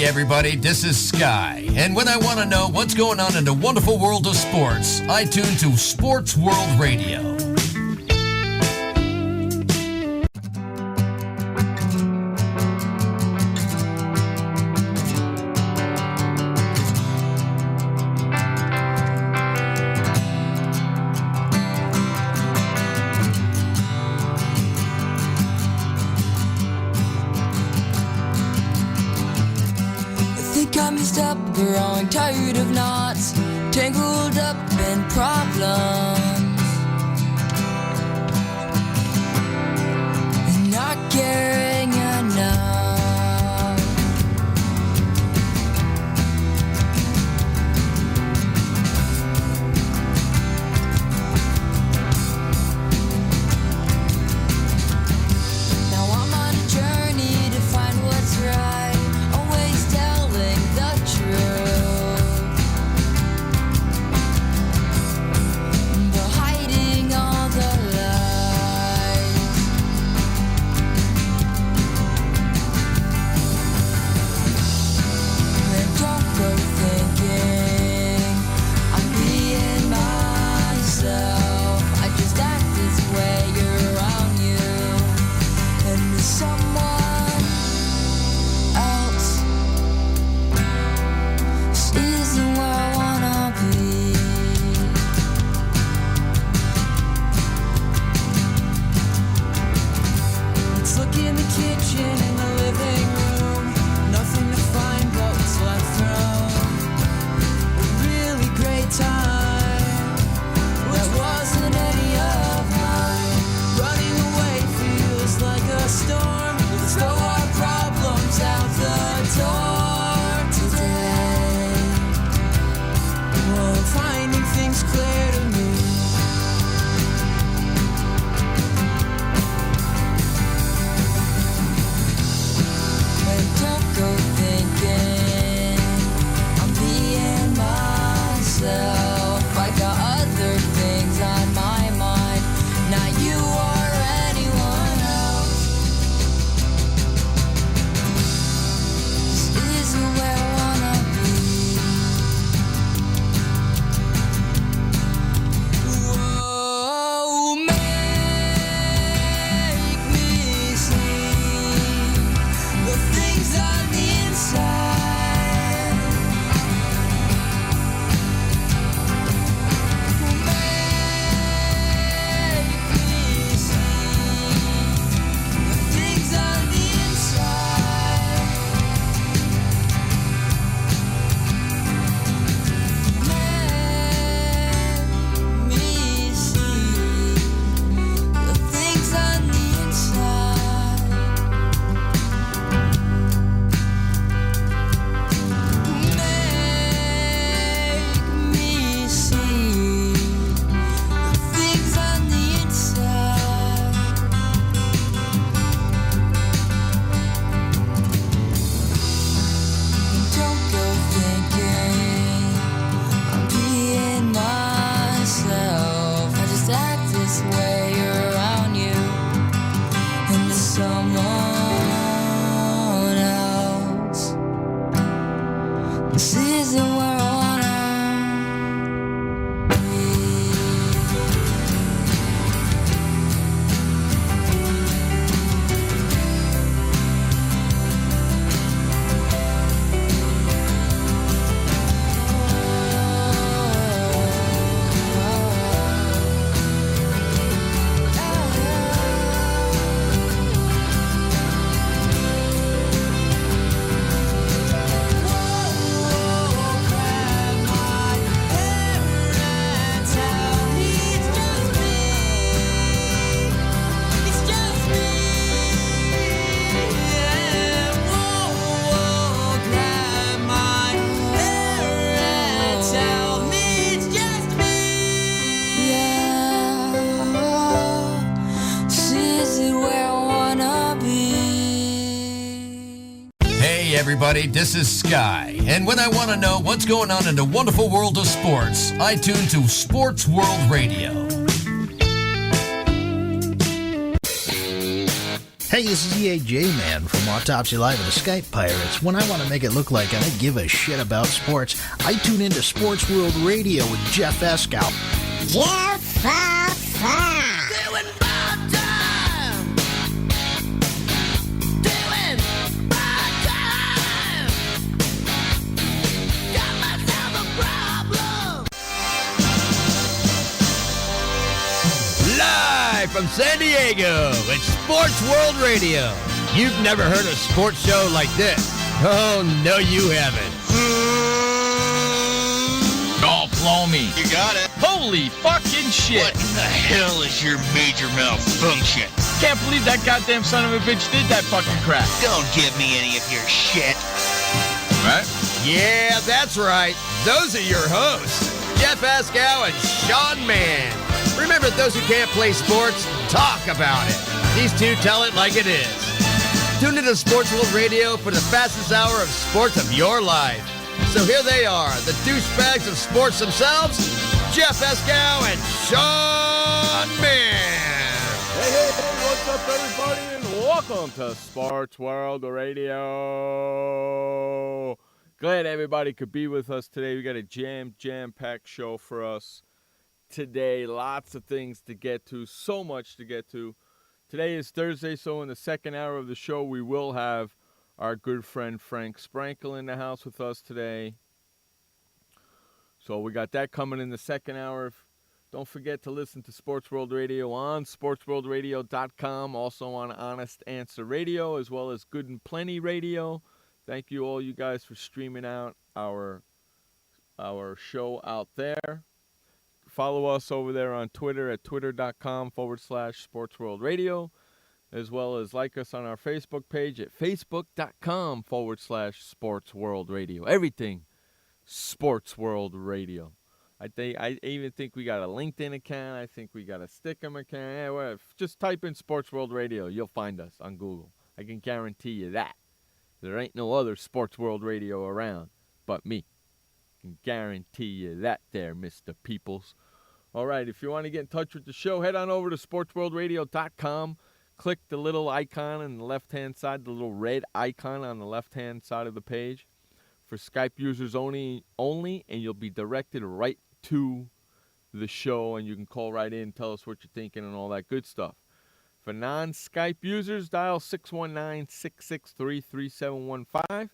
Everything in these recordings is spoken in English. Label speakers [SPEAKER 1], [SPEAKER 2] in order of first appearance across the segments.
[SPEAKER 1] Hey everybody, this is Sky, and when I want to know what's going on in the wonderful world of sports, I tune to Sports World Radio.
[SPEAKER 2] Growing tired of knots, tangled up in problems, and not caring enough. Now I'm on a journey to find what's right, always telling the truth.
[SPEAKER 1] Everybody, this is Sky, and when I want to know what's going on in the wonderful world of sports, I tune to Sports World Radio.
[SPEAKER 3] Hey, this is EAJ Man from Autopsy Live of the Skype Pirates. When I want to make it look like I give a shit about sports, I tune into Sports World Radio with Jeff Eskow.
[SPEAKER 4] Jeff
[SPEAKER 2] Doing my time. Doing my time. Got myself a problem.
[SPEAKER 1] Live from San Diego, it's Sports World Radio. You've never heard a sports show like this. Oh, no, you haven't.
[SPEAKER 5] Oh, blow me.
[SPEAKER 6] You got it.
[SPEAKER 5] Holy fucking shit.
[SPEAKER 6] What in the hell is your major malfunction?
[SPEAKER 5] Can't believe that goddamn son of a bitch did that fucking crap.
[SPEAKER 6] Don't give me any of your shit.
[SPEAKER 5] Right?
[SPEAKER 1] Yeah, that's right. Those are your hosts, Jeff Eskow and Sean Mann. Remember, those who can't play sports, talk about it. These two tell it like it is. Tune into Sports World Radio for the fastest hour of sports of your life. So here they are, the douchebags of sports themselves, Jeff Eskow and Sean Mann.
[SPEAKER 7] Hey, what's up, everybody, and welcome to Sports World Radio. Glad everybody could be with us today. We got a jam-packed show for us today. Lots of things to get to, so much to get to. Today is Thursday, so in the second hour of the show, we will have our good friend Frank Sprankle in the house with us today. So we got that coming in the second hour. Don't forget to listen to Sports World Radio on SportsWorldRadio.com, also on Honest Answer Radio, as well as Good and Plenty Radio. Thank you all you guys for streaming out our show out there. Follow us over there on Twitter at twitter.com/SportsWorldRadio, as well as like us on our Facebook page at facebook.com/SportsWorldRadio. Everything Sports World Radio. I even think we got a LinkedIn account. I think we got a Stick'em account. Yeah, whatever. Just type in Sports World Radio. You'll find us on Google. I can guarantee you that. There ain't no other Sports World Radio around but me. I can guarantee you that there, Mr. Peoples. All right, if you want to get in touch with the show, head on over to SportsWorldRadio.com. Click the little icon on the left-hand side, the little red icon on the left-hand side of the page. For Skype users only, and you'll be directed right to the show, and you can call right in, tell us what you're thinking, and all that good stuff. For non-Skype users, dial 619-663-3715,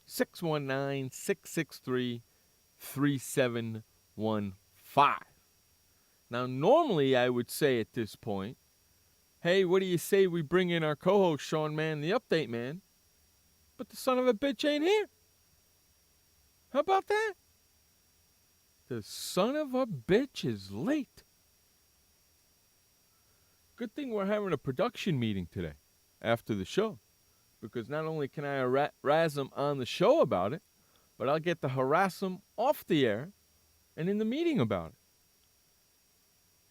[SPEAKER 7] 619-663-3715. Now, normally I would say at this point, hey, what do you say we bring in our co-host, Sean Mann, the update man? But the son of a bitch ain't here. How about that? The son of a bitch is late. Good thing we're having a production meeting today after the show, because not only can I razz him on the show about it, but I'll get to harass him off the air and in the meeting about it.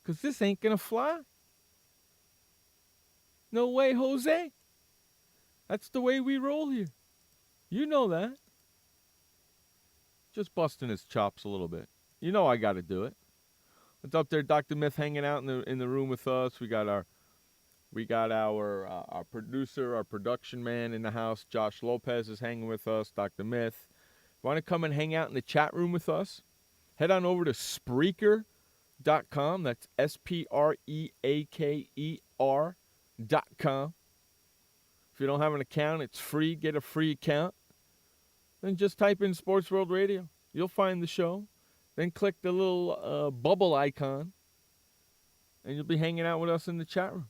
[SPEAKER 7] Because this ain't going to fly. No way, Jose. That's the way we roll here. You know that. Just busting his chops a little bit. You know I got to do it. It's up there, Dr. Myth hanging out in the room with us. We got our producer, our production man in the house. Josh Lopez is hanging with us. Dr. Myth. Want to come and hang out in the chat room with us? Head on over to Spreaker.com. That's SPREAKER.com. If you don't have an account, it's free. Get a free account. Then just type in Sports World Radio. You'll find the show. Then click the little bubble icon, and you'll be hanging out with us in the chat room.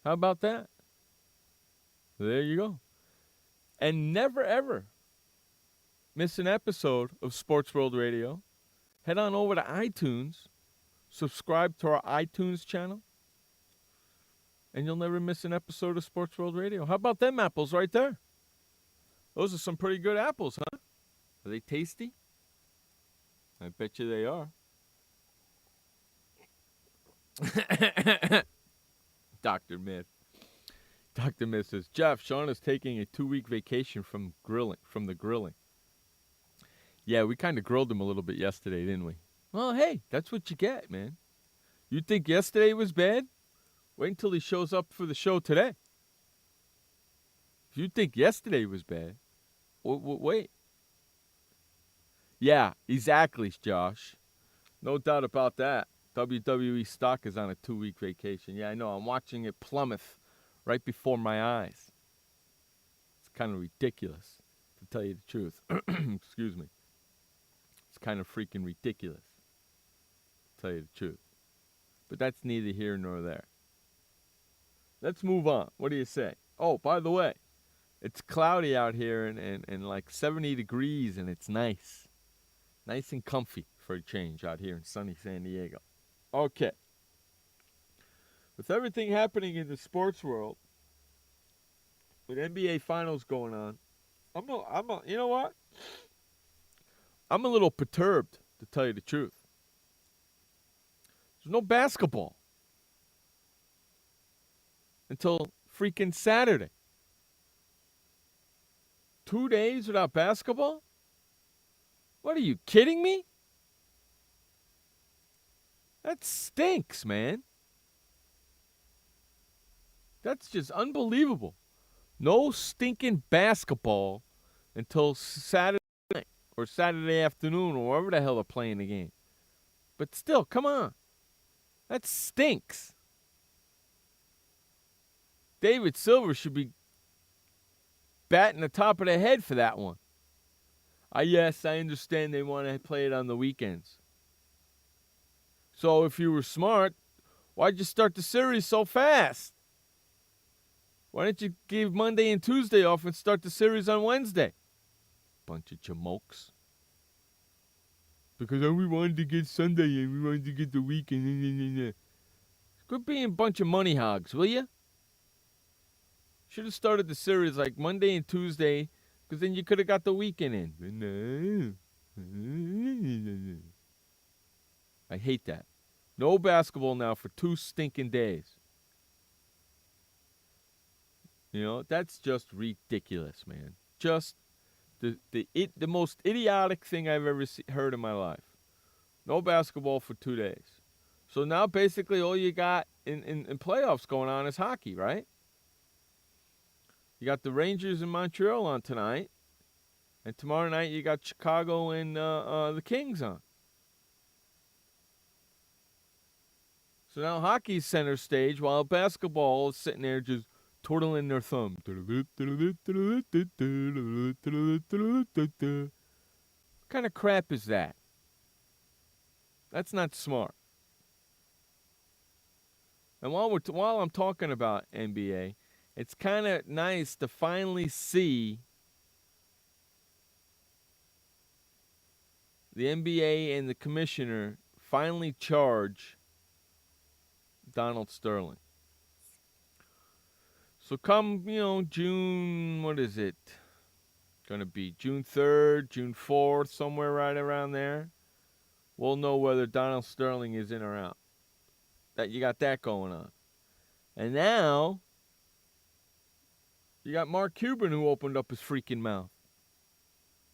[SPEAKER 7] How about that? There you go. And never, ever miss an episode of Sports World Radio. Head on over to iTunes. Subscribe to our iTunes channel. And you'll never miss an episode of Sports World Radio. How about them apples right there? Those are some pretty good apples, huh? Are they tasty? I bet you they are. Dr. Myth. Dr. Myth says, Jeff, Sean is taking a 2-week vacation from the grilling. Yeah, we kind of grilled him a little bit yesterday, didn't we? Well, hey, that's what you get, man. You think yesterday was bad? Wait until he shows up for the show today. If you think yesterday was bad, wait. Yeah, exactly, Josh. No doubt about that. WWE stock is on a 2-week vacation. Yeah, I know. I'm watching it plummet right before my eyes. It's kind of ridiculous, to tell you the truth. Excuse me. It's kind of freaking ridiculous, to tell you the truth. But that's neither here nor there. Let's move on. What do you say? Oh, by the way, it's cloudy out here and like 70 degrees, and it's nice. Nice and comfy for a change out here in sunny San Diego. Okay. With everything happening in the sports world, with NBA Finals going on, you know what? I'm a little perturbed, to tell you the truth. There's no basketball until freaking Saturday. 2 days without basketball? What, are you kidding me? That stinks, man. That's just unbelievable. No stinking basketball until Saturday night or Saturday afternoon or wherever the hell they're playing the game. But still, come on. That stinks. David Silver should be batting the top of the head for that one. Yes, I understand they want to play it on the weekends. So if you were smart, why'd you start the series so fast? Why didn't you give Monday and Tuesday off and start the series on Wednesday? Bunch of jamokes. Because we wanted to get Sunday and we wanted to get the weekend. Quit being a bunch of money hogs, will you? Should have started the series like Monday and Tuesday, because then you could have got the weekend in. I hate that. No basketball now for 2 stinking days. You know, that's just ridiculous, man. Just the most idiotic thing I've ever heard in my life. No basketball for 2 days. So now basically all you got in playoffs going on is hockey, right? You got the Rangers in Montreal on tonight. And tomorrow night you got Chicago and the Kings on. So now hockey's center stage while basketball is sitting there just twirling their thumb. What kind of crap is that? That's not smart. And while I'm talking about NBA, it's kind of nice to finally see the NBA and the commissioner finally charge Donald Sterling. So come, June, what is it? Going to be June 3rd, June 4th, somewhere right around there. We'll know whether Donald Sterling is in or out. That you got that going on. And now you got Mark Cuban who opened up his freaking mouth.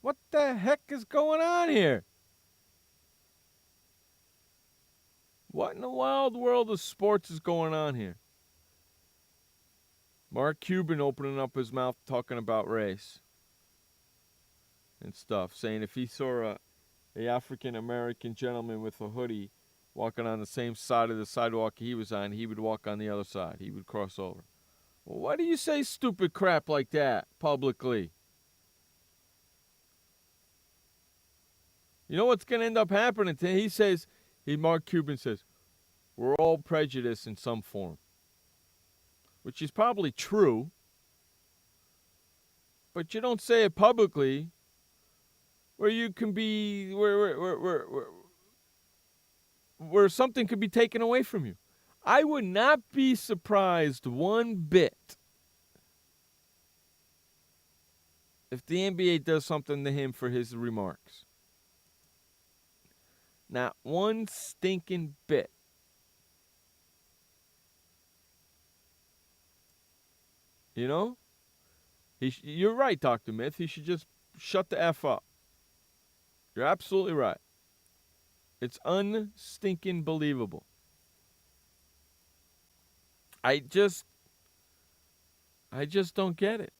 [SPEAKER 7] What the heck is going on here? What in the wild world of sports is going on here? Mark Cuban opening up his mouth talking about race and stuff, saying if he saw a African-American gentleman with a hoodie walking on the same side of the sidewalk he was on, he would walk on the other side. He would cross over. Well, why do you say stupid crap like that publicly? You know what's going to end up happening to him? Mark Cuban says, we're all prejudiced in some form. Which is probably true. But you don't say it publicly where you can be, where something could be taken away from you. I would not be surprised one bit if the NBA does something to him for his remarks. Not one stinking bit. You know? You're right, Dr. Myth. He should just shut the F up. You're absolutely right. It's unstinking believable. I just don't get it.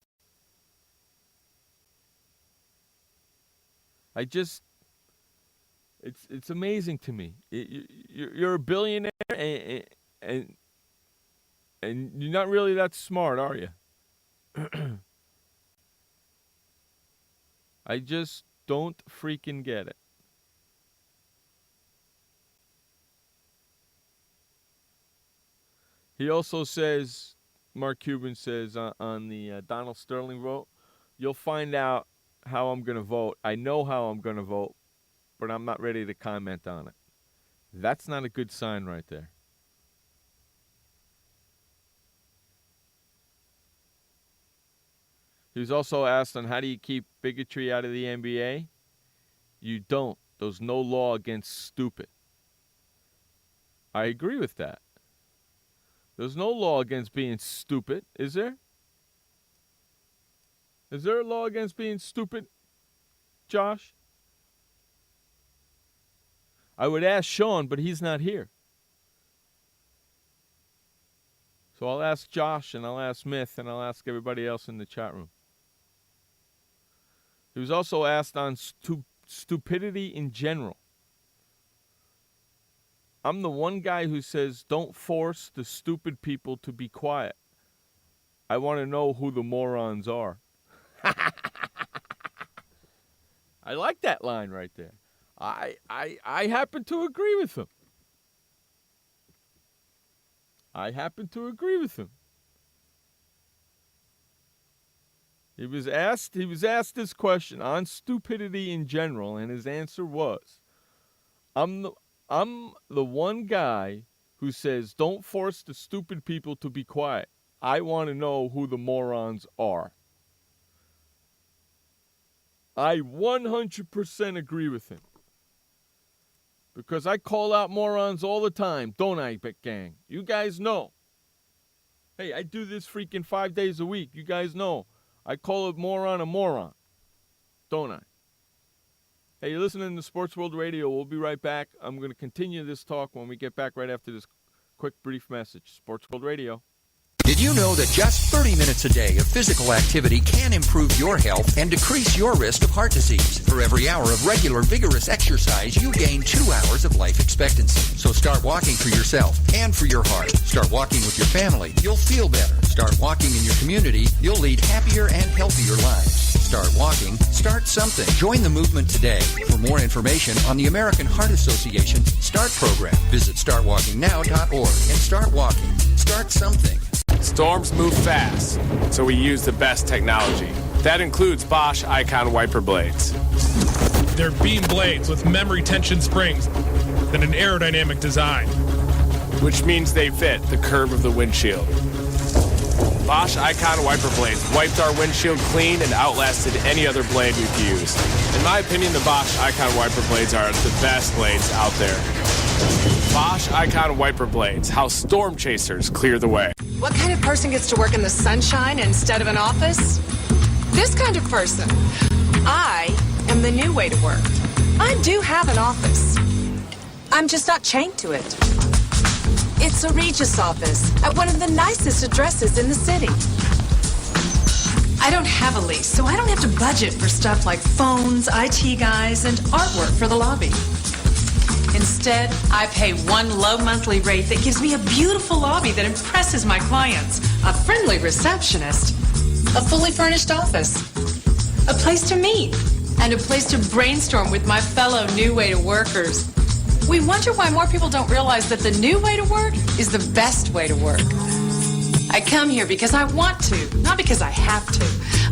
[SPEAKER 7] It's amazing to me. You're a billionaire, and you're not really that smart, are you? I just don't freaking get it. He also says, Mark Cuban says on the Donald Sterling vote, you'll find out how I'm going to vote. I know how I'm going to vote, but I'm not ready to comment on it. That's not a good sign right there. He was also asked on how do you keep bigotry out of the NBA? You don't. There's no law against stupid. I agree with that. There's no law against being stupid, is there? Is there a law against being stupid, Josh? I would ask Sean, but he's not here. So I'll ask Josh, and I'll ask Smith, and I'll ask everybody else in the chat room. He was also asked on stupidity in general. I'm the one guy who says don't force the stupid people to be quiet. I want to know who the morons are. I like that line right there. I happen to agree with him. I happen to agree with him. He was asked this question on stupidity in general, and his answer was, I'm the one guy who says don't force the stupid people to be quiet. I want to know who the morons are. I 100% agree with him. Because I call out morons all the time, don't I, gang? You guys know. Hey, I do this freaking 5 days a week. You guys know. I call a moron, don't I? Hey, you're listening to Sports World Radio. We'll be right back. I'm going to continue this talk when we get back right after this quick, brief message. Sports World Radio.
[SPEAKER 4] Did you know that just 30 minutes a day of physical activity can improve your health and decrease your risk of heart disease? For every hour of regular, vigorous exercise, you gain 2 hours of life expectancy. So start walking for yourself and for your heart. Start walking with your family. You'll feel better. Start walking in your community. You'll lead happier and healthier lives. Start walking. Start something. Join the movement today. For more information on the American Heart Association START program, visit startwalkingnow.org and start walking. Start something.
[SPEAKER 8] Storms move fast, so we use the best technology. That includes Bosch Icon wiper blades.
[SPEAKER 9] They're beam blades with memory tension springs and an aerodynamic design,
[SPEAKER 8] which means they fit the curve of the windshield. Bosch Icon wiper blades wiped our windshield clean and outlasted any other blade we've used. In my opinion, the Bosch Icon wiper blades are the best blades out there. Bosch Icon wiper blades, how storm chasers clear the way.
[SPEAKER 10] What kind of person gets to work in the sunshine instead of an office? This kind of person. I am the new way to work. I do have an office. I'm just not chained to it. It's a Regis office at one of the nicest addresses in the city. I don't have a lease, so I don't have to budget for stuff like phones, IT guys, and artwork for the lobby. Instead, I pay one low monthly rate that gives me a beautiful lobby that impresses my clients, a friendly receptionist, a fully furnished office, a place to meet, and a place to brainstorm with my fellow New Way to Workers. We wonder why more people don't realize that the new way to work is the best way to work. I come here because I want to, not because I have to.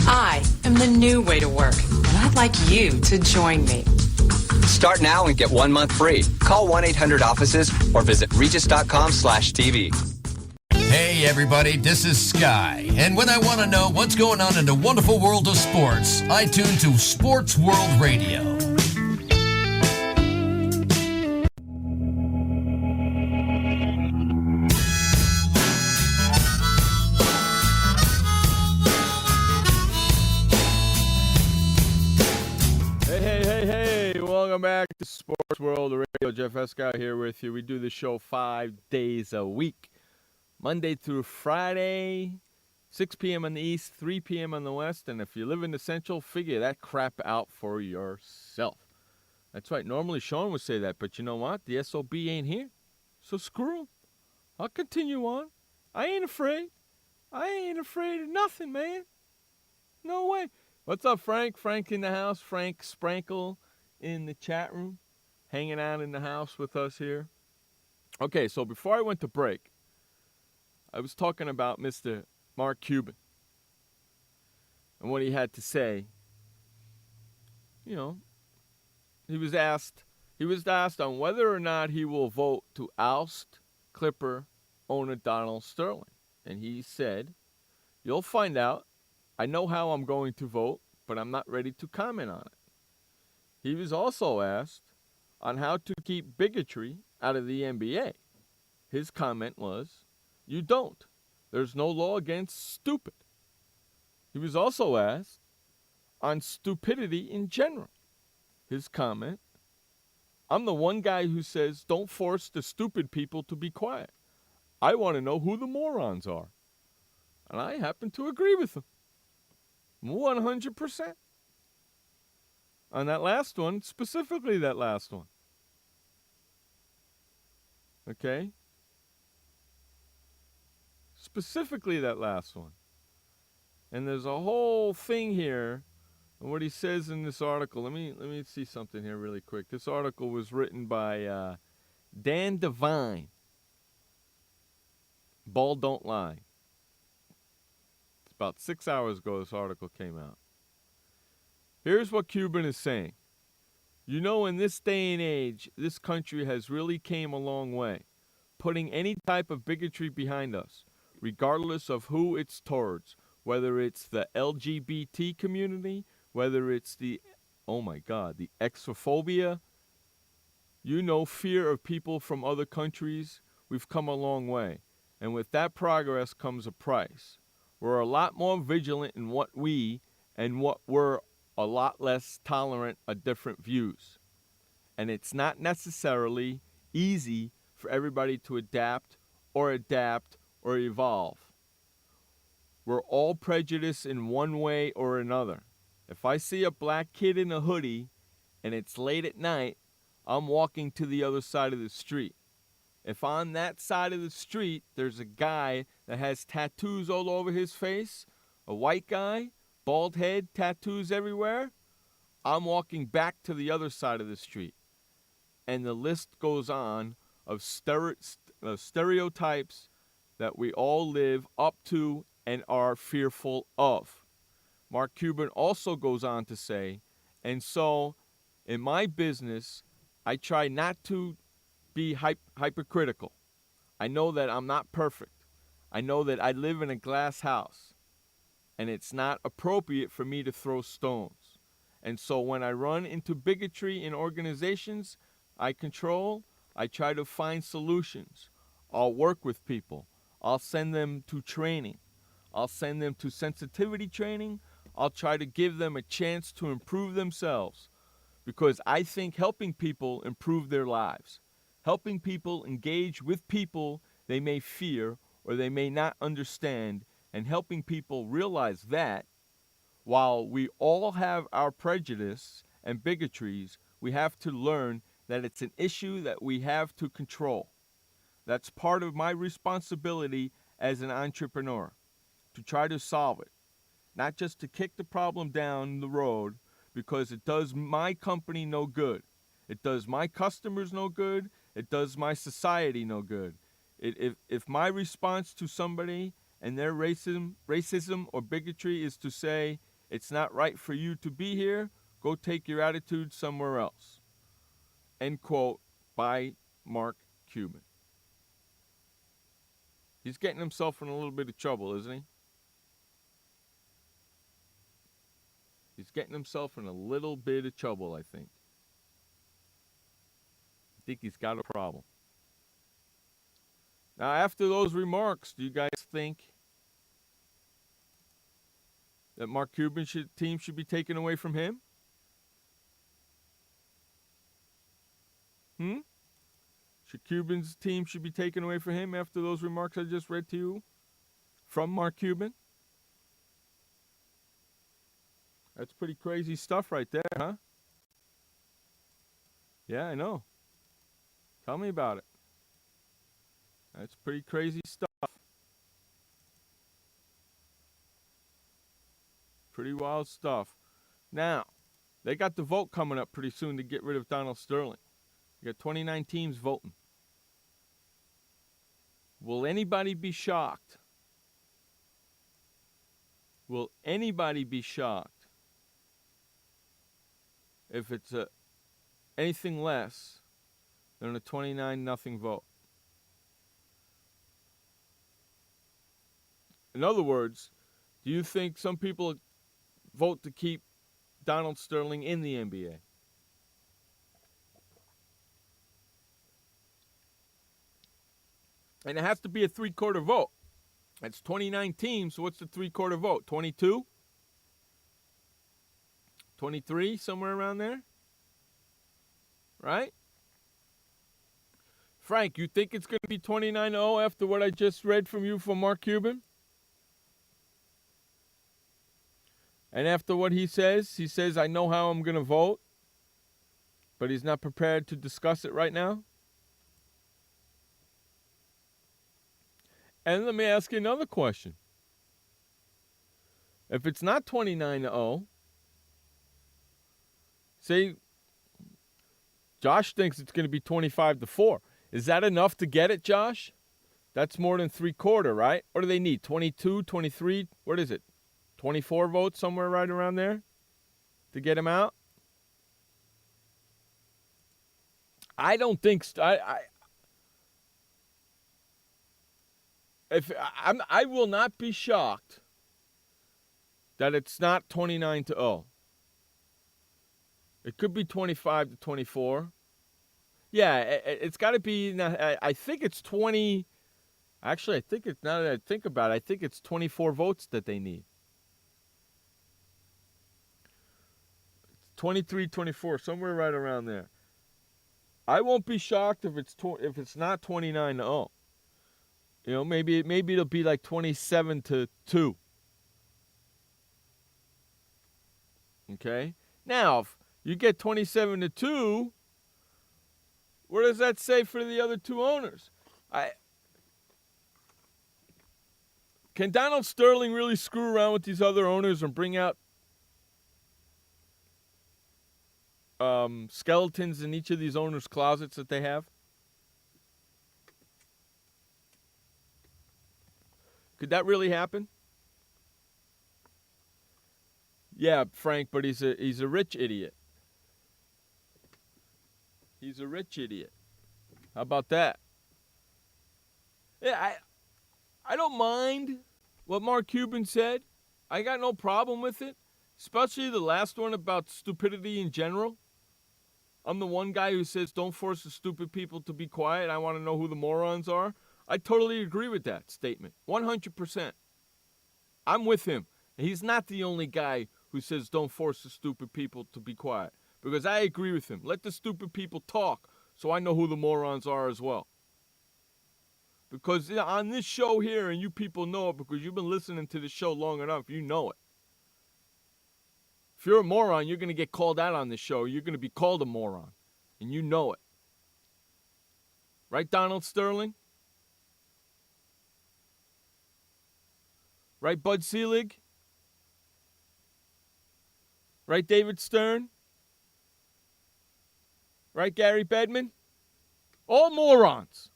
[SPEAKER 10] I am the new way to work, and I'd like you to join me.
[SPEAKER 11] Start now and get 1 month free. Call 1-800-OFFICES or visit regis.com/TV.
[SPEAKER 12] Hey everybody, this is Sky. And when I want to know what's going on in the wonderful world of sports, I tune to Sports World Radio.
[SPEAKER 7] Welcome back to Sports World Radio. Jeff Escott here with you. We do the show 5 days a week, Monday through Friday, 6 p.m. on the East, 3 p.m. on the West. And if you live in the Central, figure that crap out for yourself. That's right. Normally Sean would say that, but you know what? The SOB ain't here. So screw him. I'll continue on. I ain't afraid. I ain't afraid of nothing, man. No way. What's up, Frank? Frank in the house. Frank Sprankle in the chat room, hanging out in the house with us here. Okay, so before I went to break, I was talking about Mr. Mark Cuban and what he had to say. You know, he was asked on whether or not he will vote to oust Clipper owner Donald Sterling. And he said, "You'll find out. I know how I'm going to vote, but I'm not ready to comment on it." He was also asked on how to keep bigotry out of the NBA. His comment was, "You don't. There's no law against stupid." He was also asked on stupidity in general. His comment, "I'm the one guy who says don't force the stupid people to be quiet. I want to know who the morons are." And I happen to agree with him. 100%. On that last one, specifically that last one. Okay? Specifically that last one. And there's a whole thing here, and what he says in this article. Let me see something here really quick. This article was written by Dan Devine. Ball Don't Lie. It's about 6 hours ago this article came out. Here's what Cuban is saying. "You know, in this day and age, this country has really came a long way, putting any type of bigotry behind us, regardless of who it's towards, whether it's the LGBT community, whether it's the exophobia, you know, fear of people from other countries. We've come a long way. And with that progress comes a price. We're a lot more vigilant in what we're a lot less tolerant of different views. And it's not necessarily easy for everybody to adapt or evolve. We're all prejudiced in one way or another. If I see a black kid in a hoodie and it's late at night, I'm walking to the other side of the street. If on that side of the street there's a guy that has tattoos all over his face, a white guy, bald head, tattoos everywhere, I'm walking back to the other side of the street." And the list goes on of stereotypes that we all live up to and are fearful of. Mark Cuban also goes on to say, "And so in my business, I try not to be hypercritical. I know that I'm not perfect. I know that I live in a glass house, and it's not appropriate for me to throw stones. And so when I run into bigotry in organizations I control, I try to find solutions. I'll work with people. I'll send them to training. I'll send them to sensitivity training. I'll try to give them a chance to improve themselves, because I think helping people improve their lives, helping people engage with people they may fear or they may not understand, and helping people realize that while we all have our prejudice and bigotries, we have to learn that it's an issue that we have to control. That's part of my responsibility as an entrepreneur, to try to solve it, not just to kick the problem down the road, because it does my company no good. It does my customers no good. It does my society no good. If my response to somebody and their racism or bigotry is to say, it's not right for you to be here, go take your attitude somewhere else. End quote, by Mark Cuban. He's getting himself in a little bit of trouble, isn't he? He's getting himself in a little bit of trouble, I think. I think he's got a problem. Now, after those remarks, do you guys think that Mark Cuban's team should be taken away from him? Should Cuban's team should be taken away from him after those remarks I just read to you from Mark Cuban? That's pretty crazy stuff right there, huh? Yeah, I know. Tell me about it. That's pretty crazy stuff. Pretty wild stuff. Now, they got the vote coming up pretty soon to get rid of Donald Sterling. You got 29 teams voting. Will anybody be shocked? Will anybody be shocked if it's anything less than a 29-0 vote? In other words, do you think some people vote to keep Donald Sterling in the NBA? And it has to be a three-quarter vote. That's 29 teams, so what's the three-quarter vote? 22? 23, somewhere around there? Right? Frank, you think it's going to be 29-0 after what I just read from you from Mark Cuban? And after what he says, I know how I'm going to vote, but he's not prepared to discuss it right now? And let me ask you another question. If it's not 29-0, say Josh thinks it's going to be 25-4. Is that enough to get it, Josh? That's more than three-quarter, right? What do they need, 22, 23? What is it, 24 votes, somewhere right around there to get him out? I don't think I will not be shocked that it's not 29-0. It could be 25-24. Yeah, it's got to be. I think it's 20. Actually, I think it's, now that I think about it, I think it's 24 votes that they need. 23, 24, somewhere right around there. I won't be shocked if it's not 29-0. You know, maybe it'll be like 27-2. Okay? Now, if you get 27-2, what does that say for the other two owners? Can Donald Sterling really screw around with these other owners and bring out skeletons in each of these owners' closets that they have? Could that really happen? Yeah, Frank, but he's a rich idiot. He's a rich idiot. How about that? Yeah, I don't mind what Mark Cuban said. I got no problem with it, especially the last one about stupidity in general. I'm the one guy who says don't force the stupid people to be quiet. I want to know who the morons are. I totally agree with that statement, 100%. I'm with him. He's not the only guy who says don't force the stupid people to be quiet, because I agree with him. Let the stupid people talk so I know who the morons are as well. Because on this show here, and you people know it because you've been listening to the show long enough, you know it. If you're a moron, you're going to get called out on this show. You're going to be called a moron, and you know it. Right, Donald Sterling? Right, Bud Selig? Right, David Stern? Right, Gary Bedman? All morons.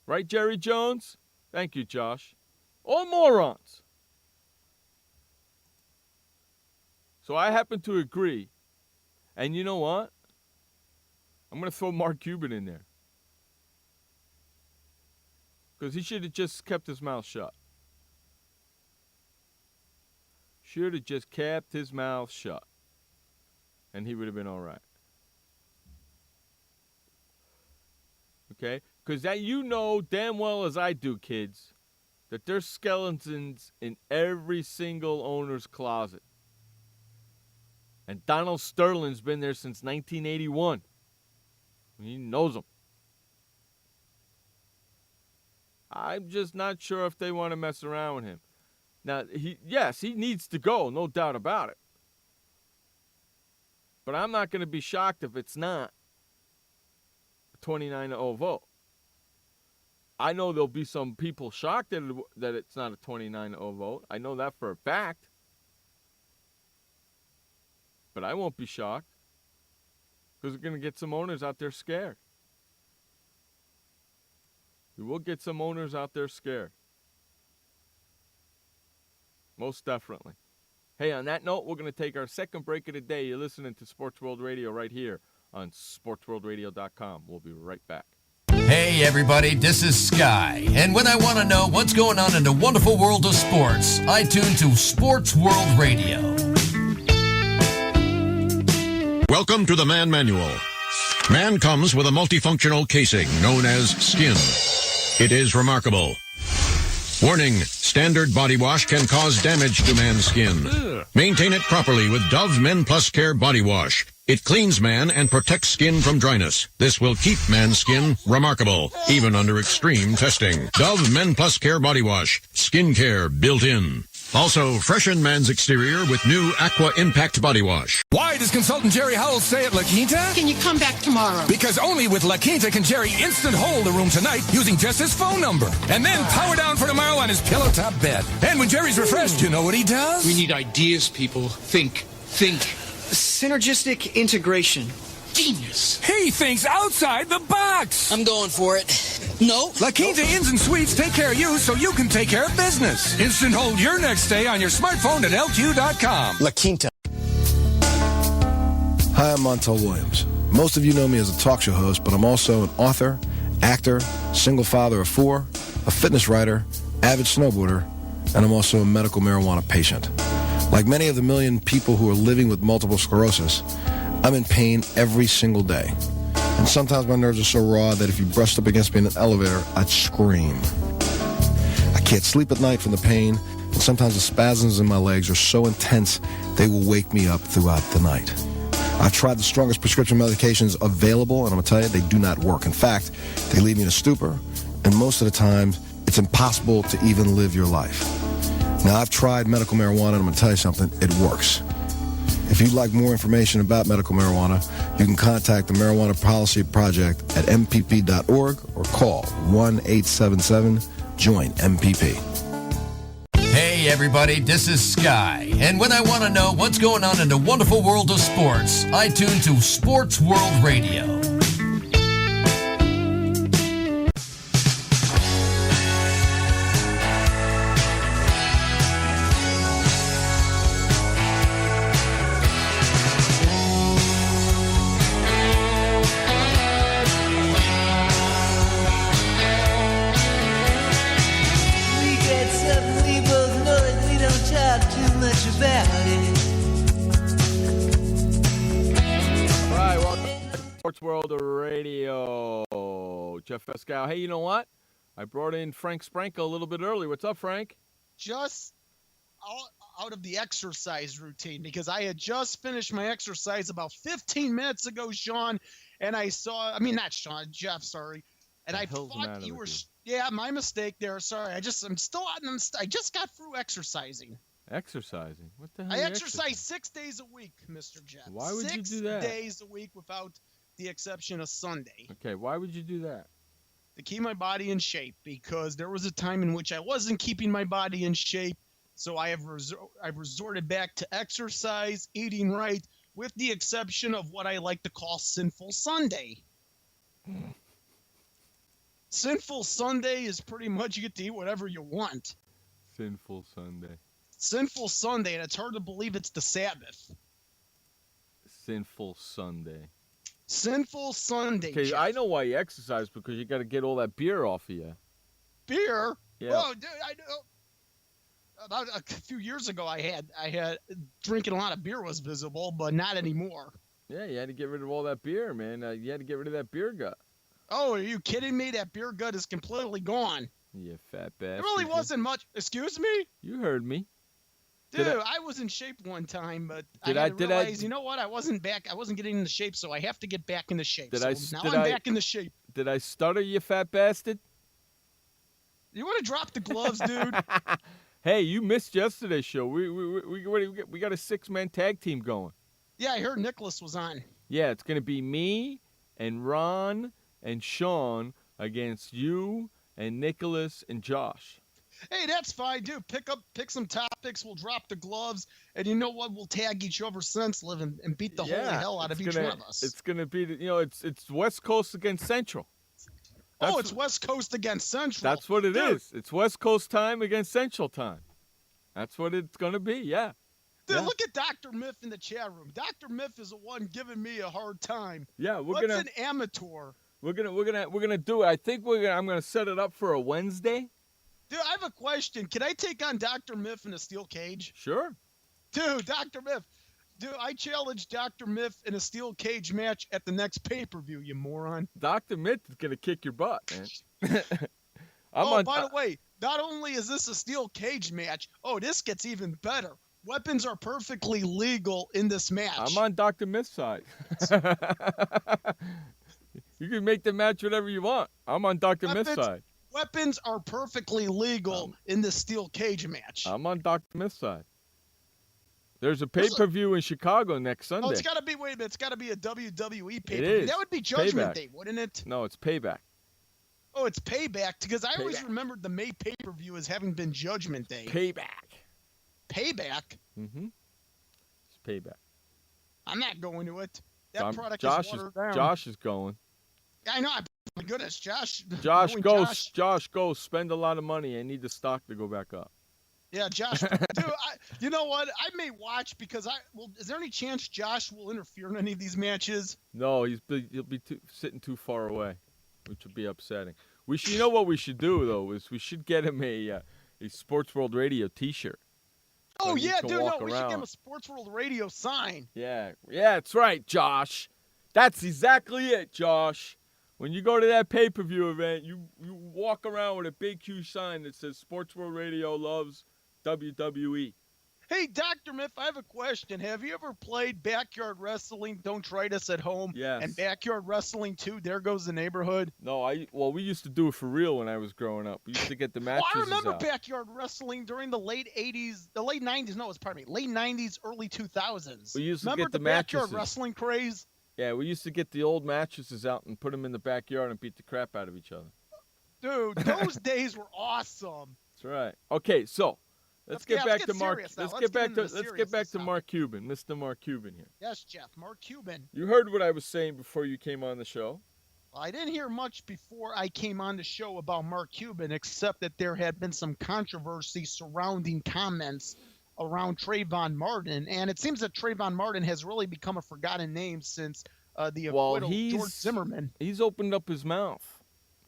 [SPEAKER 7] Right, Jerry Jones? Thank you, Josh. All morons. So I happen to agree. And you know what? I'm going to throw Mark Cuban in there. Because he should have just kept his mouth shut. Should have just kept his mouth shut. And he would have been all right. Okay? Because that, you know damn well as I do, kids, that there's skeletons in every single owner's closet. And Donald Sterling's been there since 1981. He knows them. I'm just not sure if they want to mess around with him. Now, he needs to go, no doubt about it. But I'm not going to be shocked if it's not a 29-0 vote. I know there'll be some people shocked that it's not a 29-0 vote. I know that for a fact. But I won't be shocked because we're going to get some owners out there scared. We will get some owners out there scared. Most definitely. Hey, on that note, we're going to take our second break of the day. You're listening to Sports World Radio right here on SportsWorldRadio.com. We'll be right back.
[SPEAKER 12] Hey everybody, this is Sky, and when I want to know what's going on in the wonderful world of sports, I tune to Sports World Radio.
[SPEAKER 13] Welcome to the Man Manual. Man comes with a multifunctional casing known as skin. It is remarkable. Warning, standard body wash can cause damage to man's skin. Maintain it properly with Dove Men Plus Care Body Wash. It cleans man and protects skin from dryness. This will keep man's skin remarkable, even under extreme testing. Dove Men Plus Care Body Wash. Skin care built in. Also, freshen man's exterior with new Aqua Impact Body Wash.
[SPEAKER 14] Why does consultant Jerry Howell stay at La Quinta?
[SPEAKER 15] Can you come back tomorrow?
[SPEAKER 14] Because only with La Quinta can Jerry instant hold the room tonight using just his phone number. And then power down for tomorrow on his pillow top bed. And when Jerry's refreshed, you know what he does?
[SPEAKER 15] We need ideas, people. Think. Synergistic integration. Genius.
[SPEAKER 14] He thinks outside the box.
[SPEAKER 15] I'm going for it. No.
[SPEAKER 14] La Quinta Inns and Suites take care of you so you can take care of business. Instant hold your next stay on your smartphone at LQ.com.
[SPEAKER 15] La Quinta.
[SPEAKER 16] Hi, I'm Montel Williams. Most of you know me as a talk show host, but I'm also an author, actor, single father of 4, a fitness writer, avid snowboarder, and I'm also a medical marijuana patient. Like many of the million people who are living with multiple sclerosis, I'm in pain every single day. And sometimes my nerves are so raw that if you brushed up against me in an elevator, I'd scream. I can't sleep at night from the pain, and sometimes the spasms in my legs are so intense they will wake me up throughout the night. I've tried the strongest prescription medications available, and I'm going to tell you, they do not work. In fact, they leave me in a stupor, and most of the time, it's impossible to even live your life. Now, I've tried medical marijuana, and I'm going to tell you something, it works. If you'd like more information about medical marijuana, you can contact the Marijuana Policy Project at mpp.org or call 1-877-JOIN-MPP.
[SPEAKER 12] Hey everybody, this is Sky, and when I want to know what's going on in the wonderful world of sports, I tune to Sports World Radio.
[SPEAKER 7] Sports World Radio. Jeff Escow. Hey, you know what? I brought in Frank Spranko a little bit early. What's up, Frank?
[SPEAKER 17] Just out of the exercise routine, because I had just finished my exercise about 15 minutes ago, Sean, and I saw, Jeff, sorry. And I thought you were, my mistake there. Sorry. I just got through exercising.
[SPEAKER 7] Exercising? What the hell?
[SPEAKER 17] I exercise 6 days a week, Mr. Jeff.
[SPEAKER 7] Why would you do that?
[SPEAKER 17] 6 days a week without the exception of Sunday.
[SPEAKER 7] Okay, why would you do that?
[SPEAKER 17] To keep my body in shape, because there was a time in which I wasn't keeping my body in shape, so I've resorted back to exercise, eating right, with the exception of what I like to call Sinful Sunday. Sinful Sunday is pretty much you get to eat whatever you want.
[SPEAKER 7] Sinful Sunday.
[SPEAKER 17] Sinful Sunday, and it's hard to believe it's the Sabbath.
[SPEAKER 7] Sinful Sunday.
[SPEAKER 17] Sinful Sunday.
[SPEAKER 7] Okay,
[SPEAKER 17] Jeff.
[SPEAKER 7] I know why you exercise, because you got to get all that beer off of you.
[SPEAKER 17] Beer?
[SPEAKER 7] Yeah.
[SPEAKER 17] Oh, dude, I know. About a few years ago, I had drinking a lot of beer was visible, but not anymore.
[SPEAKER 7] Yeah, you had to get rid of all that beer, man. You had to get rid of that beer gut.
[SPEAKER 17] Oh, are you kidding me? That beer gut is completely gone.
[SPEAKER 7] You fat bastard.
[SPEAKER 17] It really wasn't much. Excuse me?
[SPEAKER 7] You heard me.
[SPEAKER 17] Dude, I was in shape one time, but I realized, you know what? I wasn't getting into shape, so I have to get back into shape. Now I'm back into shape.
[SPEAKER 7] Did I stutter, you fat bastard?
[SPEAKER 17] You want to drop the gloves, dude?
[SPEAKER 7] Hey, you missed yesterday's show. We got a 6-man tag team going.
[SPEAKER 17] Yeah, I heard Nicholas was on.
[SPEAKER 7] Yeah, it's going to be me and Ron and Sean against you and Nicholas and Josh.
[SPEAKER 17] Hey, that's fine, dude. Pick some topics. We'll drop the gloves, and you know what? We'll tag each other senseless and beat the holy hell out of each one of us.
[SPEAKER 7] It's going to be, it's West Coast against Central.
[SPEAKER 17] It's West Coast against Central.
[SPEAKER 7] That's what it is. It's West Coast time against Central time. That's what it's going to be, yeah.
[SPEAKER 17] Dude, look at Dr. Miff in the chat room. Dr. Miff is the one giving me a hard time.
[SPEAKER 7] Yeah,
[SPEAKER 17] What's an amateur?
[SPEAKER 7] We're gonna do it. I think I'm gonna set it up for a Wednesday.
[SPEAKER 17] Dude, I have a question. Can I take on Dr. Miff in a steel cage?
[SPEAKER 7] Sure.
[SPEAKER 17] Dude, Dr. Miff. Dude, I challenge Dr. Miff in a steel cage match at the next pay-per-view, you moron.
[SPEAKER 7] Dr. Miff is gonna kick your butt, man.
[SPEAKER 17] By the way, not only is this a steel cage match, this gets even better. Weapons are perfectly legal in this match.
[SPEAKER 7] I'm on Dr. Miff's side. You can make the match whatever you want. I'm on Dr. Miff's side.
[SPEAKER 17] Weapons are perfectly legal in this steel cage match.
[SPEAKER 7] I'm on Dr. Miff's side. There's a pay-per-view in Chicago next Sunday.
[SPEAKER 17] Oh, it's got to be, wait a minute, it's got to be a WWE pay-per-view.
[SPEAKER 7] It is.
[SPEAKER 17] That would be Judgment Day, wouldn't it?
[SPEAKER 7] No, it's Payback.
[SPEAKER 17] Oh, it's Payback, because I always remembered the May pay-per-view as having been Judgment Day.
[SPEAKER 7] Payback.
[SPEAKER 17] Mm-hmm.
[SPEAKER 7] It's Payback.
[SPEAKER 17] I'm not going to it. That product
[SPEAKER 7] Josh
[SPEAKER 17] is watered down.
[SPEAKER 7] Josh is going.
[SPEAKER 17] I know. My goodness, Josh.
[SPEAKER 7] Josh goes. Josh goes. Spend a lot of money. I need the stock to go back up.
[SPEAKER 17] Yeah, Josh. Dude, you know what? I may watch because is there any chance Josh will interfere in any of these matches?
[SPEAKER 7] No, he'll be sitting too far away, which would be upsetting. You know what we should do though is we should get him a Sports World Radio T-shirt.
[SPEAKER 17] Oh, yeah, dude, no, we should give him a Sports World Radio sign.
[SPEAKER 7] Yeah, that's right, Josh. That's exactly it, Josh. When you go to that pay-per-view event, you walk around with a big, huge sign that says Sports World Radio loves WWE.
[SPEAKER 17] Hey, Dr. Miff, I have a question. Have you ever played Backyard Wrestling, Don't Try This at Home?
[SPEAKER 7] Yes.
[SPEAKER 17] And Backyard Wrestling 2, There Goes the Neighborhood?
[SPEAKER 7] No, we used to do it for real when I was growing up. We used to get the mattresses
[SPEAKER 17] I remember
[SPEAKER 7] out.
[SPEAKER 17] Backyard Wrestling during the late 90s, late 90s, early 2000s.
[SPEAKER 7] We used to
[SPEAKER 17] remember
[SPEAKER 7] get the
[SPEAKER 17] Backyard
[SPEAKER 7] mattresses.
[SPEAKER 17] Wrestling craze?
[SPEAKER 7] Yeah, we used to get the old mattresses out and put them in the backyard and beat the crap out of each other.
[SPEAKER 17] Dude, those days were awesome.
[SPEAKER 7] That's right. Okay, so let's get back to Mark.
[SPEAKER 17] Let's
[SPEAKER 7] get back to Mark Cuban, Mr. Mark Cuban here.
[SPEAKER 17] Yes, Jeff, Mark Cuban.
[SPEAKER 7] You heard what I was saying before you came on the show.
[SPEAKER 17] Well, I didn't hear much before I came on the show about Mark Cuban, except that there had been some controversy surrounding comments around Trayvon Martin, and it seems that Trayvon Martin has really become a forgotten name since the acquittal of George Zimmerman.
[SPEAKER 7] He's opened up his mouth,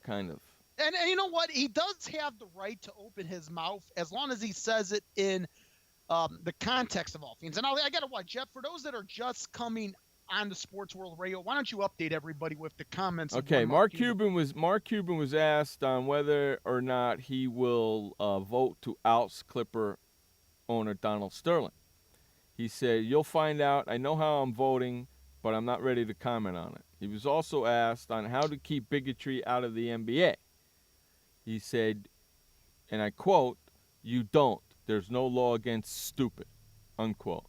[SPEAKER 7] kind of.
[SPEAKER 17] And you know what? He does have the right to open his mouth as long as he says it in the context of all things. And I got to watch, Jeff, for those that are just coming on the Sports World Radio, why don't you update everybody with the comments?
[SPEAKER 7] Okay, Mark Cuban was asked on whether or not he will vote to oust Clipper owner Donald Sterling. He said, "You'll find out. I know how I'm voting, but I'm not ready to comment on it." He was also asked on how to keep bigotry out of the NBA. He said, and I quote, "You don't. There's no law against stupid," unquote.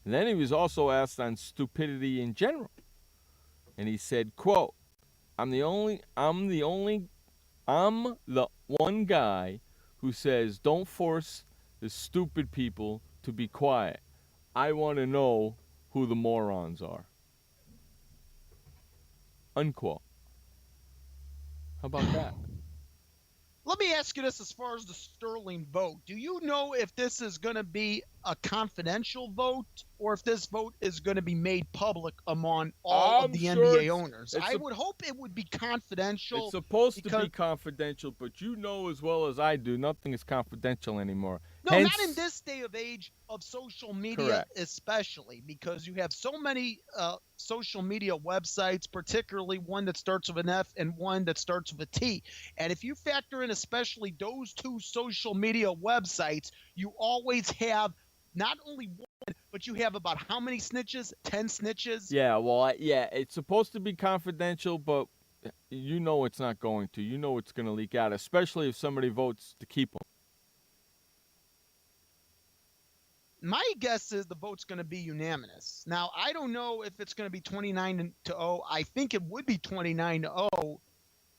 [SPEAKER 7] And then he was also asked on stupidity in general. And he said, quote, I'm the one guy who says don't force the stupid people to be quiet. I want to know who the morons are. Unquote. How about that?
[SPEAKER 17] Let me ask you this as far as the Sterling vote. Do you know if this is going to be a confidential vote or if this vote is going to be made public among all of the NBA owners? I would hope it would be confidential.
[SPEAKER 7] It's supposed to be confidential, but you know as well as I do, nothing is confidential anymore.
[SPEAKER 17] No, not in this day of age of social media, especially because you have so many social media websites, particularly one that starts with an F and one that starts with a T. And if you factor in especially those two social media websites, you always have not only one, but you have about how many snitches? 10 snitches?
[SPEAKER 7] Yeah, well, it's supposed to be confidential, but you know it's not going to. You know it's going to leak out, especially if somebody votes to keep them.
[SPEAKER 17] My guess is the vote's going to be unanimous. Now, I don't know if it's going to be 29-0. I think it would be 29-0.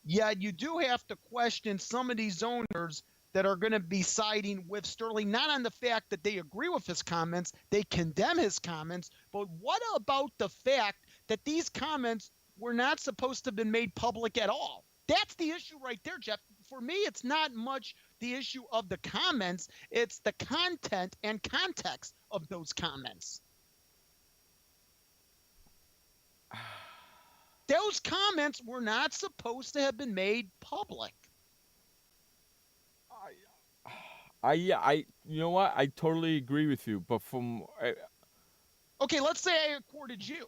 [SPEAKER 17] Yet you do have to question some of these owners that are going to be siding with Sterling, not on the fact that they agree with his comments, they condemn his comments, but what about the fact that these comments were not supposed to have been made public at all? That's the issue right there, Jeff. For me, it's not much the issue of the comments. It's the content and context of those comments. Those comments were not supposed to have been made public.
[SPEAKER 7] You know what? I totally agree with you. But
[SPEAKER 17] Okay, let's say I accorded you.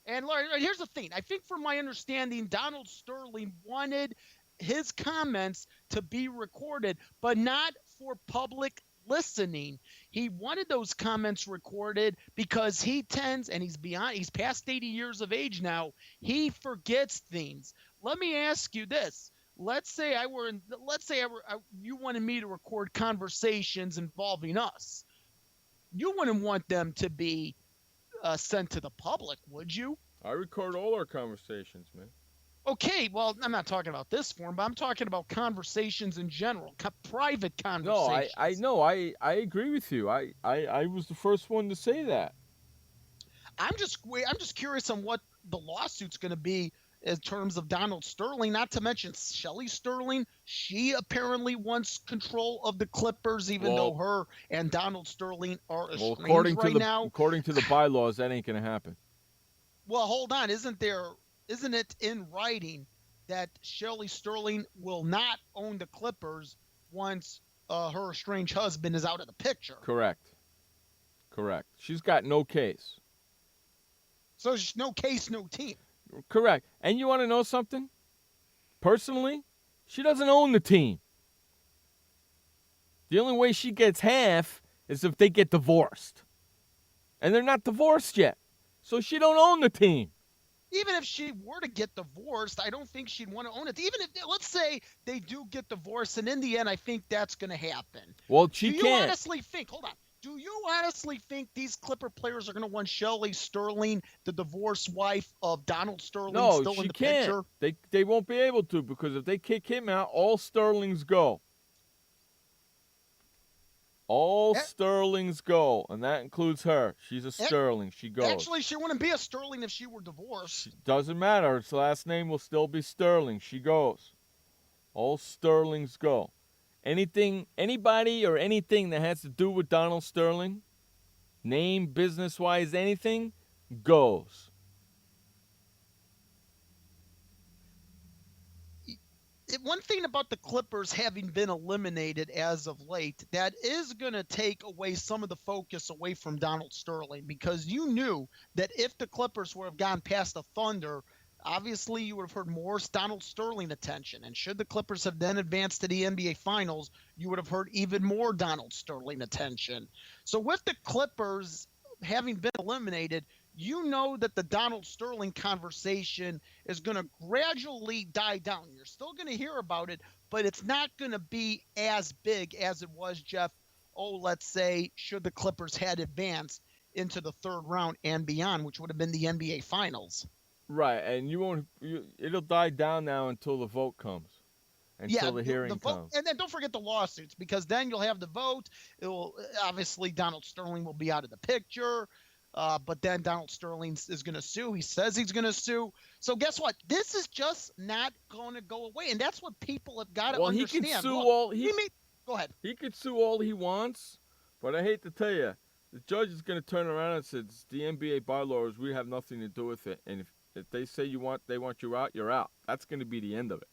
[SPEAKER 17] And here's the thing. I think from my understanding, Donald Sterling wanted his comments to be recorded, but not for public listening. He wanted those comments recorded because he tends, and he's past 80 years of age now, he forgets things. Let me ask you this. Let's say you wanted me to record conversations involving us. You wouldn't want them to be sent to the public, would you?
[SPEAKER 7] I record all our conversations, man.
[SPEAKER 17] Okay, well, I'm not talking about this forum, but I'm talking about conversations in general, private conversations.
[SPEAKER 7] No, I agree with you. I was the first one to say that.
[SPEAKER 17] I'm just curious on what the lawsuit's going to be in terms of Donald Sterling, not to mention Shelley Sterling. She apparently wants control of the Clippers, even though her and Donald Sterling are estranged now.
[SPEAKER 7] According to the bylaws, that ain't going to happen.
[SPEAKER 17] Well, hold on. Isn't it in writing that Shelley Sterling will not own the Clippers once her estranged husband is out of the picture?
[SPEAKER 7] Correct. She's got no case.
[SPEAKER 17] So there's no case, no team.
[SPEAKER 7] Correct. And you want to know something? Personally, she doesn't own the team. The only way she gets half is if they get divorced. And they're not divorced yet. So she don't own the team.
[SPEAKER 17] Even if she were to get divorced, I don't think she'd want to own it. Even if, let's say they do get divorced, and in the end, I think that's going to happen.
[SPEAKER 7] Well, she
[SPEAKER 17] can't.
[SPEAKER 7] Do you honestly think these Clipper players are going to want Shelley Sterling, the divorced wife of Donald Sterling, still in the picture? They won't be able to, because if they kick him out, all Sterlings go. Sterlings go, and that includes her. She's a Sterling. She goes.
[SPEAKER 17] Actually, she wouldn't be a Sterling if she were divorced.
[SPEAKER 7] Doesn't matter. Her last name will still be Sterling. She goes. All Sterlings go. Anybody or anything that has to do with Donald Sterling, name, business-wise, anything, goes.
[SPEAKER 17] One thing about the Clippers having been eliminated as of late, that is going to take away some of the focus away from Donald Sterling, because you knew that if the Clippers would have gone past the Thunder, obviously you would have heard more Donald Sterling attention. And should the Clippers have then advanced to the NBA Finals, you would have heard even more Donald Sterling attention. So with the Clippers having been eliminated, you know that the Donald Sterling conversation is going to gradually die down. You're still going to hear about it, but it's not going to be as big as it was, Jeff. Let's say, should the Clippers had advanced into the third round and beyond, which would have been the NBA Finals.
[SPEAKER 7] Right, and it'll die down now until the vote comes. Until the hearing comes.
[SPEAKER 17] And then don't forget the lawsuits, because then you'll have the vote. It will obviously Donald Sterling will be out of the picture. But then Donald Sterling is going to sue. He says he's going to sue. So guess what? This is just not going to go away, and that's what people have got to understand.
[SPEAKER 7] He can sue
[SPEAKER 17] Go ahead.
[SPEAKER 7] He could sue all he wants, but I hate to tell you, the judge is going to turn around and say, it's the NBA bylaws. We have nothing to do with it. And if they say they want you out, you're out. That's going to be the end of it.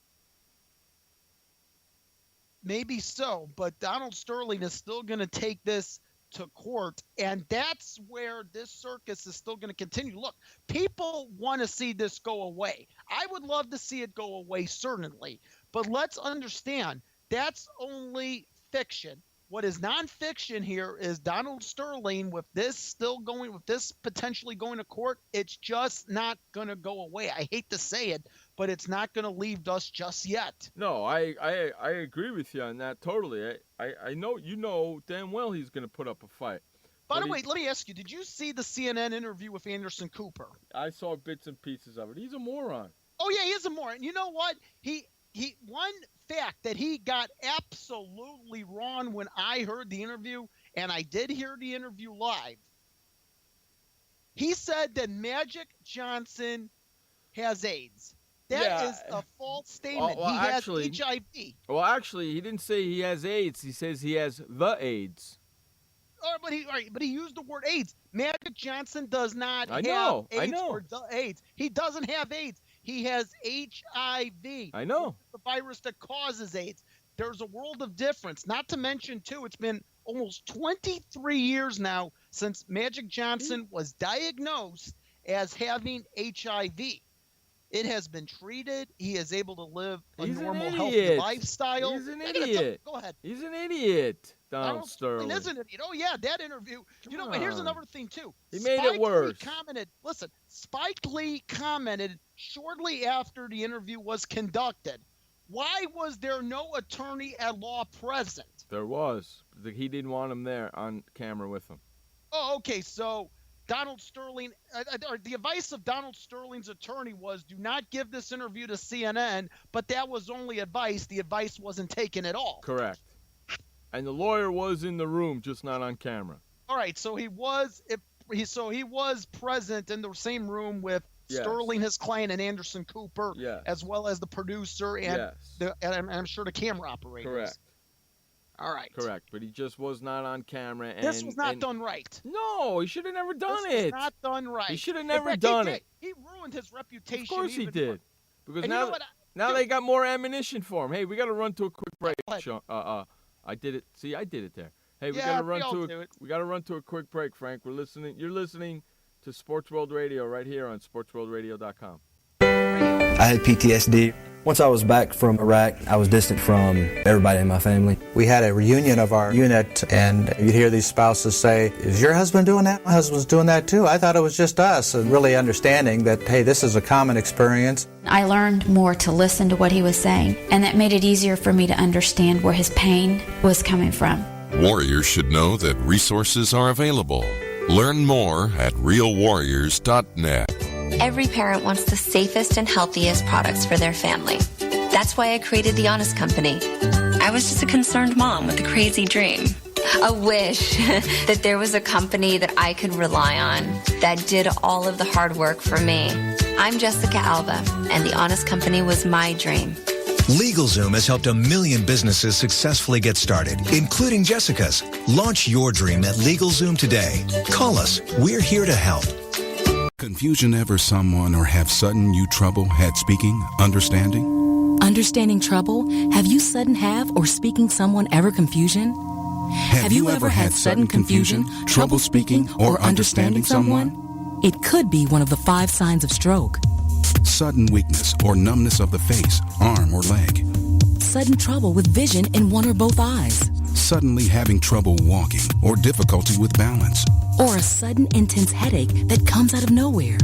[SPEAKER 17] Maybe so, but Donald Sterling is still going to take this to court, and that's where this circus is still going to continue. Look, people want to see this go away. I would love to see it go away, certainly, but let's understand that's only fiction. What is nonfiction here is Donald Sterling with this potentially going to court. It's just not going to go away. I hate to say it, but it's not going to leave us just yet.
[SPEAKER 7] No, I agree with you on that totally. I know damn well he's going to put up a fight.
[SPEAKER 17] By the way, let me ask you, did you see the CNN interview with Anderson Cooper?
[SPEAKER 7] I saw bits and pieces of it. He's a moron.
[SPEAKER 17] Oh, yeah, he is a moron. You know what? He one fact that he got absolutely wrong when I heard the interview, and I did hear the interview live. He said that Magic Johnson has AIDS. That is a false statement.
[SPEAKER 7] Well,
[SPEAKER 17] he
[SPEAKER 7] actually,
[SPEAKER 17] has HIV.
[SPEAKER 7] Well, actually, he didn't say he has AIDS. He says he has the AIDS.
[SPEAKER 17] But he used the word AIDS. Magic Johnson does not have AIDS or the AIDS. He doesn't have AIDS. He has HIV.
[SPEAKER 7] I know.
[SPEAKER 17] The virus that causes AIDS. There's a world of difference. Not to mention, too, it's been almost 23 years now since Magic Johnson was diagnosed as having HIV. It has been treated. He is able to live a normal, healthy lifestyle.
[SPEAKER 7] He's an idiot.
[SPEAKER 17] Go ahead.
[SPEAKER 7] He's an idiot, Donald Sterling.
[SPEAKER 17] Is an idiot. Oh, yeah, that interview. And here's another thing, too.
[SPEAKER 7] He made it worse.
[SPEAKER 17] Spike Lee commented shortly after the interview was conducted. Why was there no attorney at law present?
[SPEAKER 7] There was. He didn't want him there on camera with him.
[SPEAKER 17] Oh, okay. So Donald Sterling, or the advice of Donald Sterling's attorney was, do not give this interview to CNN, but that was only advice. The advice wasn't taken at all.
[SPEAKER 7] Correct. And the lawyer was in the room, just not on camera.
[SPEAKER 17] All right, so he was present in the same room with Sterling, his client, and Anderson Cooper, as well as the producer and and I'm sure the camera operators.
[SPEAKER 7] Correct.
[SPEAKER 17] All right.
[SPEAKER 7] Correct, but he just was not on camera. And
[SPEAKER 17] this was not done right.
[SPEAKER 7] No, he should have never done it.
[SPEAKER 17] This was not done right.
[SPEAKER 7] He should have never done it.
[SPEAKER 17] He ruined his reputation.
[SPEAKER 7] Of course he did. Because
[SPEAKER 17] and
[SPEAKER 7] now they got more ammunition for him. Hey, we got to run to a quick break. Sean. I did it. See, I did it there. Hey, we got to run to a quick break, Frank. You're listening to Sports World Radio right here on SportsWorldRadio.com.
[SPEAKER 18] I had PTSD. Once I was back from Iraq, I was distant from everybody in my family.
[SPEAKER 19] We had a reunion of our unit, and you'd hear these spouses say, "Is your husband doing that? My husband's doing that too. I thought it was just us." And really understanding that, hey, this is a common experience.
[SPEAKER 20] I learned more to listen to what he was saying, and that made it easier for me to understand where his pain was coming from.
[SPEAKER 21] Warriors should know that resources are available. Learn more at realwarriors.net.
[SPEAKER 22] Every parent wants the safest and healthiest products for their family. That's why I created The Honest Company. I was just a concerned mom with a crazy dream. A wish that there was a company that I could rely on that did all of the hard work for me. I'm Jessica Alba, and The Honest Company was my dream.
[SPEAKER 23] LegalZoom has helped 1 million businesses successfully get started, including Jessica's. Launch your dream at LegalZoom today. Call us. We're here to help.
[SPEAKER 24] Confusion ever someone or have sudden you trouble had speaking, understanding?
[SPEAKER 25] Understanding trouble? Have you sudden have or speaking someone ever confusion?
[SPEAKER 24] Have you ever had sudden confusion, trouble speaking, or understanding someone?
[SPEAKER 25] It could be one of the 5 signs of stroke.
[SPEAKER 24] Sudden weakness or numbness of the face, arm, or leg.
[SPEAKER 25] Sudden trouble with vision in one or both eyes.
[SPEAKER 24] Suddenly having trouble walking or difficulty with balance.
[SPEAKER 25] Or a sudden intense headache that comes out of nowhere.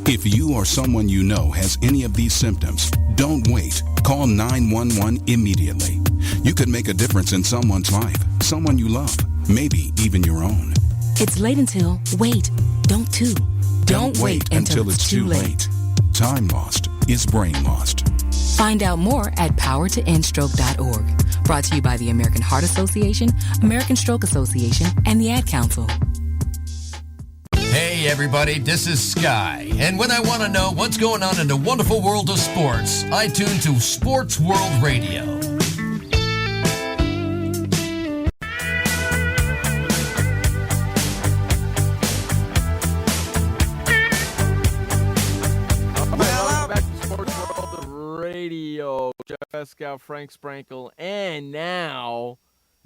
[SPEAKER 24] If you or someone you know has any of these symptoms, don't wait. Call 911 immediately. You could make a difference in someone's life, someone you love, maybe even your own.
[SPEAKER 25] It's late until, wait, don't too.
[SPEAKER 24] Don't wait until it's too late. Time lost is brain lost.
[SPEAKER 25] Find out more at powertoendstroke.org. Brought to you by the American Heart Association, American Stroke Association, and the Ad Council.
[SPEAKER 12] Hey everybody, this is Sky. And when I want to know what's going on in the wonderful world of sports, I tune to Sports World Radio.
[SPEAKER 7] Jeff Escow, Frank Sprankle, and now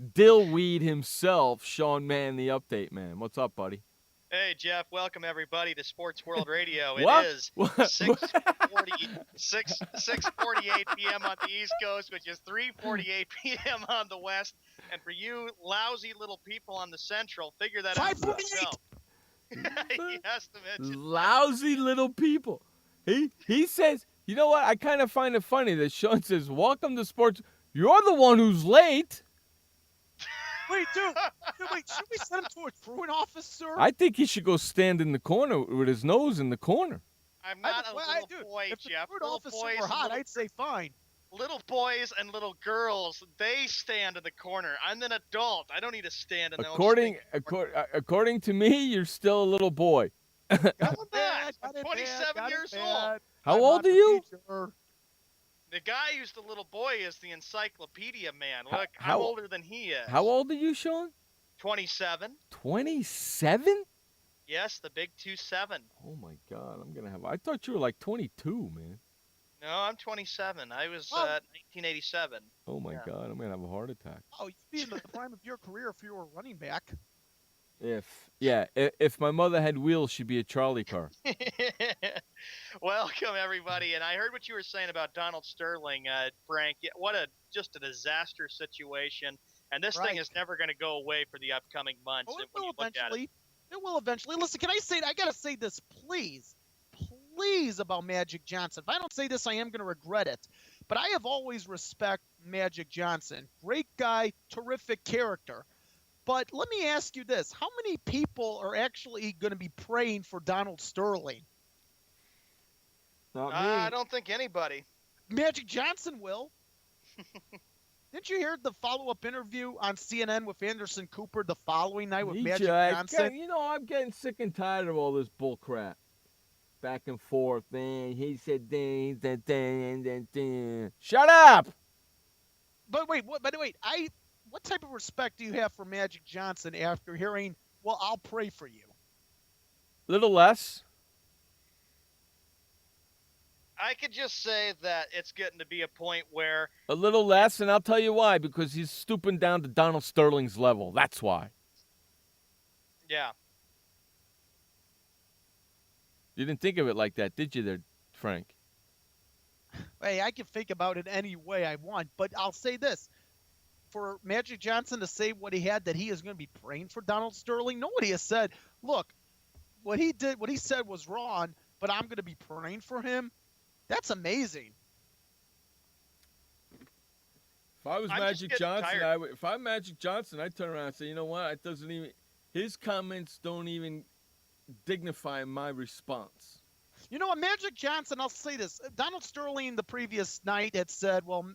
[SPEAKER 7] Dillweed himself, Sean Mann, the update man. What's up, buddy?
[SPEAKER 26] Hey, Jeff. Welcome, everybody, to Sports World Radio.
[SPEAKER 7] What?
[SPEAKER 26] It is 6:48 p.m. on the East Coast, which is 3:48 p.m. on the West. And for you lousy little people on the Central, figure that out for yourself. He has to mention
[SPEAKER 7] lousy little people. He says, you know what? I kind of find it funny that Sean says, welcome to sports. You're the one who's late.
[SPEAKER 17] Wait, dude, wait, should we send him to a truant officer?
[SPEAKER 7] I think he should go stand in the corner with his nose in the corner.
[SPEAKER 26] I'm not a little boy,
[SPEAKER 17] if
[SPEAKER 26] Jeff.
[SPEAKER 17] the truant
[SPEAKER 26] Little
[SPEAKER 17] officer
[SPEAKER 26] boys
[SPEAKER 17] were
[SPEAKER 26] and
[SPEAKER 17] hot,
[SPEAKER 26] little
[SPEAKER 17] I'd say fine.
[SPEAKER 26] Little boys and little girls, they stand in the corner. I'm an adult. I don't need to stand in the
[SPEAKER 7] According to me, you're still a little boy.
[SPEAKER 26] I'm 27 years old.
[SPEAKER 7] How old are you?
[SPEAKER 26] The guy who's the little boy is the encyclopedia man. Look,
[SPEAKER 7] How-
[SPEAKER 26] I'm older than he is.
[SPEAKER 7] How old are you, Sean?
[SPEAKER 26] 27.
[SPEAKER 7] 27?
[SPEAKER 26] Yes, the big 27.
[SPEAKER 7] Oh my God, I thought you were like 22, man.
[SPEAKER 26] No, I'm 27. I was 1987.
[SPEAKER 7] Oh my God, I'm gonna have a heart attack.
[SPEAKER 17] Oh, you'd be in the prime of your career if you were running back.
[SPEAKER 7] If my mother had wheels, she'd be a Charlie car.
[SPEAKER 26] Welcome everybody, and I heard what you were saying about Donald Sterling, Frank. Yeah, just a disaster situation, and this thing is never going to go away for the upcoming months.
[SPEAKER 17] Oh, it will eventually. It will eventually. Listen, I gotta say this, please about Magic Johnson. If I don't say this, I am going to regret it. But I have always respected Magic Johnson. Great guy, terrific character. But let me ask you this. How many people are actually going to be praying for Donald Sterling?
[SPEAKER 7] Not me.
[SPEAKER 26] I don't think anybody.
[SPEAKER 17] Magic Johnson will. Didn't you hear the follow-up interview on CNN with Anderson Cooper the following night with Magic Johnson?
[SPEAKER 7] I'm getting sick and tired of all this bull crap. Back and forth, man. He said, shut up!
[SPEAKER 17] But wait, what type of respect do you have for Magic Johnson after hearing, well, I'll pray for you?
[SPEAKER 7] Little less.
[SPEAKER 26] I could just say that it's getting to be a point where...
[SPEAKER 7] A little less, and I'll tell you why. Because he's stooping down to Donald Sterling's level. That's why.
[SPEAKER 26] Yeah.
[SPEAKER 7] You didn't think of it like that, did you there, Frank?
[SPEAKER 17] Hey, I can think about it any way I want, but I'll say this. For Magic Johnson to say what he had, that he is going to be praying for Donald Sterling, nobody has said, look, what he said was wrong, but I'm going to be praying for him. That's amazing.
[SPEAKER 7] If I was Magic Johnson, I'd turn around and say, you know what? His comments don't even dignify my response.
[SPEAKER 17] You know what, Magic Johnson, I'll say this. Donald Sterling the previous night had said, well,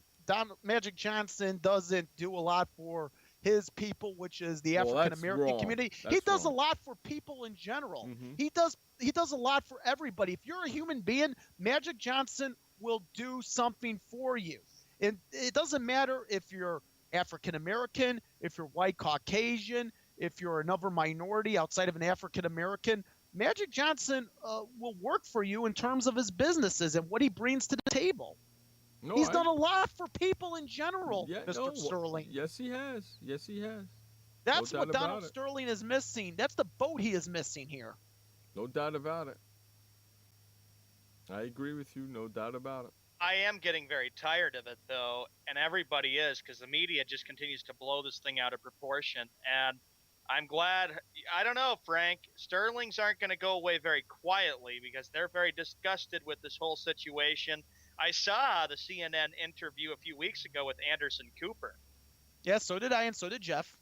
[SPEAKER 17] Magic Johnson doesn't do a lot for his people, which is the African-American community. He does a lot for people in general. Mm-hmm. He does a lot for everybody. If you're a human being, Magic Johnson will do something for you. And it doesn't matter if you're African-American, if you're white Caucasian, if you're another minority outside of an African-American. Magic Johnson will work for you in terms of his businesses and what he brings to the table. He's done a lot for people in general, Mr. Sterling.
[SPEAKER 7] Yes, he has.
[SPEAKER 17] That's what Donald Sterling is missing. That's the boat he is missing here.
[SPEAKER 7] No doubt about it. I agree with you. No doubt about it.
[SPEAKER 26] I am getting very tired of it, though, and everybody is, because the media just continues to blow this thing out of proportion. And I'm glad. I don't know, Frank. Sterlings aren't going to go away very quietly because they're very disgusted with this whole situation. I saw the CNN interview a few weeks ago with Anderson Cooper.
[SPEAKER 17] Yeah, so did I, and so did Jeff.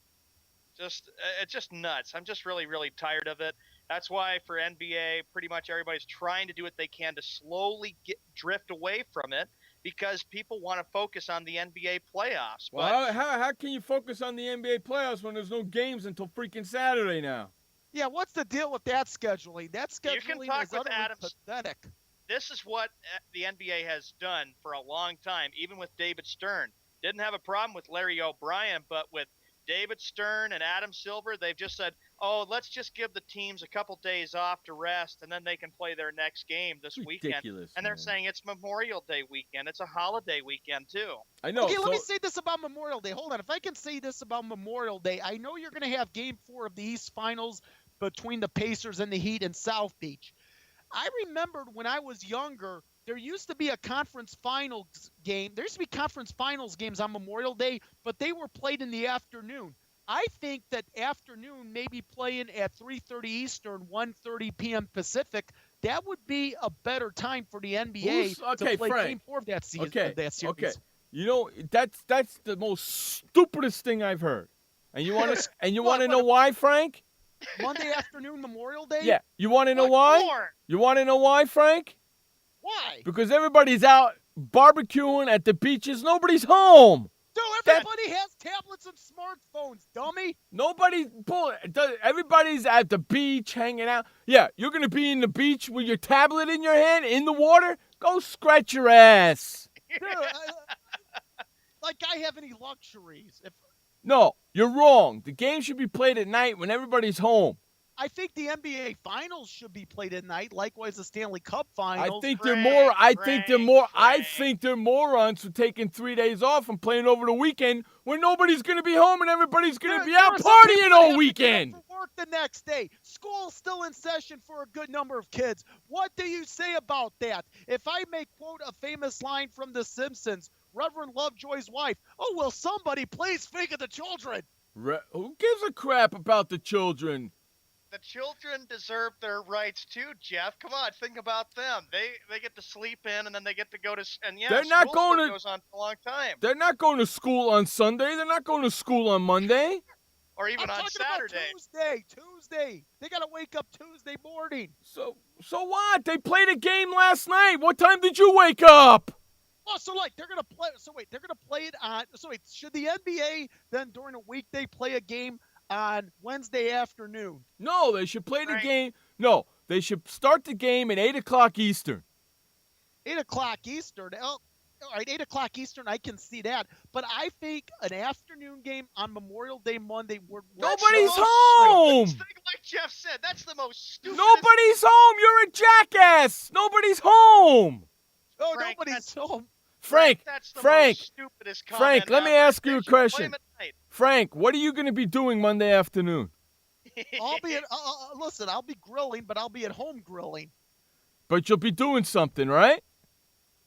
[SPEAKER 26] It's just nuts. I'm just really, really tired of it. That's why for NBA, pretty much everybody's trying to do what they can to slowly drift away from it because people want to focus on the NBA playoffs.
[SPEAKER 7] Well, how can you focus on the NBA playoffs when there's no games until freaking Saturday now?
[SPEAKER 17] Yeah, what's the deal with that scheduling? That scheduling is utterly pathetic.
[SPEAKER 26] This is what the NBA has done for a long time, even with David Stern. Didn't have a problem with Larry O'Brien, but with David Stern and Adam Silver, they've just said, oh, let's just give the teams a couple days off to rest, and then they can play their next game this weekend. And they're saying it's Memorial Day weekend. It's a holiday weekend, too.
[SPEAKER 7] I know.
[SPEAKER 17] Okay, let me say this about Memorial Day. Hold on. If I can say this about Memorial Day, I know you're going to have Game 4 of the East Finals between the Pacers and the Heat in South Beach. I remembered when I was younger, there used to be a conference finals game. There used to be conference finals games on Memorial Day, but they were played in the afternoon. I think that afternoon, maybe playing at 3:30 Eastern, 1:30 p.m. Pacific, that would be a better time for the NBA to play
[SPEAKER 7] Frank.
[SPEAKER 17] Game 4 of that series.
[SPEAKER 7] Okay. You know, that's the most stupidest thing I've heard. And you want to know why, Frank?
[SPEAKER 17] Monday afternoon, Memorial Day?
[SPEAKER 7] Yeah. You want to know why?
[SPEAKER 26] For?
[SPEAKER 7] You want to know why, Frank?
[SPEAKER 17] Why?
[SPEAKER 7] Because everybody's out barbecuing at the beaches. Nobody's home.
[SPEAKER 17] Dude, everybody has tablets and smartphones, dummy.
[SPEAKER 7] Everybody's at the beach hanging out. Yeah, you're going to be in the beach with your tablet in your hand in the water? Go scratch your ass.
[SPEAKER 17] Dude, like I have any luxuries.
[SPEAKER 7] No, you're wrong. The game should be played at night when everybody's home.
[SPEAKER 17] I think the NBA Finals should be played at night. Likewise, the Stanley Cup Finals.
[SPEAKER 7] I think they're morons for taking 3 days off and playing over the weekend when nobody's going to be home and everybody's going to be out partying all weekend.
[SPEAKER 17] For work the next day. School's still in session for a good number of kids. What do you say about that? If I may quote a famous line from The Simpsons, Reverend Lovejoy's wife, "Oh, will somebody please think of the children?"
[SPEAKER 7] Who gives a crap about the children?
[SPEAKER 26] The children deserve their rights too, Jeff. Come on, think about them. They get to sleep in, and then they get to go to
[SPEAKER 7] they're not going to
[SPEAKER 26] goes on for a long time.
[SPEAKER 7] They're not going to school on Sunday. They're not going to school on Monday.
[SPEAKER 26] Or even on Saturday.
[SPEAKER 17] Tuesday. They got to wake up Tuesday morning.
[SPEAKER 7] So what? They played a game last night. What time did you wake up?
[SPEAKER 17] Oh, so they're gonna play. So wait, they're gonna play it on. So wait, should the NBA then during a weekday play a game on Wednesday afternoon?
[SPEAKER 7] No, they should play the game. No, they should start the game at 8:00 Eastern.
[SPEAKER 17] 8:00 Eastern. Oh, all right, 8:00 Eastern. I can see that, but I think an afternoon game on Memorial Day Monday.
[SPEAKER 7] Nobody's home.
[SPEAKER 26] Like Jeff said, that's the most stupid.
[SPEAKER 7] Nobody's home. You're a jackass. Nobody's home.
[SPEAKER 17] Oh, nobody's home.
[SPEAKER 7] Frank,
[SPEAKER 26] that's the most stupidest comment
[SPEAKER 7] Frank, let me
[SPEAKER 26] ever.
[SPEAKER 7] ask you a question. Frank, what are you going to be doing Monday afternoon?
[SPEAKER 17] I'll be listen, I'll be grilling, but I'll be at home grilling.
[SPEAKER 7] But you'll be doing something, right?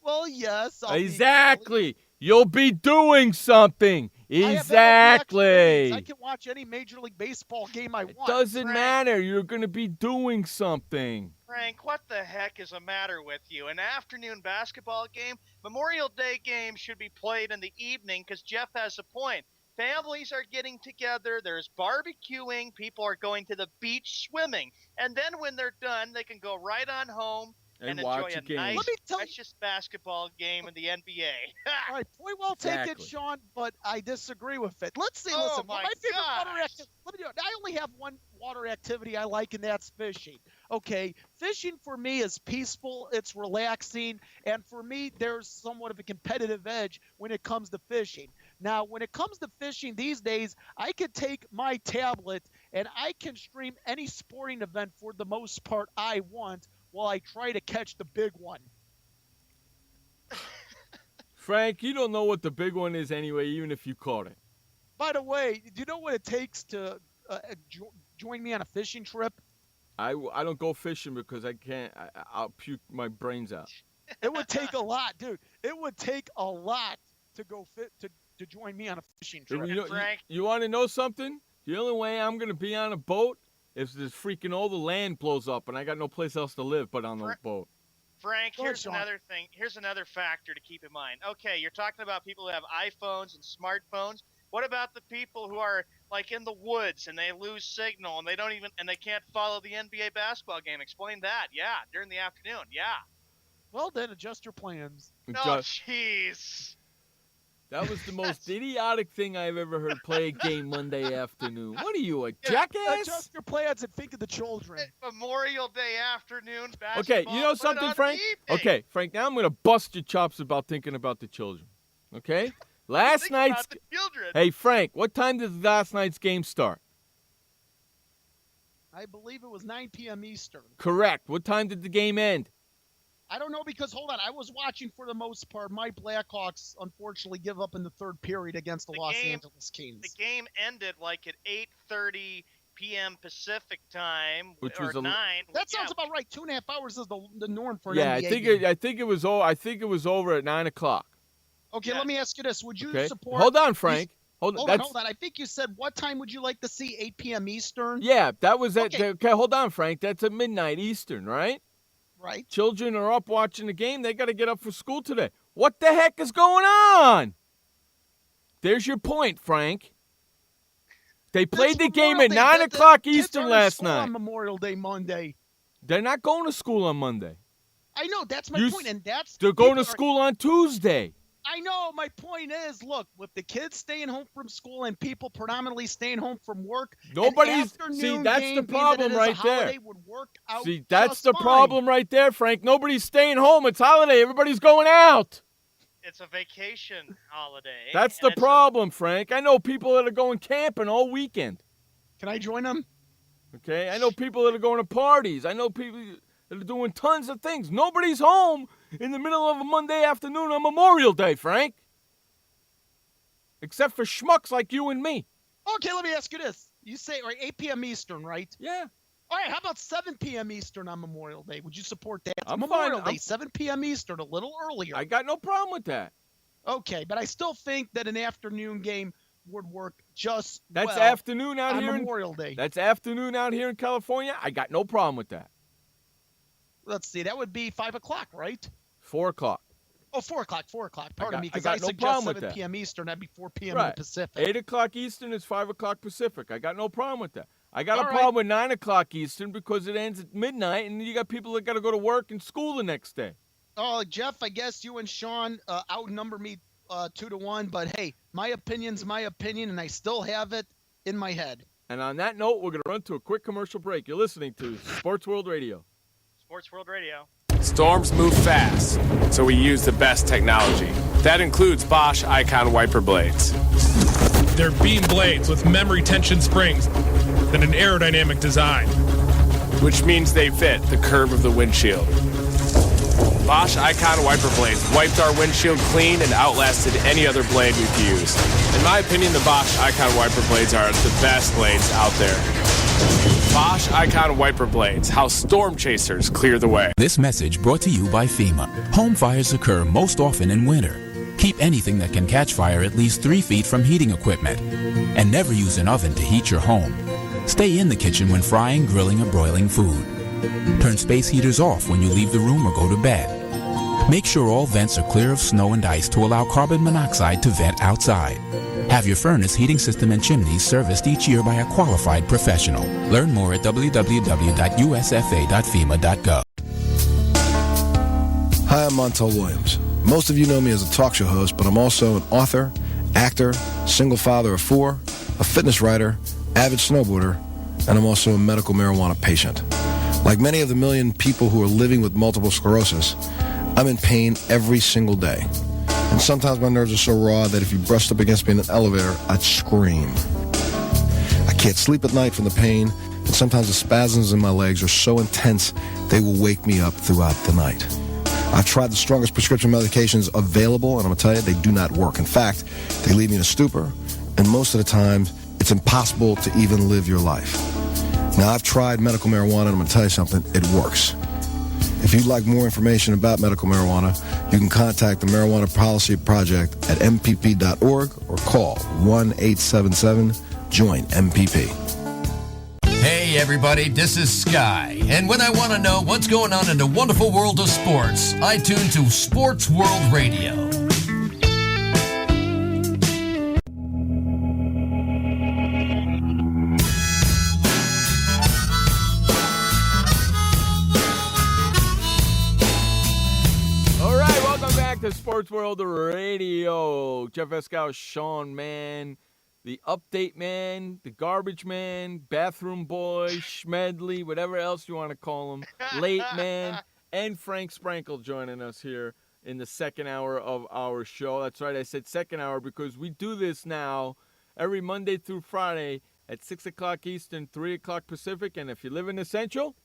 [SPEAKER 17] Well, yes.
[SPEAKER 7] Exactly. You'll be doing something. Exactly.
[SPEAKER 17] I can watch any Major League Baseball game I want.
[SPEAKER 7] Doesn't matter. You're going to be doing something.
[SPEAKER 26] Frank, what the heck is the matter with you? An afternoon basketball game? Memorial Day game should be played in the evening because Jeff has a point. Families are getting together. There's barbecuing. People are going to the beach swimming. And then when they're done, they can go right on home and enjoy a nice, precious baskonball game in the NBA.
[SPEAKER 17] All right, point well taken, Sean, but I disagree with it. Let's see. Listen,
[SPEAKER 26] my
[SPEAKER 17] favorite water activity. Let me do it. I only have one water activity I like, and that's fishing. Okay, fishing for me is peaceful. It's relaxing, and for me, there's somewhat of a competitive edge when it comes to fishing. Now, when it comes to fishing these days, I can take my tablet and I can stream any sporting event for the most part I want, while I try to catch the big one.
[SPEAKER 7] Frank, you don't know what the big one is anyway, even if you caught it.
[SPEAKER 17] By the way, do you know what it takes to join me on a fishing trip?
[SPEAKER 7] I don't go fishing because I can't. I'll puke my brains out.
[SPEAKER 17] It would take a lot, dude. It would take a lot to go to join me on a fishing trip.
[SPEAKER 7] You want to know something? The only way I'm going to be on a boat if this freaking all the land blows up and I got no place else to live but on the boat.
[SPEAKER 26] Frank, here's another thing. Here's another factor to keep in mind. Okay, you're talking about people who have iPhones and smartphones. What about the people who are like in the woods and they lose signal and they can't follow the NBA basketball game? Explain that. Yeah, during the afternoon. Yeah.
[SPEAKER 17] Well, then adjust your plans.
[SPEAKER 26] Oh, jeez.
[SPEAKER 7] That was the most idiotic thing I've ever heard. Play a game Monday afternoon. What are you, a jackass?
[SPEAKER 17] Adjust your plans and think of the children.
[SPEAKER 26] Memorial Day afternoon basketball.
[SPEAKER 7] Okay, you know something, Frank? Okay, Frank, now I'm going to bust your chops about thinking about the children. Okay? Last night's Hey, Frank, what time did last night's game start?
[SPEAKER 17] I believe it was 9 p.m. Eastern.
[SPEAKER 7] Correct. What time did the game end?
[SPEAKER 17] I don't know because, hold on, I was watching for the most part. My Blackhawks unfortunately give up in the third period against the Los Angeles Kings.
[SPEAKER 26] The game ended like at 8:30 p.m. Pacific time,
[SPEAKER 7] which
[SPEAKER 26] or
[SPEAKER 7] was
[SPEAKER 26] 9.
[SPEAKER 17] That sounds about right. 2.5 hours is the norm for an
[SPEAKER 7] NBA
[SPEAKER 17] game.
[SPEAKER 7] I think it was over at 9 o'clock.
[SPEAKER 17] Okay, let me ask you this. Would you support...
[SPEAKER 7] Hold on, Frank. Hold
[SPEAKER 17] on. I think you said what time would you like to see? 8 p.m. Eastern?
[SPEAKER 7] Yeah, that was at... Okay, hold on, Frank. That's at midnight Eastern, right?
[SPEAKER 17] Right.
[SPEAKER 7] Children are up watching the game. They got to get up for school today. What the heck is going on? There's your point, Frank. They played the game
[SPEAKER 17] Memorial
[SPEAKER 7] at
[SPEAKER 17] Day.
[SPEAKER 7] 9 o'clock
[SPEAKER 17] Kids
[SPEAKER 7] Eastern
[SPEAKER 17] aren't in
[SPEAKER 7] last
[SPEAKER 17] school on
[SPEAKER 7] night.
[SPEAKER 17] Memorial Day Monday.
[SPEAKER 7] They're not going to school on Monday.
[SPEAKER 17] I know, that's my point, and that's
[SPEAKER 7] They're going to
[SPEAKER 17] people are-
[SPEAKER 7] school on Tuesday.
[SPEAKER 17] I know. My point is, look, with the kids staying home from school and people predominantly staying home from work,
[SPEAKER 7] Nobody's
[SPEAKER 17] an
[SPEAKER 7] see.
[SPEAKER 17] afternoon
[SPEAKER 7] That's
[SPEAKER 17] game
[SPEAKER 7] the
[SPEAKER 17] being that
[SPEAKER 7] problem
[SPEAKER 17] it is a
[SPEAKER 7] right
[SPEAKER 17] holiday
[SPEAKER 7] there.
[SPEAKER 17] would work out
[SPEAKER 7] See, that's
[SPEAKER 17] just
[SPEAKER 7] the
[SPEAKER 17] fine.
[SPEAKER 7] problem right there, Frank. Nobody's staying home. It's holiday. Everybody's going out.
[SPEAKER 26] It's a vacation holiday.
[SPEAKER 7] That's
[SPEAKER 26] and
[SPEAKER 7] the problem, Frank. I know people that are going camping all weekend.
[SPEAKER 17] Can I join them?
[SPEAKER 7] Okay, I know people that are going to parties. I know people that are doing tons of things. Nobody's home in the middle of a Monday afternoon on Memorial Day, Frank. Except for schmucks like you and me.
[SPEAKER 17] Okay, let me ask you this. You say 8 p.m. Eastern, right?
[SPEAKER 7] Yeah.
[SPEAKER 17] All right, how about 7 p.m. Eastern on Memorial Day? Would you support that?
[SPEAKER 7] I'm
[SPEAKER 17] Memorial
[SPEAKER 7] fine.
[SPEAKER 17] Day, 7 p.m. Eastern, a little earlier.
[SPEAKER 7] I got no problem with that.
[SPEAKER 17] Okay, but I still think that an afternoon game would work just
[SPEAKER 7] That's
[SPEAKER 17] well
[SPEAKER 7] afternoon out
[SPEAKER 17] on
[SPEAKER 7] here
[SPEAKER 17] Memorial Day.
[SPEAKER 7] That's afternoon out here in California. I got no problem with that.
[SPEAKER 17] Let's see, that would be 5 o'clock, right?
[SPEAKER 7] 4 o'clock.
[SPEAKER 17] Oh, 4 o'clock. Pardon me,
[SPEAKER 7] I
[SPEAKER 17] because
[SPEAKER 7] got
[SPEAKER 17] I
[SPEAKER 7] no
[SPEAKER 17] suggest
[SPEAKER 7] problem with
[SPEAKER 17] 7
[SPEAKER 7] that.
[SPEAKER 17] p.m. Eastern. That'd be 4 p.m. in
[SPEAKER 7] Right.
[SPEAKER 17] the Pacific.
[SPEAKER 7] 8 o'clock Eastern is 5 o'clock Pacific. I got no problem with that. I got
[SPEAKER 17] All
[SPEAKER 7] a
[SPEAKER 17] right.
[SPEAKER 7] problem with 9 o'clock Eastern because it ends at midnight, and you got people that got to go to work and school the next day.
[SPEAKER 17] Oh, Jeff, I guess you and Sean outnumber me 2-1, but hey, my opinion's my opinion, and I still have it in my head.
[SPEAKER 7] And on that note, we're going to run to a quick commercial break. You're listening to Sports World Radio.
[SPEAKER 26] Sports World Radio.
[SPEAKER 8] Storms move fast, so we use the best technology. That includes Bosch Icon wiper blades.
[SPEAKER 9] They're beam blades with memory tension springs and an aerodynamic design,
[SPEAKER 8] which means they fit the curve of the windshield. Bosch Icon wiper blades wiped our windshield clean and outlasted any other blade we've used. In my opinion, the Bosch Icon wiper blades are the best blades out there. Bosch Icon wiper blades, how storm chasers clear the way.
[SPEAKER 24] This message brought to you by FEMA. Home fires occur most often in winter. Keep anything that can catch fire at least 3 feet from heating equipment. And never use an oven to heat your home. Stay in the kitchen when frying, grilling, or broiling food. Turn space heaters off when you leave the room or go to bed. Make sure all vents are clear of snow and ice to allow carbon monoxide to vent outside. Have your furnace, heating system, and chimneys serviced each year by a qualified professional. Learn more at www.usfa.fema.gov.
[SPEAKER 16] Hi, I'm Montel Williams. Most of you know me as a talk show host, but I'm also an author, actor, single father of 4, a fitness writer, avid snowboarder, and I'm also a medical marijuana patient. Like many of the million people who are living with multiple sclerosis, I'm in pain every single day. And sometimes my nerves are so raw that if you brushed up against me in an elevator, I'd scream. I can't sleep at night from the pain, and sometimes the spasms in my legs are so intense they will wake me up throughout the night. I've tried the strongest prescription medications available, and I'm going to tell you, they do not work. In fact, they leave me in a stupor, and most of the time, it's impossible to even live your life. Now, I've tried medical marijuana, and I'm going to tell you something, it works. If you'd like more information about medical marijuana, you can contact the Marijuana Policy Project at mpp.org or call 1-877-JOIN-MPP.
[SPEAKER 12] Hey everybody, this is Sky, and when I want to know what's going on in the wonderful world of sports, I tune to Sports World Radio.
[SPEAKER 7] To Sports World Radio. Jeff Escow, Sean Man, the update man, the garbage man, bathroom boy, Schmedley, whatever else you want to call him, late man, and Frank Sprankle joining us here in the second hour of our show. That's right, I said second hour because we do this now every Monday through Friday at 6 o'clock Eastern, 3 o'clock Pacific, and if you live in the Central,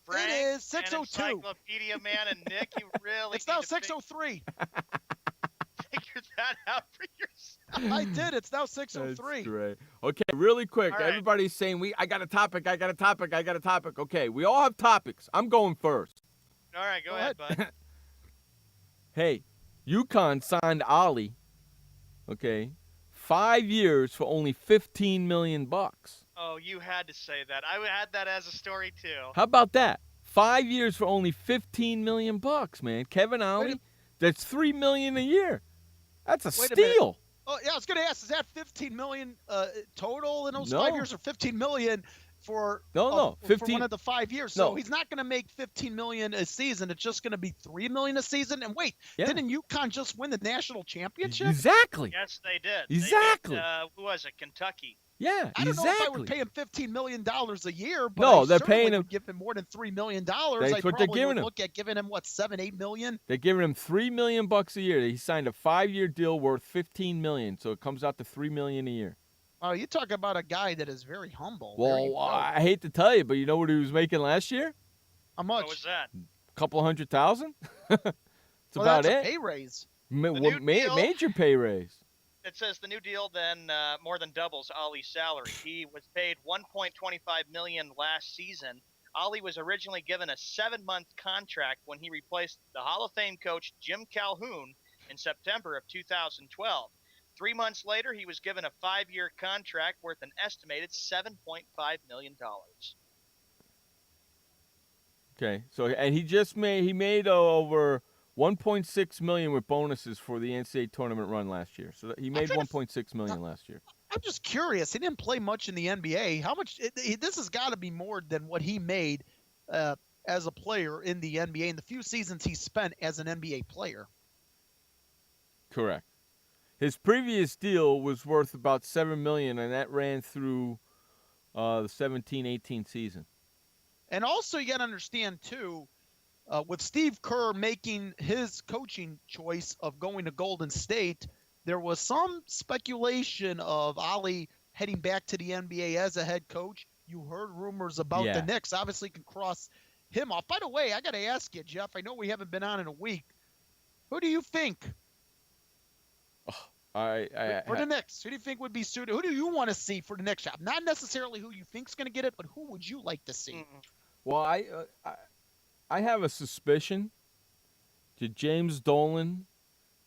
[SPEAKER 26] Frank,
[SPEAKER 17] it is 6:02.
[SPEAKER 26] Encyclopedia Man and Nick, you really
[SPEAKER 17] It's now 6:03.
[SPEAKER 26] Figure that out for yourself.
[SPEAKER 17] I did. It's now 6:03.
[SPEAKER 7] That's great. Okay, really quick.
[SPEAKER 26] All right.
[SPEAKER 7] Everybody's saying, I got a topic. Okay, we all have topics. I'm going first.
[SPEAKER 26] All right, go ahead, bud.
[SPEAKER 7] Hey, UConn signed Ollie, 5 years for only $15 million.
[SPEAKER 26] Oh, you had to say that. I had that as a story, too.
[SPEAKER 7] How about that? 5 years for only $15 million, man. Kevin Ollie, that's $3 million a year. That's a steal.
[SPEAKER 17] Oh yeah, I was going to ask, is that 15 million total in those
[SPEAKER 7] No.
[SPEAKER 17] 5 years, or 15 million for
[SPEAKER 7] No,
[SPEAKER 17] for
[SPEAKER 7] 15
[SPEAKER 17] one of the 5 years?
[SPEAKER 7] No.
[SPEAKER 17] So he's not going to make 15 million a season. It's just going to be 3 million a season. And wait,
[SPEAKER 7] Yeah.
[SPEAKER 17] didn't UConn just win the national championship?
[SPEAKER 7] Exactly.
[SPEAKER 26] Yes, they did.
[SPEAKER 7] Exactly.
[SPEAKER 26] They beat, who was it? Kentucky.
[SPEAKER 7] Yeah,
[SPEAKER 17] I don't know if I would
[SPEAKER 7] exactly.
[SPEAKER 17] pay him $15 million a year, but
[SPEAKER 7] No,
[SPEAKER 17] I
[SPEAKER 7] they're
[SPEAKER 17] certainly
[SPEAKER 7] paying him-
[SPEAKER 17] would give him more than $3 million.
[SPEAKER 7] That's
[SPEAKER 17] I
[SPEAKER 7] what they're
[SPEAKER 17] probably
[SPEAKER 7] giving
[SPEAKER 17] would
[SPEAKER 7] him.
[SPEAKER 17] look at giving him, what, 7-8 million?
[SPEAKER 7] They're giving him $3 million a year. He signed a 5-year deal worth $15 million, so it comes out to $3 million a year.
[SPEAKER 17] Oh, you talk about a guy that is very humble.
[SPEAKER 7] Well, I hate to tell you, but you know what he was making last year?
[SPEAKER 17] How much?
[SPEAKER 26] What was that?
[SPEAKER 7] A couple $100,000. That's
[SPEAKER 17] Well,
[SPEAKER 7] about
[SPEAKER 17] that's
[SPEAKER 7] it.
[SPEAKER 17] a pay raise.
[SPEAKER 7] Major pay raise.
[SPEAKER 26] It says the new deal then more than doubles Ollie's salary. He was paid $1.25 million last season. Ollie was originally given a 7-month contract when he replaced the Hall of Fame coach Jim Calhoun in September of 2012. 3 months later, he was given a 5-year contract worth an estimated $7.5 million.
[SPEAKER 7] Okay, so and he made over $1.6 million with bonuses for the NCAA tournament run last year. So he made $1.6 million last year.
[SPEAKER 17] I'm just curious. He didn't play much in the NBA. How much? This has got to be more than what he made as a player in the NBA in the few seasons he spent as an NBA player.
[SPEAKER 7] Correct. His previous deal was worth about $7 million, and that ran through the 17-18 season.
[SPEAKER 17] And also, you got to understand too, with Steve Kerr making his coaching choice of going to Golden State, there was some speculation of Ollie heading back to the NBA as a head coach. You heard rumors about the Knicks. Obviously, can cross him off. By the way, I got to ask you, Jeff. I know we haven't been on in a week. Who do you think? For the Knicks, who do you think would be suited? Who do you want to see for the next job? Not necessarily who you think's going to get it, but who would you like to see?
[SPEAKER 7] Well, I have a suspicion that James Dolan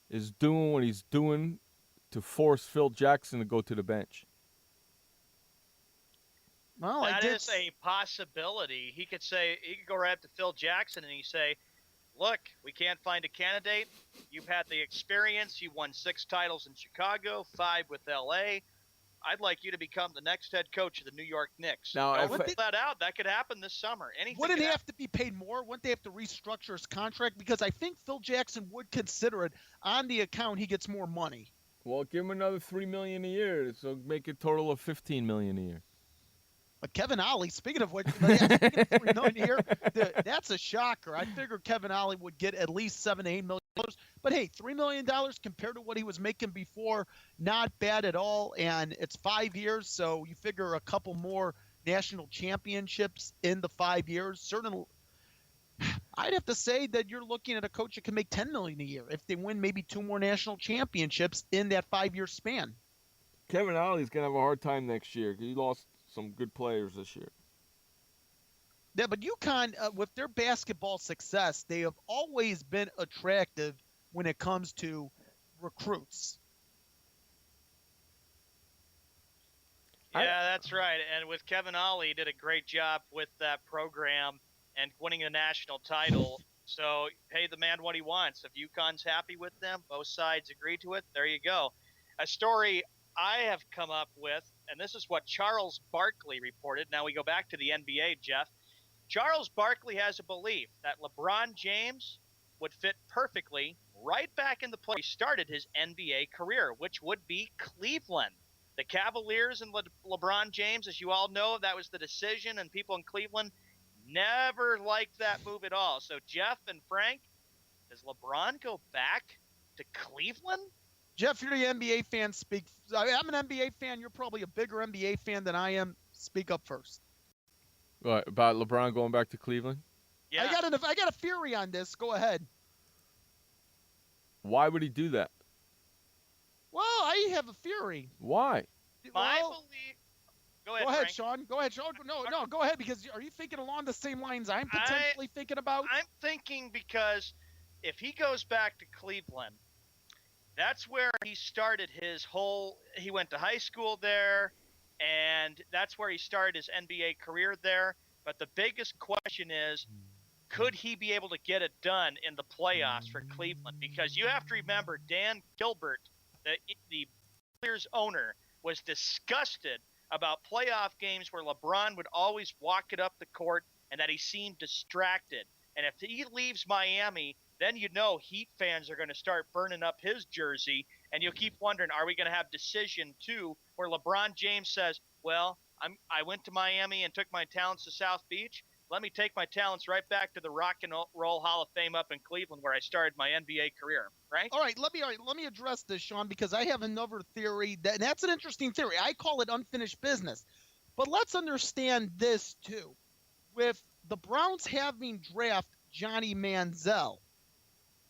[SPEAKER 7] is doing what he's doing to force Phil Jackson to go to the bench.
[SPEAKER 17] Well,
[SPEAKER 26] that is a possibility. He could go right up to Phil Jackson and he say, look, we can't find a candidate. You've had the experience. You won 6 titles in Chicago, 5 with L.A. I'd like you to become the next head coach of the New York Knicks.
[SPEAKER 7] Now,
[SPEAKER 26] don't rule that out. That could happen this summer.
[SPEAKER 17] Wouldn't he have to be paid more? Wouldn't they have to restructure his contract? Because I think Phil Jackson would consider it on the account he gets more money.
[SPEAKER 7] Well, give him another $3 million a year, so make a total of $15 million a year.
[SPEAKER 17] But Kevin Ollie, speaking of which, $3 million a year, that's a shocker. I figured Kevin Ollie would get at least $7 to $8 million. But hey, $3 million compared to what he was making before, not bad at all. And it's 5 years, so you figure a couple more national championships in the 5 years. Certainly, I'd have to say that you're looking at a coach that can make $10 million a year if they win maybe 2 more national championships in that 5-year span.
[SPEAKER 7] Kevin Ollie's gonna have a hard time next year. He lost some good players this year.
[SPEAKER 17] Yeah, but UConn, with their basketball success, they have always been attractive when it comes to recruits.
[SPEAKER 26] Yeah, that's right. And with Kevin Ollie, he did a great job with that program and winning a national title. So pay the man what he wants. If UConn's happy with them, both sides agree to it, there you go. A story I have come up with, and this is what Charles Barkley reported. Now we go back to the NBA, Jeff. Charles Barkley has a belief that LeBron James would fit perfectly right back in the place he started his NBA career, which would be Cleveland. The Cavaliers and LeBron James, as you all know, that was the decision, and people in Cleveland never liked that move at all. So, Jeff and Frank, does LeBron go back to Cleveland?
[SPEAKER 17] Jeff, you're the NBA fan. I'm an NBA fan. You're probably a bigger NBA fan than I am. Speak up first.
[SPEAKER 7] What, about LeBron going back to Cleveland?
[SPEAKER 26] Yeah.
[SPEAKER 17] I got a theory on this. Go ahead.
[SPEAKER 7] Why would he do that?
[SPEAKER 17] Well, I have a theory.
[SPEAKER 7] Why?
[SPEAKER 26] My belief. Go ahead,
[SPEAKER 17] Frank.
[SPEAKER 26] Sean.
[SPEAKER 17] Go ahead, Sean. No, go ahead, because are you thinking along the same lines I'm potentially thinking about?
[SPEAKER 26] I'm thinking because if he goes back to Cleveland, that's where he started his he went to high school there, and that's where he started his NBA career there. But the biggest question is, could he be able to get it done in the playoffs for Cleveland? Because you have to remember Dan Gilbert, the Cavaliers owner was disgusted about playoff games where LeBron would always walk it up the court and that he seemed distracted. And if he leaves Miami, then you know Heat fans are going to start burning up his jersey, and you'll keep wondering, are we going to have decision 2 where LeBron James says, well, I went to Miami and took my talents to South Beach. Let me take my talents right back to the Rock and Roll Hall of Fame up in Cleveland where I started my NBA career, right?
[SPEAKER 17] All right, let me address this, Sean, because I have another theory that's an interesting theory. I call it unfinished business. But let's understand this too. With the Browns having drafted Johnny Manziel,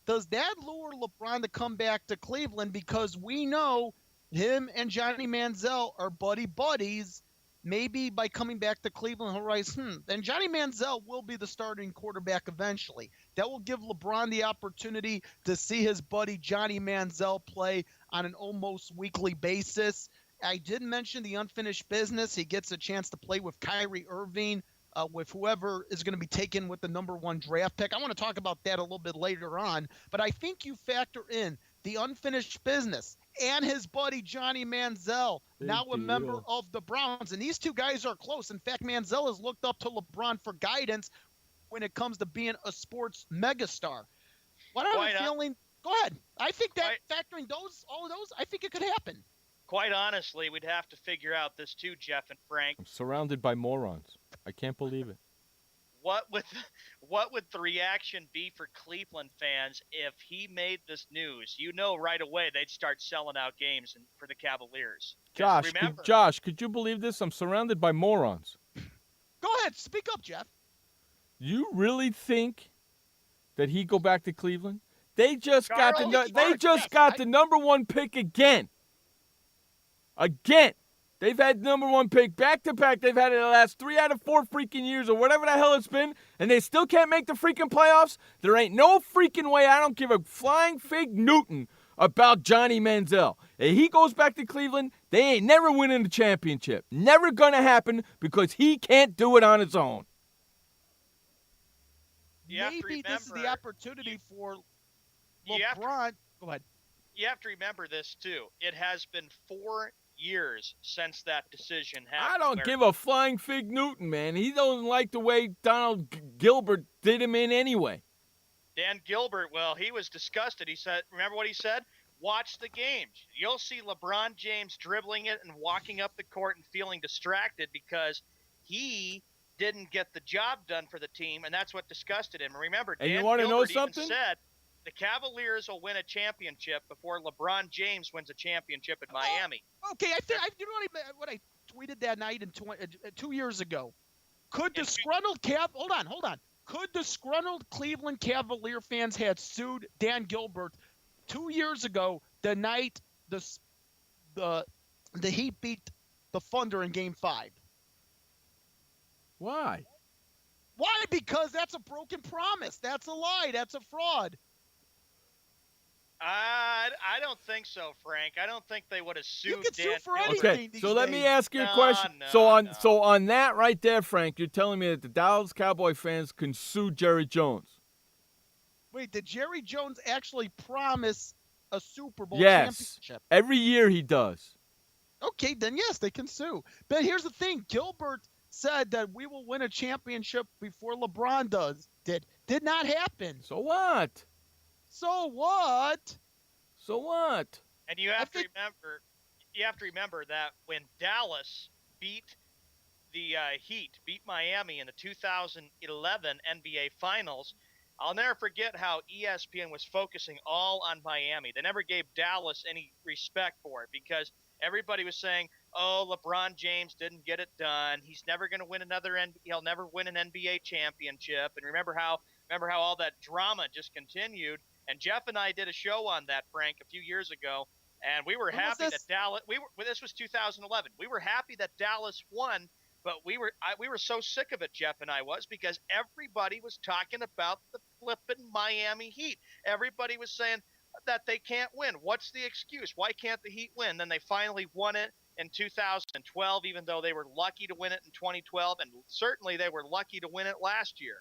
[SPEAKER 17] does that lure LeBron to come back to Cleveland? Because we know him and Johnny Manziel are buddies. Maybe by coming back to Cleveland, he'll realize, then Johnny Manziel will be the starting quarterback eventually. That will give LeBron the opportunity to see his buddy Johnny Manziel play on an almost weekly basis. I did mention the unfinished business. He gets a chance to play with Kyrie Irving, with whoever is going to be taken with the number 1 draft pick. I want to talk about that a little bit later on. But I think you factor in the unfinished business and his buddy Johnny Manziel, now a member of the Browns. And these two guys are close. In fact, Manziel has looked up to LeBron for guidance when it comes to being a sports megastar. What I'm feeling, go ahead. I think that factoring all of those, I think it could happen.
[SPEAKER 26] Quite honestly, we'd have to figure out this too, Jeff and Frank.
[SPEAKER 7] I'm surrounded by morons. I can't believe it.
[SPEAKER 26] What would the reaction be for Cleveland fans if he made this news? You know right away they'd start selling out games for the Cavaliers.
[SPEAKER 7] Josh, could you believe this? I'm surrounded by morons.
[SPEAKER 17] Go ahead. Speak up, Jeff.
[SPEAKER 7] You really think that he'd go back to Cleveland? They just got the number 1 pick again. Again. They've had number 1 pick back-to-back. They've had it the last 3 out of 4 freaking years or whatever the hell it's been, and they still can't make the freaking playoffs? There ain't no freaking way. I don't give a flying fig Newton about Johnny Manziel. If he goes back to Cleveland, they ain't never winning the championship. Never going to happen because he can't do it on his own.
[SPEAKER 17] Maybe this is the opportunity for LeBron. Go ahead.
[SPEAKER 26] You have to remember this, too. It has been 4 years since that decision happened.
[SPEAKER 7] I don't give a flying fig Newton, man. He doesn't like the way Donald Gilbert did him in anyway.
[SPEAKER 26] Dan Gilbert, well, he was disgusted. He said, remember what he said? Watch the games. You'll see LeBron James dribbling it and walking up the court and feeling distracted because he didn't get the job done for the team, and that's what disgusted him. Remember, Dan Gilbert even said the Cavaliers will win a championship before LeBron James wins a championship in Miami.
[SPEAKER 17] Okay, you know what I tweeted that night 2 years ago? Could disgruntled hold on. Could disgruntled Cleveland Cavalier fans had sued Dan Gilbert 2 years ago the night the Heat beat the Thunder in Game 5?
[SPEAKER 7] Why?
[SPEAKER 17] Why? Because that's a broken promise. That's a lie. That's a fraud.
[SPEAKER 26] I don't think so, Frank. I don't think they would have sued.
[SPEAKER 17] You could sue for anything.
[SPEAKER 7] Okay, so let me ask you a question. So on that right there, Frank, you're telling me that the Dallas Cowboy fans can sue Jerry Jones?
[SPEAKER 17] Wait, did Jerry Jones actually promise a Super Bowl
[SPEAKER 7] championship?
[SPEAKER 17] Yes.
[SPEAKER 7] Every year he does.
[SPEAKER 17] Okay, then yes, they can sue. But here's the thing. Gilbert said that we will win a championship before LeBron did not happen.
[SPEAKER 7] So what?
[SPEAKER 17] So what?
[SPEAKER 7] So what?
[SPEAKER 26] And you have to remember that when Dallas beat the Heat, beat Miami in the 2011 NBA Finals, I'll never forget how ESPN was focusing all on Miami. They never gave Dallas any respect for it because everybody was saying, "Oh, LeBron James didn't get it done. He's never going to win he'll never win an NBA championship." And remember how all that drama just continued. And Jeff and I did a show on that, Frank, a few years ago, and we were happy that Dallas. This was 2011. We were happy that Dallas won, but we were so sick of it. Jeff and I was because everybody was talking about the flippin' Miami Heat. Everybody was saying that they can't win. What's the excuse? Why can't the Heat win? Then they finally won it in 2012, even though they were lucky to win it in 2012, and certainly they were lucky to win it last year.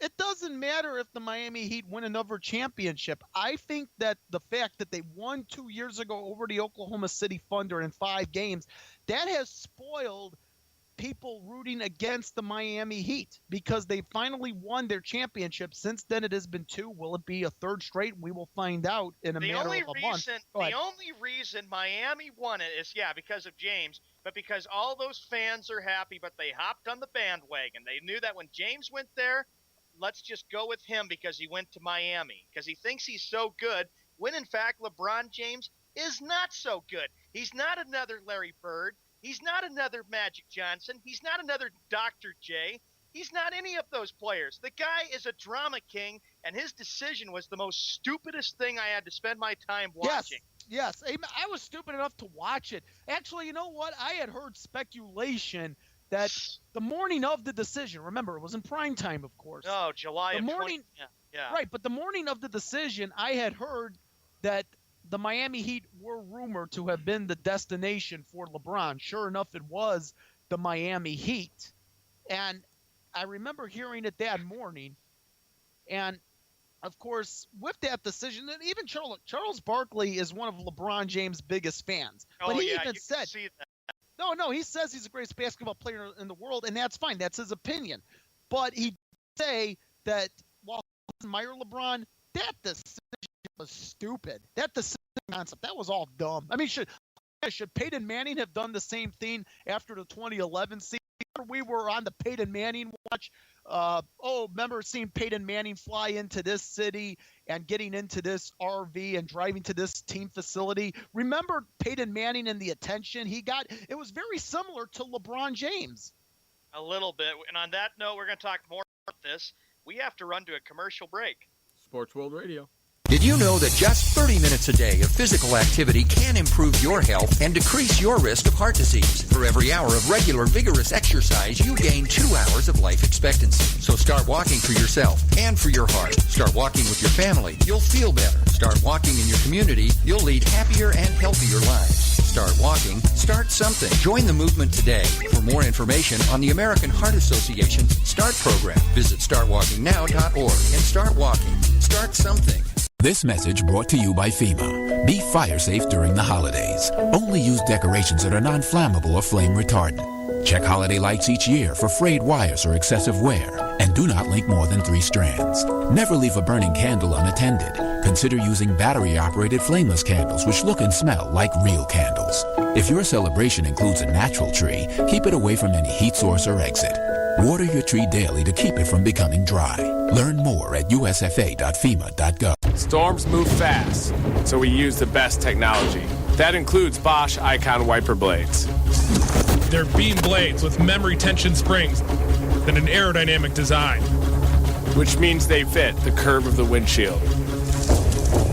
[SPEAKER 17] it doesn't matter if the Miami Heat win another championship. I think that the fact that they won 2 years ago over the Oklahoma City Thunder in 5 games, that has spoiled people rooting against the Miami Heat because they finally won their championship. Since then, it has been 2. Will it be a 3rd straight? We will find out in a matter of a month.
[SPEAKER 26] The only reason Miami won it is, because of James, but because all those fans are happy, but they hopped on the bandwagon. They knew that when James went there, let's just go with him because he went to Miami, because he thinks he's so good, when in fact LeBron James is not so good. He's not another Larry Bird. He's not another Magic Johnson. He's not another Dr. J. He's not any of those players. The guy is a drama king, and his decision was the most stupidest thing I had to spend my time watching.
[SPEAKER 17] Yes. I was stupid enough to watch it. Actually, you know what? I had heard speculation that the morning of the decision, remember, it was in prime time, of course.
[SPEAKER 26] Oh, July of 20. Yeah.
[SPEAKER 17] Right, but the morning of the decision, I had heard that the Miami Heat were rumored to have been the destination for LeBron. Sure enough, it was the Miami Heat. And I remember hearing it that morning. And, of course, with that decision, and even Charles Barkley is one of LeBron James' biggest fans. But he even said, no, he says he's the greatest basketball player in the world, and that's fine. That's his opinion. But he did say that while he doesn't admire LeBron, that decision was stupid. That decision concept, that was all dumb. I mean, should Peyton Manning have done the same thing after the 2011 season? We were on the Peyton Manning watch. Remember seeing Peyton Manning fly into this city and getting into this RV and driving to this team facility? Remember Peyton Manning and the attention he got? It was very similar to LeBron James.
[SPEAKER 26] A little bit. And on that note, we're going to talk more about this. We have to run to a commercial break.
[SPEAKER 7] Sports World Radio.
[SPEAKER 1] Did you know that just 30 minutes a day of physical activity can improve your health and decrease your risk of heart disease? For every hour of regular, vigorous exercise, you gain 2 hours of life expectancy. So start walking for yourself and for your heart. Start walking with your family. You'll feel better. Start walking in your community. You'll lead happier and healthier lives. Start walking. Start something. Join the movement today. For more information on the American Heart Association's START program, visit startwalkingnow.org and start walking. Start something.
[SPEAKER 24] This message brought to you by FEMA. Be fire safe during the holidays. Only use decorations that are non-flammable or flame retardant. Check holiday lights each year for frayed wires or excessive wear. And do not link more than 3 strands. Never leave a burning candle unattended. Consider using battery-operated flameless candles which look and smell like real candles. If your celebration includes a natural tree, keep it away from any heat source or exit. Water your tree daily to keep it from becoming dry. Learn more at usfa.fema.gov.
[SPEAKER 8] Storms move fast, so we use the best technology. That includes Bosch Icon wiper blades.
[SPEAKER 9] They're beam blades with memory tension springs and an aerodynamic design,
[SPEAKER 8] which means they fit the curve of the windshield.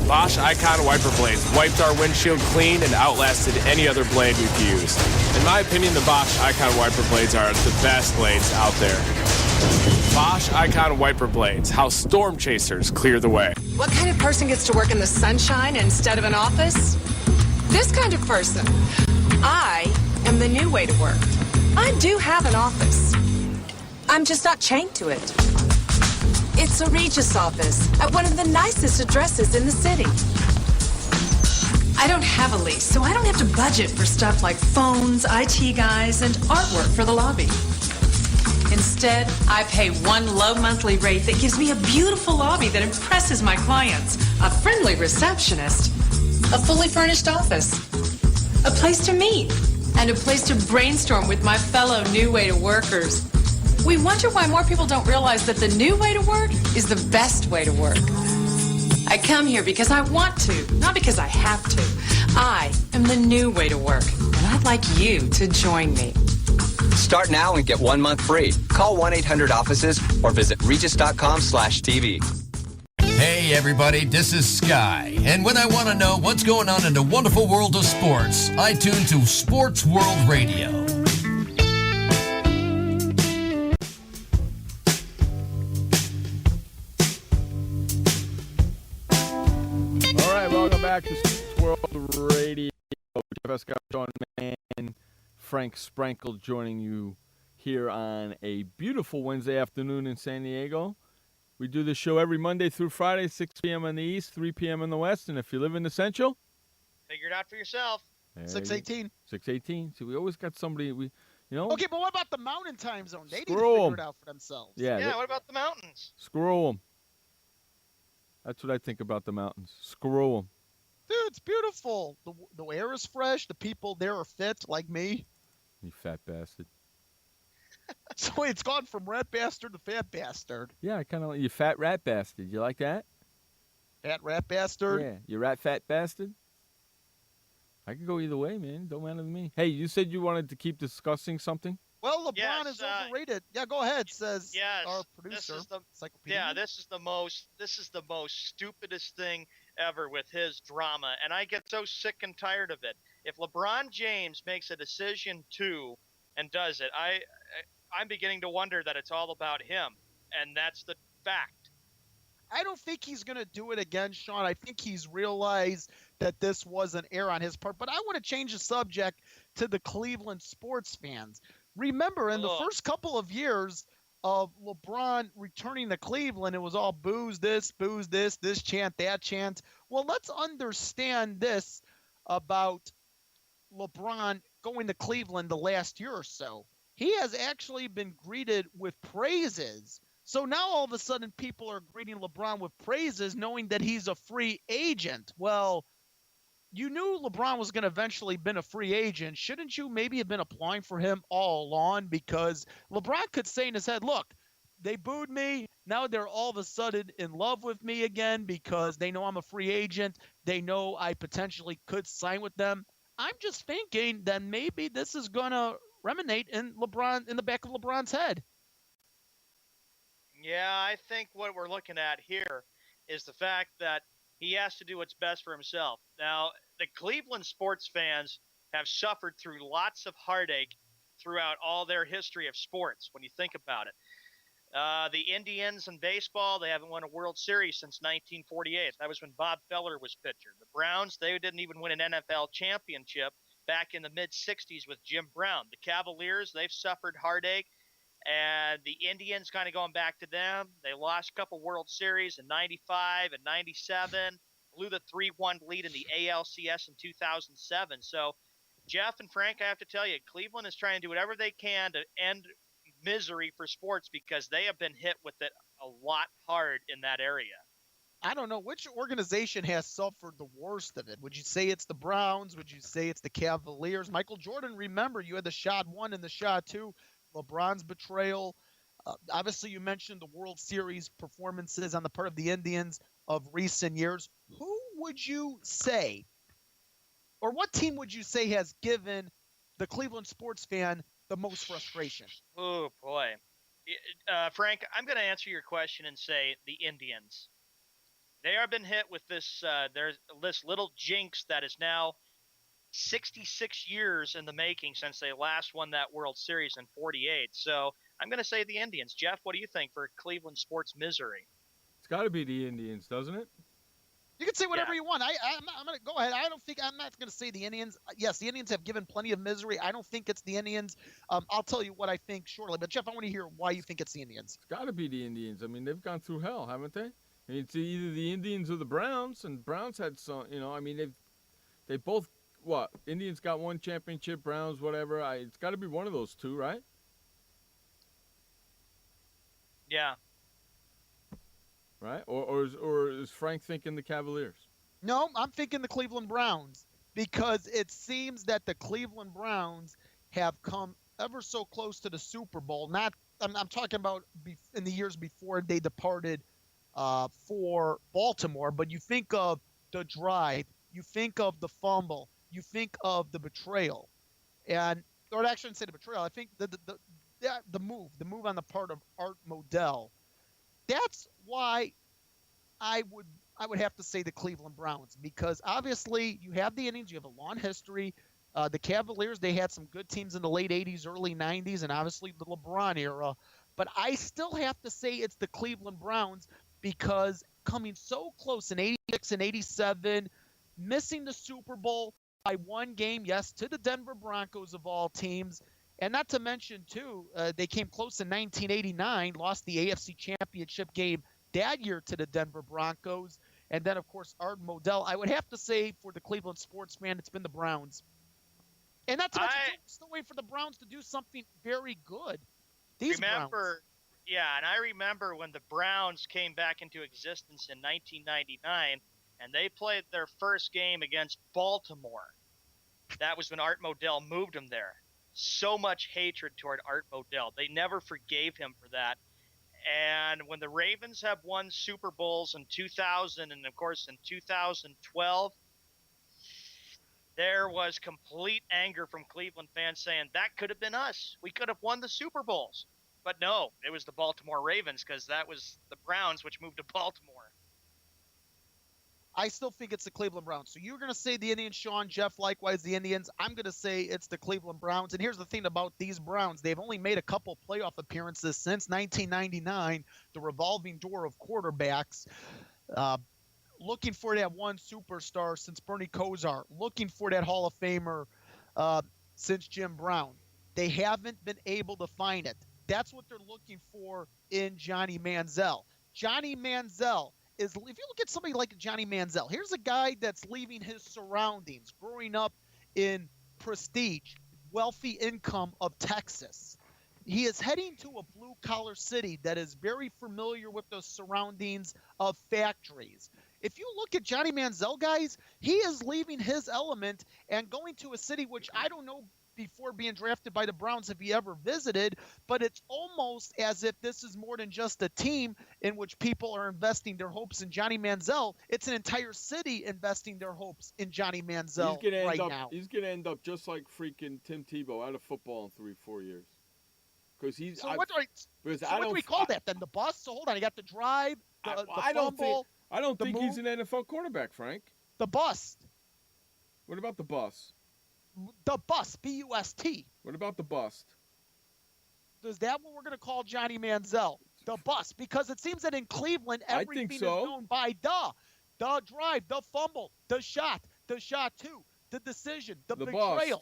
[SPEAKER 8] Bosch Icon wiper blades wiped our windshield clean and outlasted any other blade we've used. In my opinion, the Bosch Icon wiper blades are the best blades out there. Bosch Icon wiper blades, how storm chasers clear the way.
[SPEAKER 10] What kind of person gets to work in the sunshine instead of an office? This kind of person. I am the new way to work. I do have an office. I'm just not chained to it. It's a Regis office at one of the nicest addresses in the city. I don't have a lease, so I don't have to budget for stuff like phones, IT guys, and artwork for the lobby. Instead, I pay one low monthly rate that gives me a beautiful lobby that impresses my clients, a friendly receptionist, a fully furnished office, a place to meet, and a place to brainstorm with my fellow New Way to Workers. We wonder why more people don't realize that the new way to work is the best way to work. I come here because I want to, not because I have to. I am the new way to work, and I'd like you to join me.
[SPEAKER 11] Start now and get 1 month free. Call 1-800-OFFICES or visit regis.com/TV.
[SPEAKER 12] Hey everybody, this is Sky. And when I want to know what's going on in the wonderful world of sports, I tune to Sports World Radio.
[SPEAKER 7] All right, welcome back to Sports World Radio. Jeff Escott, Sean Mann, Frank Sprankle joining you here on a beautiful Wednesday afternoon in San Diego. We do this show every Monday through Friday, 6 p.m. in the East, 3 p.m. in the West. And if you live in the Central,
[SPEAKER 26] figure it out for yourself.
[SPEAKER 17] 6:18.
[SPEAKER 7] 6:18. See, we always got somebody.
[SPEAKER 17] Okay, but what about the Mountain Time Zone? They need to
[SPEAKER 7] Screw
[SPEAKER 17] figure
[SPEAKER 7] 'em.
[SPEAKER 17] it out for themselves.
[SPEAKER 7] Yeah.
[SPEAKER 26] What about the mountains?
[SPEAKER 7] Screw them. That's what I think about the mountains. Screw them.
[SPEAKER 17] Dude, it's beautiful. The air is fresh. The people there are fit, like me.
[SPEAKER 7] You fat bastard.
[SPEAKER 17] So it's gone from rat bastard to fat bastard.
[SPEAKER 7] Yeah, I kind of like you fat rat bastard. You like that?
[SPEAKER 17] Fat rat bastard?
[SPEAKER 7] Yeah, you rat fat bastard. I could go either way, man. Don't matter to me. Hey, you said you wanted to keep discussing something?
[SPEAKER 17] Well, LeBron is overrated. Yeah, go ahead, says our producer.
[SPEAKER 26] This is the most stupidest thing ever with his drama, and I get so sick and tired of it. If LeBron James makes a decision and does it, I'm beginning to wonder that it's all about him, and that's the fact.
[SPEAKER 17] I don't think he's going to do it again, Sean. I think he's realized that this was an error on his part. But I want to change the subject to the Cleveland sports fans. Remember, in the first couple of years of LeBron returning to Cleveland, it was all booze this chant, that chant. Well, let's understand this about LeBron going to Cleveland the last year or so. He has actually been greeted with praises. So now all of a sudden people are greeting LeBron with praises knowing that he's a free agent. Well, you knew LeBron was going to eventually been a free agent. Shouldn't you maybe have been applying for him all along? Because LeBron could say in his head, look, they booed me. Now they're all of a sudden in love with me again because they know I'm a free agent. They know I potentially could sign with them. I'm just thinking that maybe this is going to ruminate in the back of LeBron's head.
[SPEAKER 26] Yeah, I think what we're looking at here is the fact that he has to do what's best for himself. Now, the Cleveland sports fans have suffered through lots of heartache throughout all their history of sports, when you think about it. The Indians in baseball, they haven't won a World Series since 1948. That was when Bob Feller was pitcher. The Browns, they didn't even win an NFL championship back in the mid-'60s with Jim Brown. The Cavaliers, they've suffered heartache. And the Indians kind of going back to them. They lost a couple World Series in 95 and 97, blew the 3-1 lead in the ALCS in 2007. So, Jeff and Frank, I have to tell you, Cleveland is trying to do whatever they can to end misery for sports because they have been hit with it a lot hard in that area.
[SPEAKER 17] I don't know. Which organization has suffered the worst of it? Would you say it's the Browns? Would you say it's the Cavaliers? Michael Jordan, remember, you had the shot 1 and the shot 2. LeBron's betrayal. Obviously, you mentioned the World Series performances on the part of the Indians of recent years. Who would you say, or what team would you say has given the Cleveland sports fan the most frustration?
[SPEAKER 26] Oh, boy. Frank, I'm going to answer your question and say the Indians. They have been hit with this little jinx that is now 66 years in the making since they last won that World Series in 48. So I'm going to say the Indians. Jeff, what do you think for Cleveland sports misery?
[SPEAKER 7] It's got to be the Indians, doesn't it?
[SPEAKER 17] You can say whatever you want. I'm going to go ahead. I'm not going to say the Indians. Yes, the Indians have given plenty of misery. I don't think it's the Indians. I'll tell you what I think shortly. But, Jeff, I want to hear why you think it's the Indians.
[SPEAKER 7] It's got to be the Indians. I mean, they've gone through hell, haven't they? I mean, it's either the Indians or the Browns, and Browns had some, I mean, they both, what? Indians got one championship, Browns, whatever. It's got to be one of those two, right?
[SPEAKER 26] Yeah.
[SPEAKER 7] Right? Or is Frank thinking the Cavaliers?
[SPEAKER 17] No, I'm thinking the Cleveland Browns because it seems that the Cleveland Browns have come ever so close to the Super Bowl. I'm talking about in the years before they departed for Baltimore, but you think of the drive, you think of the fumble, you think of the betrayal, or I shouldn't say the betrayal. I think the move on the part of Art Modell. That's why I would have to say the Cleveland Browns, because obviously you have the Indians, you have a long history. The Cavaliers, they had some good teams in the late 80s, early 90s, and obviously the LeBron era. But I still have to say it's the Cleveland Browns because coming so close in 86 and 87, missing the Super Bowl by one game, yes, to the Denver Broncos of all teams. And not to mention, too, they came close in 1989, lost the AFC Championship game that year to the Denver Broncos. And then, of course, Art Modell. I would have to say for the Cleveland sports fan, it's been the Browns. And not too much still waiting for the Browns to do something very good. Browns.
[SPEAKER 26] Yeah, and I remember when the Browns came back into existence in 1999, and they played their first game against Baltimore. That was when Art Modell moved them there. So much hatred toward Art Modell. They never forgave him for that. And when the Ravens have won Super Bowls in 2000 and, of course, in 2012, there was complete anger from Cleveland fans saying that could have been us. We could have won the Super Bowls. But no, it was the Baltimore Ravens because that was the Browns, which moved to Baltimore.
[SPEAKER 17] I still think it's the Cleveland Browns. So you're going to say the Indians, Sean, Jeff, likewise the Indians. I'm going to say it's the Cleveland Browns. And here's the thing about these Browns. They've only made a couple playoff appearances since 1999, the revolving door of quarterbacks. Looking for that one superstar since Bernie Kosar. Looking for that Hall of Famer since Jim Brown. They haven't been able to find it. That's what they're looking for in Johnny Manziel. Johnny Manziel is, if you look at somebody like Johnny Manziel, here's a guy that's leaving his surroundings, growing up in prestige, wealthy income of Texas. He is heading to a blue-collar city that is very familiar with the surroundings of factories. If you look at Johnny Manziel, guys, he is leaving his element and going to a city which I don't know before being drafted by the Browns if he ever visited, but it's almost as if this is more than just a team in which people are investing their hopes in Johnny Manziel. It's an entire city investing their hopes in Johnny Manziel now.
[SPEAKER 7] He's going to end up just like freaking Tim Tebow out of football in 3-4 years. Because he's.
[SPEAKER 17] So what do we call that then? The bust? So hold on, you got the drive, the fumble.
[SPEAKER 7] I don't think he's an NFL quarterback, Frank.
[SPEAKER 17] The bust.
[SPEAKER 7] What about the bust?
[SPEAKER 17] The bust, B-U-S-T.
[SPEAKER 7] What about the bust?
[SPEAKER 17] Is that what we're going to call Johnny Manziel? The bust. Because it seems that in Cleveland, everything is known by the drive, the fumble, the shot two, the decision, the betrayal.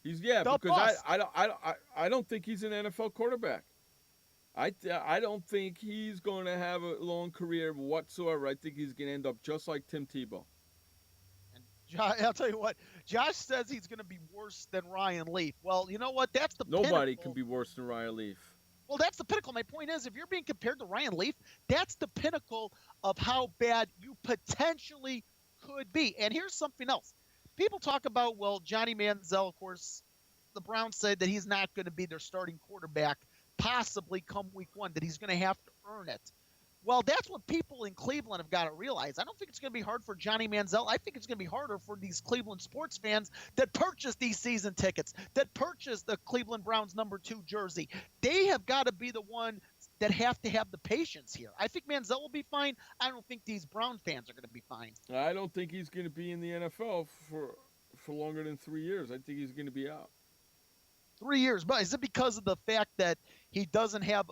[SPEAKER 7] Bust. Because I don't think he's an NFL quarterback. I don't think he's going to have a long career whatsoever. I think he's going to end up just like Tim Tebow.
[SPEAKER 17] I'll tell you what, Josh says he's going to be worse than Ryan Leaf. Well, you know what? That's the
[SPEAKER 7] Nobody
[SPEAKER 17] pinnacle.
[SPEAKER 7] can be worse than Ryan Leaf.
[SPEAKER 17] Well, that's the pinnacle. My point is, if you're being compared to Ryan Leaf, that's the pinnacle of how bad you potentially could be. And here's something else. People talk about, well, Johnny Manziel, of course, the Browns said that he's not going to be their starting quarterback, possibly come week one, that he's going to have to earn it. Well, that's what people in Cleveland have got to realize. I don't think it's going to be hard for Johnny Manziel. I think it's going to be harder for these Cleveland sports fans that purchase these season tickets, that purchase the Cleveland Browns number 2 jersey. They have got to be the one that have to have the patience here. I think Manziel will be fine. I don't think these Brown fans are going to be fine.
[SPEAKER 7] I don't think he's going to be in the NFL for longer than 3 years. I think he's going to be out.
[SPEAKER 17] 3 years. But is it because of the fact that he doesn't have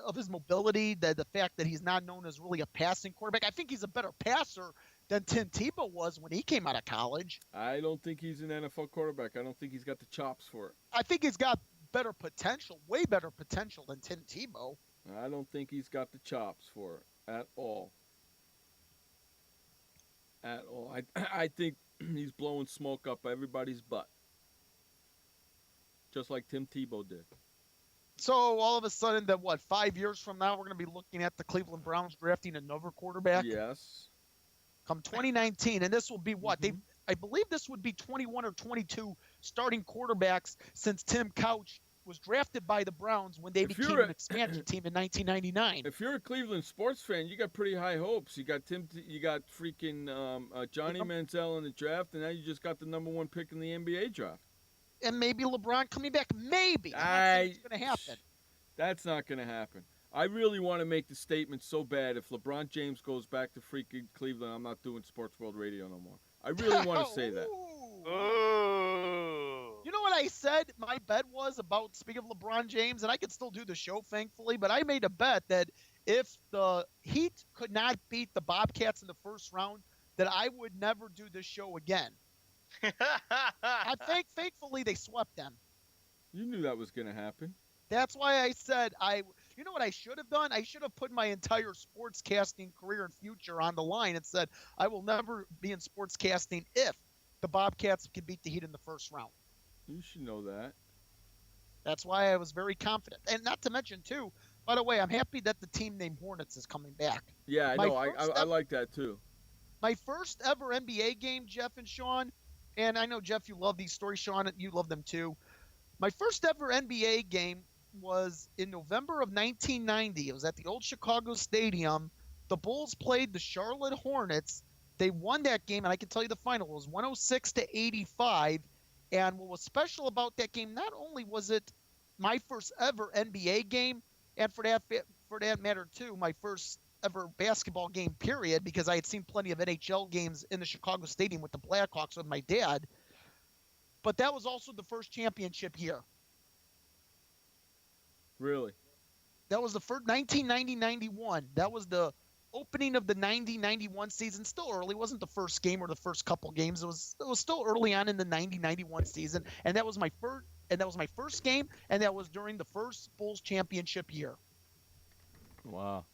[SPEAKER 17] of his mobility, that the fact that he's not known as really a passing quarterback? I think he's a better passer than Tim Tebow was when he came out of college.
[SPEAKER 7] I don't think he's an NFL quarterback. I don't think he's got the chops for it.
[SPEAKER 17] I think he's got better potential, way better potential than Tim Tebow.
[SPEAKER 7] I don't think he's got the chops for it at all. At all. I think he's blowing smoke up everybody's butt. Just like Tim Tebow did.
[SPEAKER 17] So all of a sudden, 5 years from now, we're going to be looking at the Cleveland Browns drafting another quarterback?
[SPEAKER 7] Yes.
[SPEAKER 17] Come 2019, and this will be what? Mm-hmm. I believe this would be 21 or 22 starting quarterbacks since Tim Couch was drafted by the Browns when they became an expansion team in 1999.
[SPEAKER 7] If you're a Cleveland sports fan, you got pretty high hopes. You got freaking Johnny Manziel in the draft, and now you just got the number 1 pick in the NBA draft.
[SPEAKER 17] And maybe LeBron coming back. Maybe. I'm not saying it's going to happen.
[SPEAKER 7] That's not going to happen. I really want to make the statement so bad. If LeBron James goes back to freaking Cleveland, I'm not doing Sports World Radio no more. I really want to say that.
[SPEAKER 26] Ooh.
[SPEAKER 17] You know what I said? My bet was about, speaking of LeBron James, and I could still do the show, thankfully, but I made a bet that if the Heat could not beat the Bobcats in the first round, that I would never do this show again. Thankfully, they swept them.
[SPEAKER 7] You knew that was going to happen.
[SPEAKER 17] That's why I said You know what I should have done? I should have put my entire sportscasting career and future on the line and said, I will never be in sportscasting if the Bobcats can beat the Heat in the first round.
[SPEAKER 7] You should know that.
[SPEAKER 17] That's why I was very confident. And not to mention, too, by the way, I'm happy that the team named Hornets is coming back.
[SPEAKER 7] Yeah, I know. I like that, too.
[SPEAKER 17] My first ever NBA game, Jeff and Sean, and I know, Jeff, you love these stories. Sean, you love them, too. My first ever NBA game was in November of 1990. It was at the old Chicago Stadium. The Bulls played the Charlotte Hornets. They won that game, and I can tell you the final was 106-85. And what was special about that game, not only was it my first ever NBA game, and for that matter too, my first ever basketball game, period, because I had seen plenty of NHL games in the Chicago Stadium with the Blackhawks with my dad. But that was also the first championship year.
[SPEAKER 7] Really?
[SPEAKER 17] That was the first 1990-91. That was the opening of the 90-91 season. Still early. It wasn't the first game or the first couple games. It was still early on in the 90-91 season, and that was my first game, and that was during the first Bulls championship year.
[SPEAKER 7] Wow.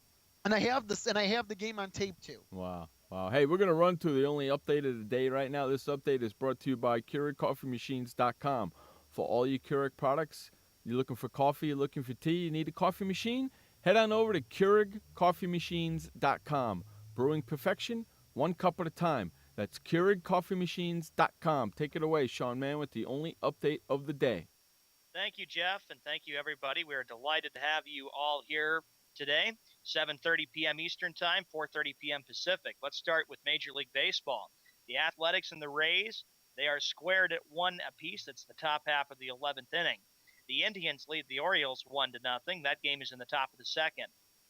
[SPEAKER 17] And I have the game on tape too.
[SPEAKER 7] Wow. Hey, we're going to run to the only update of the day right now. This update is brought to you by Keurig-CoffeeMachines.com. For all your Keurig products, you're looking for coffee, you're looking for tea, you need a coffee machine? Head on over to Keurig-CoffeeMachines.com. Brewing perfection, one cup at a time. That's Keurig-CoffeeMachines.com. Take it away, Sean Mann, with the only update of the day.
[SPEAKER 26] Thank you, Jeff, and thank you, everybody. We are delighted to have you all here today, 7:30 p.m. Eastern Time, 4:30 p.m. Pacific. Let's start with Major League Baseball. The Athletics and the Rays, they are squared at 1 apiece. That's the top half of the 11th inning. The Indians lead the Orioles 1-0. That game is in the top of the second.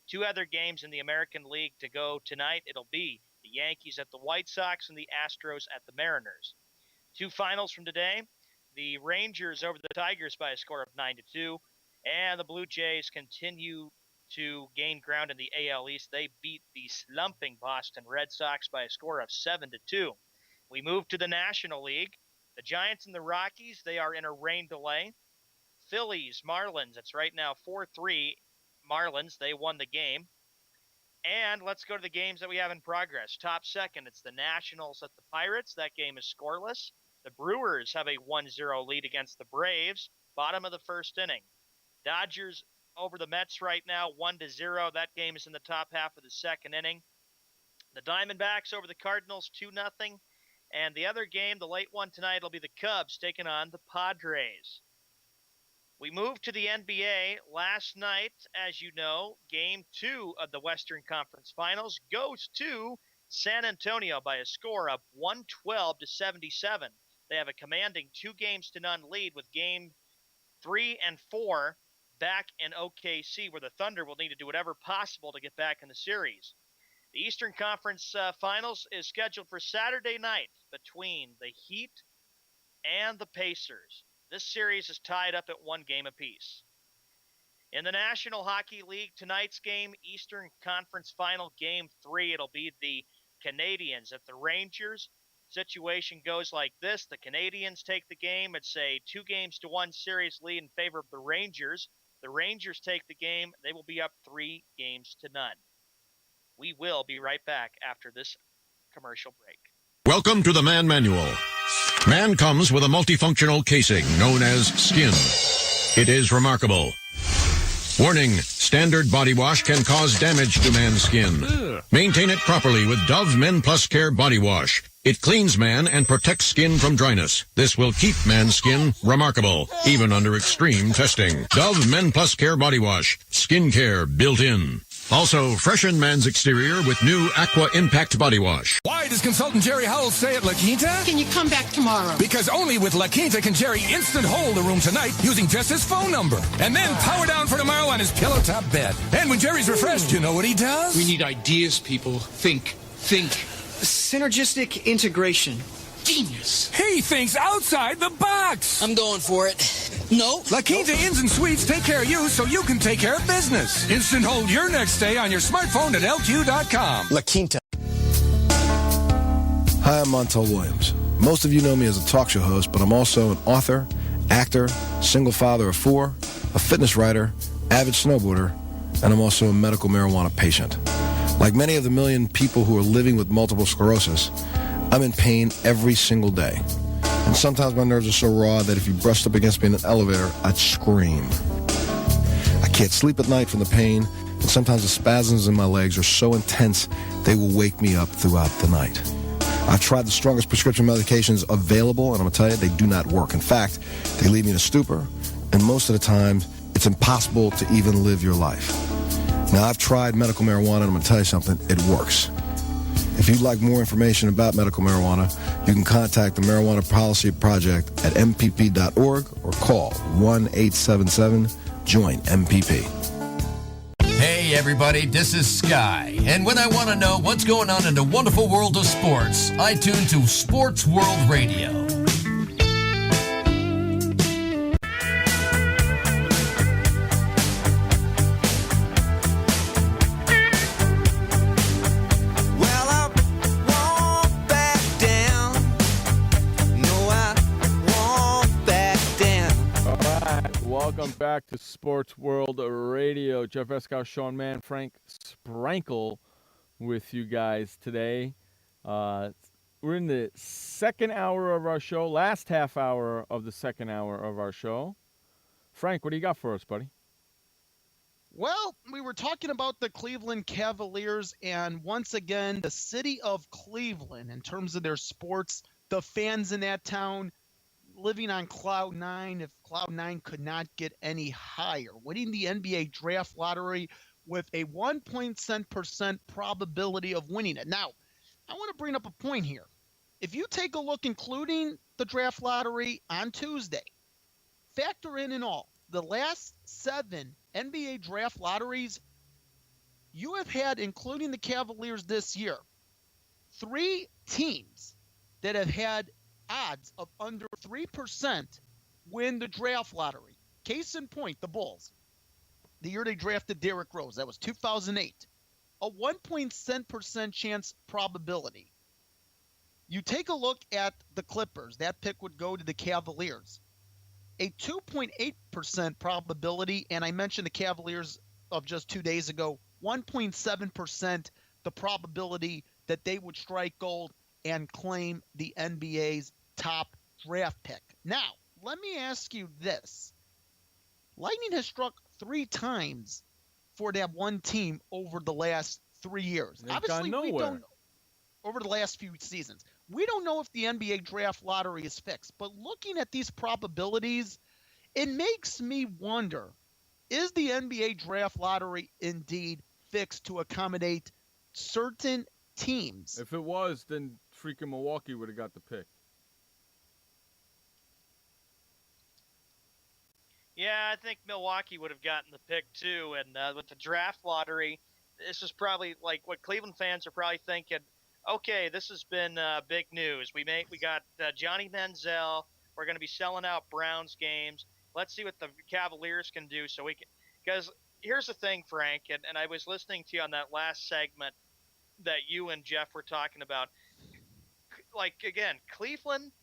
[SPEAKER 26] 2 other games in the American League to go tonight. It'll be the Yankees at the White Sox and the Astros at the Mariners. 2 finals from today. The Rangers over the Tigers by a score of 9-2. And the Blue Jays continue to gain ground in the AL East. They beat the slumping Boston Red Sox by a score of 7-2. We move to the National League. The Giants and the Rockies, they are in a rain delay. Phillies, Marlins, it's right now 4-3 Marlins. They won the game. And let's go to the games that we have in progress. Top second, it's the Nationals at the Pirates. That game is scoreless. The Brewers have a 1-0 lead against the Braves. Bottom of the first inning. Dodgers over the Mets right now, 1-0. That game is in the top half of the second inning. The Diamondbacks over the Cardinals, 2-0. And the other game, the late one tonight, will be the Cubs taking on the Padres. We move to the NBA. Last night, as you know, Game 2 of the Western Conference Finals goes to San Antonio by a score of 112-77. They have a commanding 2-0 lead with Game 3 and 4 back in OKC, where the Thunder will need to do whatever possible to get back in the series. The Eastern Conference Finals is scheduled for Saturday night between the Heat and the Pacers. This series is tied up at 1 game apiece. In the National Hockey League, tonight's game, Eastern Conference Final, Game 3, it'll be the Canadiens at the Rangers. Situation goes like this. The Canadiens take the game. It's a 2-1 series lead in favor of the Rangers. The Rangers take the game. They will be up 3-0. We will be right back after this commercial break.
[SPEAKER 2] Welcome to the Man Manual. Man comes with a multifunctional casing known as skin. It is remarkable. Warning, standard body wash can cause damage to man's skin. Maintain it properly with Dove Men Plus Care Body Wash. It cleans man and protects skin from dryness. This will keep man's skin remarkable, even under extreme testing. Dove Men Plus Care Body Wash. Skin care built in. Also, freshen man's exterior with new Aqua Impact Body Wash.
[SPEAKER 14] Why does consultant Jerry Howell stay at La Quinta?
[SPEAKER 15] Can you come back tomorrow?
[SPEAKER 14] Because only with La Quinta can Jerry instant hold the room tonight using just his phone number. And then power down for tomorrow on his pillow top bed. And when Jerry's refreshed, you know what he does?
[SPEAKER 15] We need ideas, people. Think.
[SPEAKER 3] Synergistic integration.
[SPEAKER 15] Genius.
[SPEAKER 14] He thinks outside the box.
[SPEAKER 3] I'm going for it. No.
[SPEAKER 14] La Quinta Inns and Suites take care of you so you can take care of business. Instant hold your next stay on your smartphone at LQ.com.
[SPEAKER 3] La Quinta.
[SPEAKER 16] Hi, I'm Montel Williams. Most of you know me as a talk show host, but I'm also an author, actor, single father of 4, a fitness writer, avid snowboarder, and I'm also a medical marijuana patient. Like many of the million people who are living with multiple sclerosis, I'm in pain every single day. And sometimes my nerves are so raw that if you brushed up against me in an elevator, I'd scream. I can't sleep at night from the pain, and sometimes the spasms in my legs are so intense they will wake me up throughout the night. I've tried the strongest prescription medications available, and I'm going to tell you, they do not work. In fact, they leave me in a stupor, and most of the time, it's impossible to even live your life. Now, I've tried medical marijuana, and I'm going to tell you something, it works. If you'd like more information about medical marijuana, you can contact the Marijuana Policy Project at mpp.org or call 1-877-JOIN-MPP.
[SPEAKER 12] Hey everybody, this is Sky, and when I want to know what's going on in the wonderful world of sports, I tune to Sports World Radio.
[SPEAKER 7] Welcome back to Sports World Radio. Jeff Escow, Sean Mann, Frank Sprankle with you guys today. We're in the second hour of our show, last half hour of the second hour of our show. Frank, what do you got for us, buddy?
[SPEAKER 17] Well, we were talking about the Cleveland Cavaliers, and once again, the city of Cleveland, in terms of their sports, the fans in that town, living on Cloud 9, if Cloud 9 could not get any higher, winning the NBA draft lottery with a 1% probability of winning it. Now, I want to bring up a point here. If you take a look, including the draft lottery on Tuesday, factor in and all, the last 7 NBA draft lotteries, you have had, including the Cavaliers this year, 3 teams that have had odds of under 3% win the draft lottery. Case in point, the Bulls. The year they drafted Derrick Rose, that was 2008. A 1% chance probability. You take a look at the Clippers. That pick would go to the Cavaliers. A 2.8% probability, and I mentioned the Cavaliers of just 2 days ago, 1.7% the probability that they would strike gold and claim the NBA's top draft pick. Now, let me ask you this. Lightning has struck 3 times for that one team over the last 3 years.
[SPEAKER 7] They've
[SPEAKER 17] Obviously,
[SPEAKER 7] gone
[SPEAKER 17] we
[SPEAKER 7] nowhere.
[SPEAKER 17] don't, over the last few seasons. We don't know if the NBA draft lottery is fixed, but looking at these probabilities, it makes me wonder, is the NBA draft lottery indeed fixed to accommodate certain teams?
[SPEAKER 7] If it was, then freaking Milwaukee would have got the pick.
[SPEAKER 26] Yeah, I think Milwaukee would have gotten the pick too. And with the draft lottery, this is probably like what Cleveland fans are probably thinking. Okay, this has been big news. We got Johnny Manziel. We're going to be selling out Browns games. Let's see what the Cavaliers can do. So we can, because here's the thing, Frank, and I was listening to you on that last segment that you and Jeff were talking about. Like again, Cleveland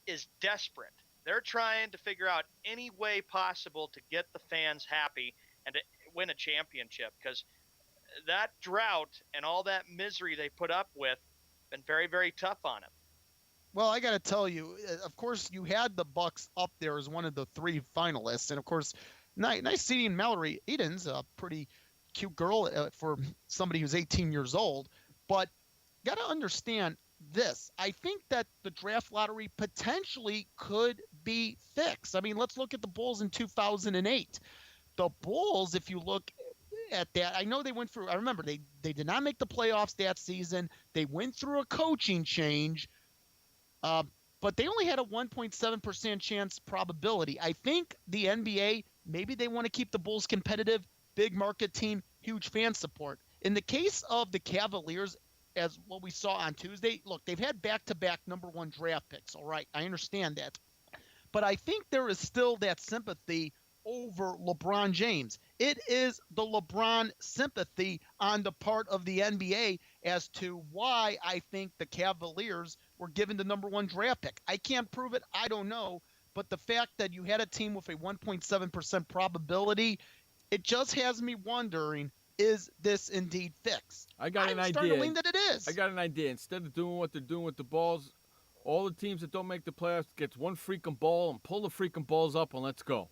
[SPEAKER 26] is desperate. They're trying to figure out any way possible to get the fans happy and to win a championship, because that drought and all that misery they put up with been very, very tough on them.
[SPEAKER 17] Well, I got to tell you, of course, you had the Bucks up there as one of the 3 finalists, and of course, nice seeing Mallory Eden's a pretty cute girl for somebody who's 18 years old. But got to understand this. I think that the draft lottery potentially could be fixed. I mean, let's look at the Bulls in 2008. The Bulls, if you look at that, I know they went through, I remember they did not make the playoffs that season. They went through a coaching change, but they only had a 1.7% chance probability. I think the NBA, maybe they want to keep the Bulls competitive, big market team, huge fan support. In the case of the Cavaliers, as what we saw on Tuesday, look, they've had back-to-back number 1 draft picks. All right, I understand that. But I think there is still that sympathy over LeBron James. It is the LeBron sympathy on the part of the NBA as to why I think the Cavaliers were given the number 1 draft pick. I can't prove it. I don't know. But the fact that you had a team with a 1.7% probability, It just has me wondering, is this indeed fixed?
[SPEAKER 7] I got an idea.
[SPEAKER 17] I'm starting to lean that it is.
[SPEAKER 7] I got an idea. Instead of doing what they're doing with the balls, all the teams that don't make the playoffs gets one freaking ball and pull the freaking balls up and let's go.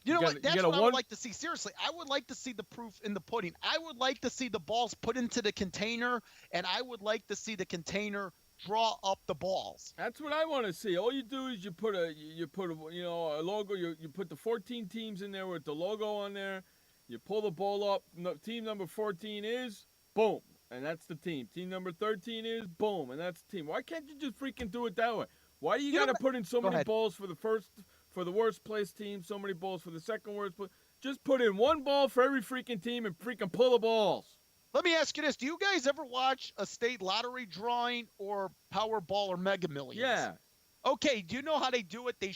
[SPEAKER 17] You know what? That's what I would like to see. Seriously, I would like to see the proof in the pudding. I would like to see the balls put into the container, and I would like to see the container draw up the balls.
[SPEAKER 7] That's what I want to see. All you do is you put a a logo. You put the 14 teams in there with the logo on there. You pull the ball up. Team number 14 is boom, and that's the team. Team number 13 is boom, and that's the team. Why can't you just freaking do it that way? Why do you got to put in so many balls for the worst place team, so many balls for the second worst? Just put in one ball for every freaking team and freaking pull the balls.
[SPEAKER 17] Let me ask you this. Do you guys ever watch a state lottery drawing or Powerball or Mega Millions?
[SPEAKER 7] Yeah.
[SPEAKER 17] Okay, do you know how they do it? They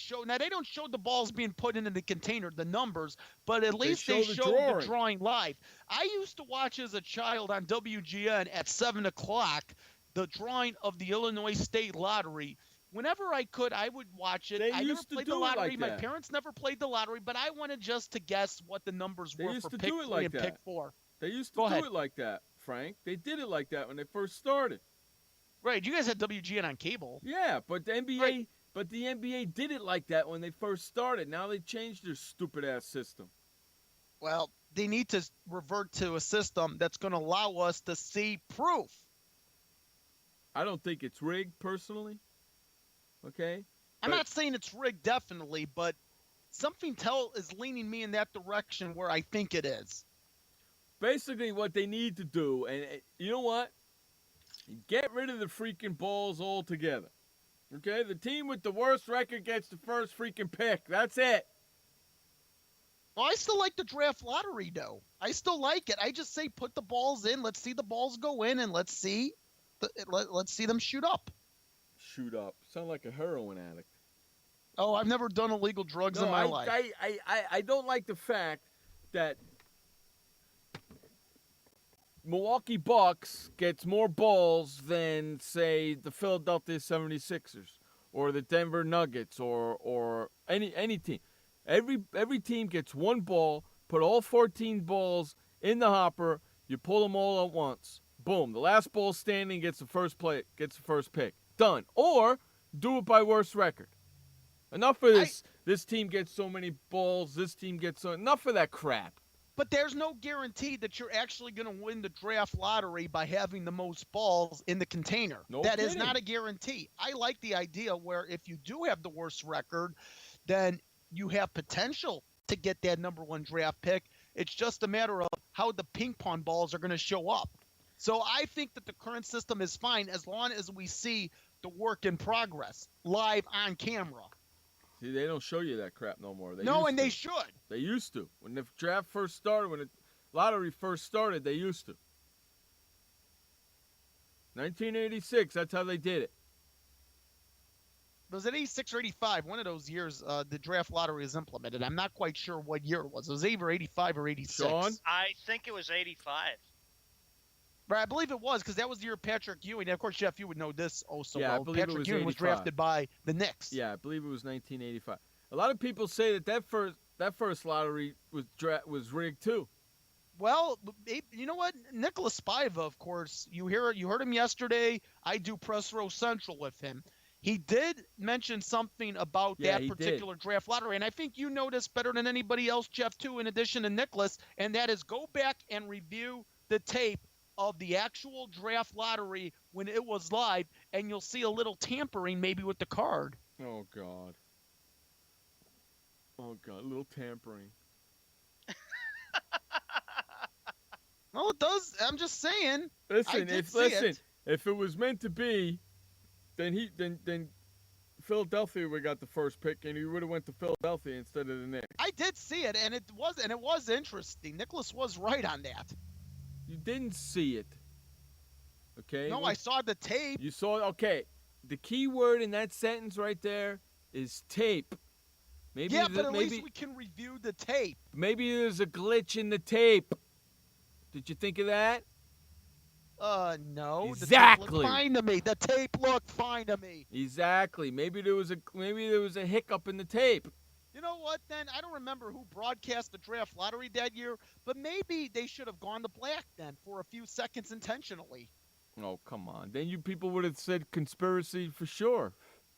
[SPEAKER 17] don't show the balls being put into the container, the numbers, but at least they show the drawing live. I used to watch as a child on WGN at 7 o'clock the drawing of the Illinois State Lottery. Whenever I could, I would watch it. I never played the lottery. My parents never played the lottery, but I wanted just to guess what the numbers were for pick 3 and pick 4.
[SPEAKER 7] They used to do it like that, Frank. They did it like that when they first started.
[SPEAKER 17] Right, you guys had WGN on cable.
[SPEAKER 7] Yeah, but the NBA did it like that when they first started. Now they changed their stupid ass system.
[SPEAKER 17] Well, they need to revert to a system that's going to allow us to see proof.
[SPEAKER 7] I don't think it's rigged personally. Okay?
[SPEAKER 17] I'm not saying it's rigged definitely, but something is leaning me in that direction where I think it is.
[SPEAKER 7] Basically what they need to do, and you know what? Get rid of the freaking balls altogether. Okay? The team with the worst record gets the first freaking pick. That's it.
[SPEAKER 17] Well, I still like the draft lottery, though. I still like it. I just say put the balls in. Let's see the balls go in, and let's see them shoot up.
[SPEAKER 7] Shoot up. Sound like a heroin addict.
[SPEAKER 17] Oh, I've never done illegal drugs in my life.
[SPEAKER 7] I don't like the fact that Milwaukee Bucks gets more balls than, say, the Philadelphia 76ers or the Denver Nuggets or any team. Every team gets one ball, put all 14 balls in the hopper, you pull them all at once. Boom. The last ball standing gets the first pick. Done. Or do it by worst record. Enough of this. This team gets so many balls. This team gets so. Enough of that crap.
[SPEAKER 17] But there's no guarantee that you're actually going to win the draft lottery by having the most balls in the container. That is not a guarantee. I like the idea where if you do have the worst record, then you have potential to get that number 1 draft pick. It's just a matter of how the ping pong balls are going to show up. So I think that the current system is fine as long as we see the work in progress live on camera.
[SPEAKER 7] See, they don't show you that crap no more.
[SPEAKER 17] They should.
[SPEAKER 7] They used to. When the draft first started, when the lottery first started, they used to. 1986, that's how they did it.
[SPEAKER 17] Was it 86 or 85? One of those years the draft lottery was implemented. I'm not quite sure what year it was. It was either 85 or 86.
[SPEAKER 7] Sean?
[SPEAKER 26] I think it was 85.
[SPEAKER 17] Right, I believe it was because that was the year Patrick Ewing. And of course, Jeff, you would know this also
[SPEAKER 7] yeah,
[SPEAKER 17] well.
[SPEAKER 7] I believe
[SPEAKER 17] Patrick
[SPEAKER 7] it was
[SPEAKER 17] Ewing
[SPEAKER 7] 85.
[SPEAKER 17] was drafted by the Knicks.
[SPEAKER 7] Yeah, I believe it was 1985. A lot of people say that first lottery was rigged too.
[SPEAKER 17] Well, you know what? Nicholas Spiva, of course, you heard him yesterday. I do Press Row Central with him. He did mention something about that particular draft lottery, and I think you know this better than anybody else, Jeff, too, in addition to Nicholas, and that is go back and review the tape of the actual draft lottery when it was live, and you'll see a little tampering maybe with the card.
[SPEAKER 7] Oh, God. Oh, God, a little tampering.
[SPEAKER 17] Well, it does. I'm just saying.
[SPEAKER 7] Listen, if it was meant to be, then Philadelphia would have got the first pick, and he would have went to Philadelphia instead of the Knicks.
[SPEAKER 17] I did see it, and it was interesting. Nicholas was right on that.
[SPEAKER 7] You didn't see it. Okay?
[SPEAKER 17] No, I saw the tape.
[SPEAKER 7] You saw it? Okay. The key word in that sentence right there is tape. Maybe
[SPEAKER 17] but at least we can review the tape.
[SPEAKER 7] Maybe there's a glitch in the tape. Did you think of that?
[SPEAKER 17] No.
[SPEAKER 7] Exactly.
[SPEAKER 17] The tape looked fine to me. The tape looked fine to me.
[SPEAKER 7] Exactly. Maybe there was a hiccup in the tape.
[SPEAKER 17] You know what, then? I don't remember who broadcast the draft lottery that year, but maybe they should have gone to black then for a few seconds intentionally.
[SPEAKER 7] Oh, come on. Then you people would have said conspiracy for sure.